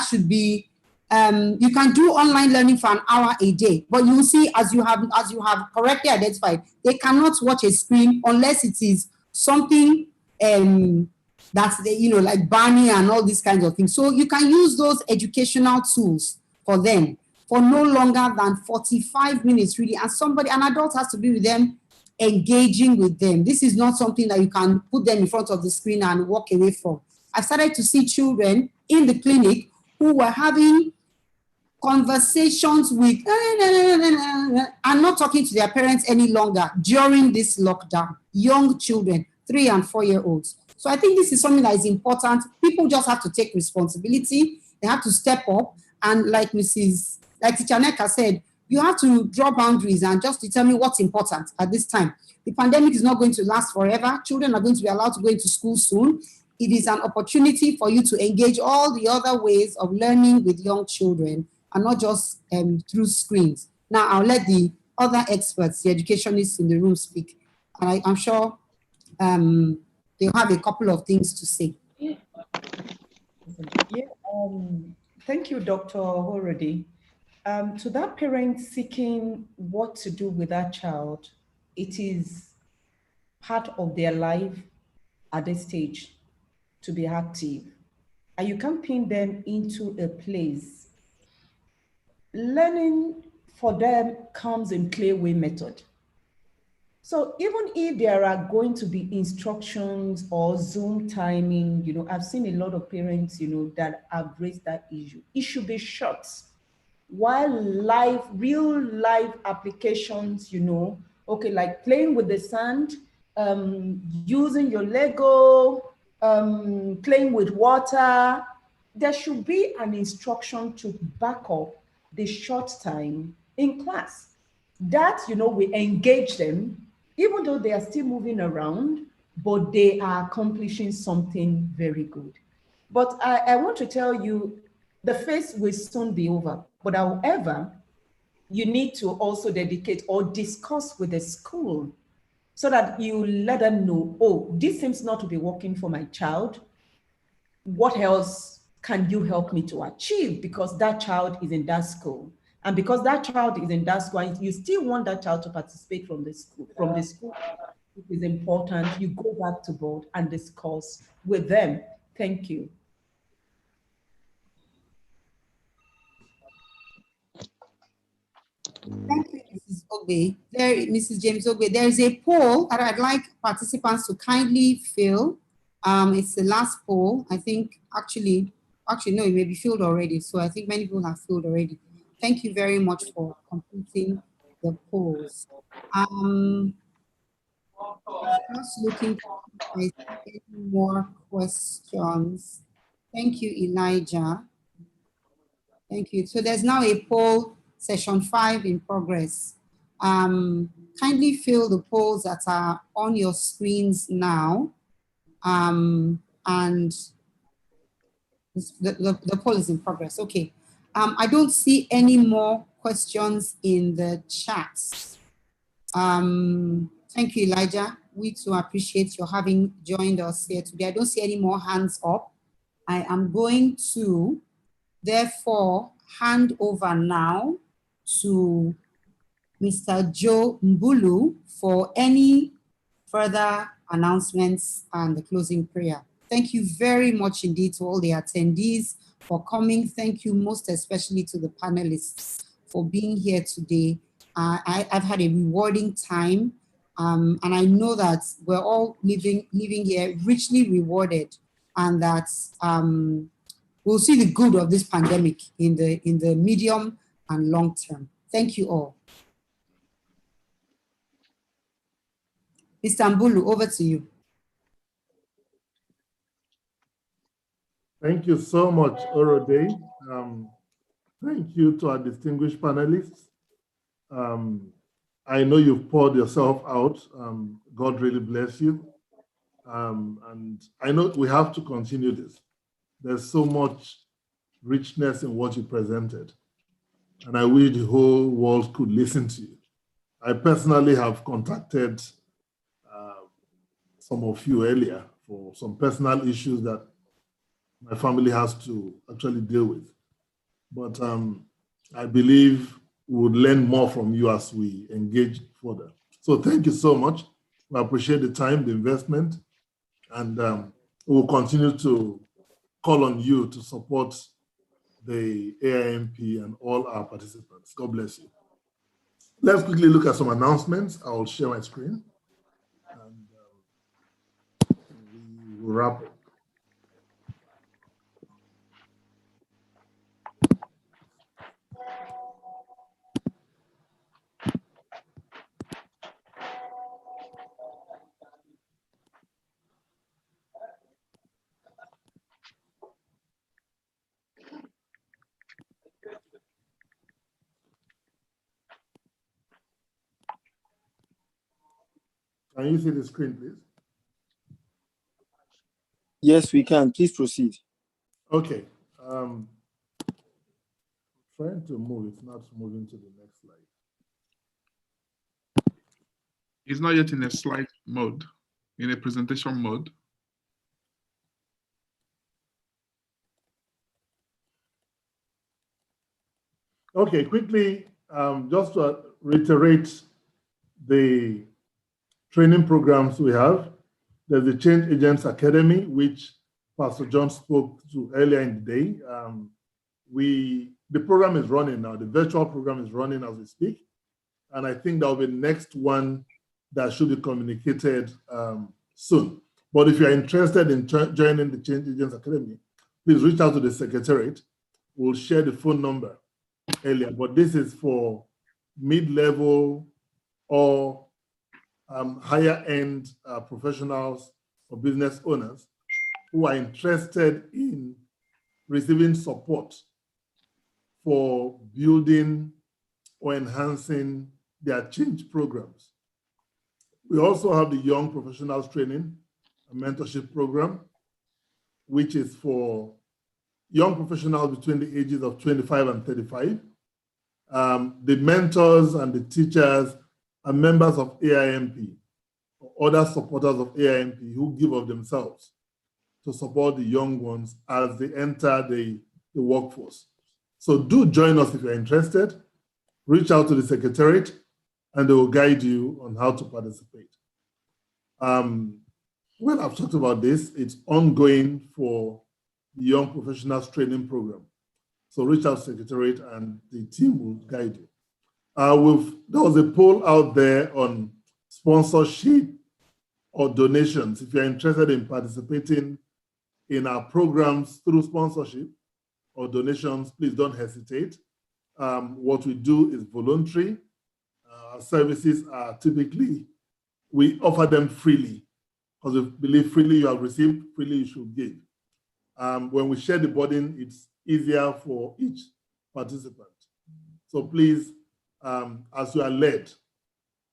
should be. You can do online learning for an hour a day, but you will see, as you have correctly identified, they cannot watch a screen unless it is something that's like Barney and all these kinds of things. So you can use those educational tools for them for no longer than 45 minutes, really. And an adult has to be with them, engaging with them. This is not something that you can put them in front of the screen and walk away from. I started to see children in the clinic who were having conversations with and not talking to their parents any longer during this lockdown. Young children, 3 and 4-year-olds. So I think this is something that is important. People just have to take responsibility. They have to step up. And like Teacher Neka said, you have to draw boundaries and just determine what's important at this time. The pandemic is not going to last forever. Children are going to be allowed to go into school soon. It is an opportunity for you to engage all the other ways of learning with young children, and not just through screens. Now, I'll let the other experts, the educationists in the room, speak. And I'm sure they'll have a couple of things to say. Yeah, thank you, Dr. Horody. To that parent seeking what to do with that child, it is part of their life at this stage to be active. And you can pin them into a place. Learning for them comes in playway method. So even if there are going to be instructions or Zoom timing, I've seen a lot of parents, that have raised that issue. It should be short. While real life applications, okay, like playing with the sand, using your Lego, playing with water, there should be an instruction to back up the short time in class. That, we engage them, even though they are still moving around, but they are accomplishing something very good. But I want to tell you, the phase will soon be over. But however, you need to also dedicate or discuss with the school so that you let them know, oh, this seems not to be working for my child. What else can you help me to achieve? Because that child is in that school. And because that child is in that school, you still want that child to participate from the school. It is important. You go back to board and discuss with them. Thank you. Thank you, Mrs. Ogbe. Mrs. James Ogbe, there is a poll that I'd like participants to kindly fill. It's the last poll. I think actually, no, it may be filled already. So I think many people have filled already. Thank you very much for completing the polls. Just looking for any more questions. Thank you, Elijah. Thank you. So there's now a poll session 5 in progress. Kindly fill the polls that are on your screens now. And the poll is in progress. Okay. I don't see any more questions in the chats. Thank you, Elijah. We too appreciate your having joined us here today. I don't see any more hands up. I am going to therefore hand over now to Mr. Joe Mbulu for any further announcements and the closing prayer. Thank you very much indeed to all the attendees for coming. Thank you most especially to the panelists for being here today. I've had a rewarding time, and I know that we're all living here richly rewarded, and that we'll see the good of this pandemic in the medium and long term. Thank you all. Mr. Mbulu, over to you. Thank you so much, Orode. Thank you to our distinguished panelists. I know you've poured yourself out. God really bless you. And I know we have to continue this. There's so much richness in what you presented. And I wish the whole world could listen to you. I personally have contacted some of you earlier for some personal issues that my family has to actually deal with. But I believe we would learn more from you as we engage further. So thank you so much. We appreciate the time, the investment, and we will continue to call on you to support the AIMP and all our participants. God bless you. Let's quickly look at some announcements. I will share my screen. And we will wrap up. Can you see the screen, please? Yes, we can. Please proceed. Okay. Trying to move. It's not moving to the next slide. It's not yet in a slide mode, in a presentation mode. Okay, quickly, just to reiterate the training programs we have. There's the Change Agents Academy, which Pastor John spoke to earlier in the day. The program is running now. The virtual program is running as we speak. And I think that will be the next one that should be communicated soon. But if you're interested in joining the Change Agents Academy, please reach out to the Secretariat. We'll share the phone number earlier, but this is for mid-level or higher end professionals or business owners who are interested in receiving support for building or enhancing their change programs. We also have the Young Professionals Training and Mentorship Program, which is for young professionals between the ages of 25 and 35. The mentors and the teachers are members of AIMP or other supporters of AIMP who give of themselves to support the young ones as they enter the workforce. So do join us if you're interested. Reach out to the Secretariat and they will guide you on how to participate. When I've talked about this, it's ongoing for the Young Professionals Training Program. So reach out to the Secretariat and the team will guide you. There was a poll out there on sponsorship or donations. If you're interested in participating in our programs through sponsorship or donations, please don't hesitate. What we do is voluntary. Our services are typically, we offer them freely because we believe freely you have received, freely you should give. When we share the burden, it's easier for each participant. So please, as you are led,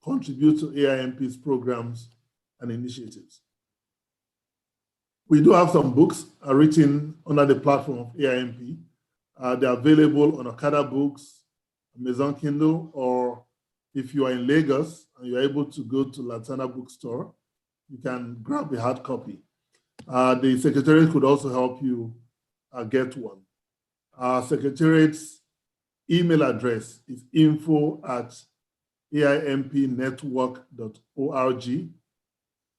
contribute to AIMP's programs and initiatives. We do have some books written under the platform of AIMP. They're available on Okada Books, Amazon Kindle, or if you are in Lagos and you're able to go to Latana Bookstore, you can grab a hard copy. The Secretariat could also help you get one. Our Secretariat's email address is info@aimpnetwork.org.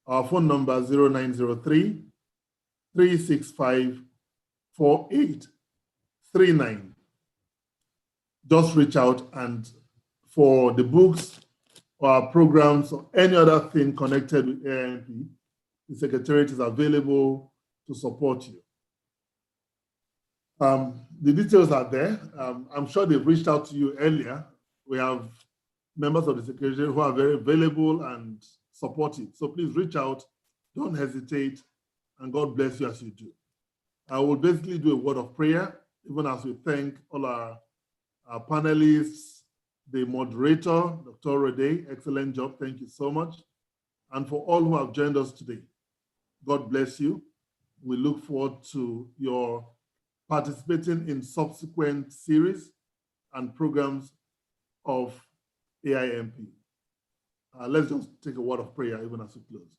Our phone number 0903-365-4839. Just reach out, and for the books or our programs or any other thing connected with AIMP, the Secretariat is available to support you. The details are there. I'm sure they've reached out to you earlier. We have members of the Secretariat who are very available and supportive. So please reach out, don't hesitate, and God bless you as you do. I will basically do a word of prayer, even as we thank all our panelists, the moderator, Dr. Rede, excellent job, thank you so much. And for all who have joined us today, God bless you. We look forward to your participating in subsequent series and programs of AIMP. Let's just take a word of prayer even as we close.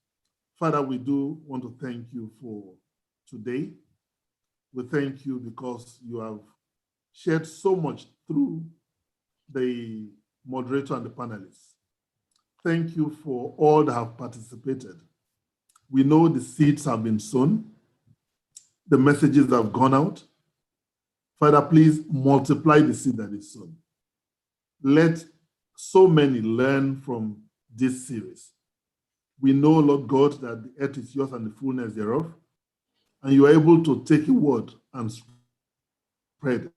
Father, we do want to thank you for today. We thank you because you have shared so much through the moderator and the panelists. Thank you for all that have participated. We know the seeds have been sown. The messages have gone out. Father, please multiply the seed that is sown. Let so many learn from this series. We know, Lord God, that the earth is yours and the fullness thereof, and you are able to take a word and spread it.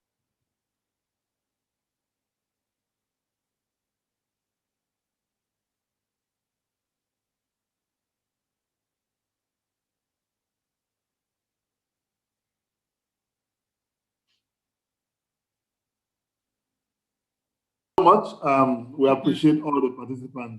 Much. We appreciate all the participants.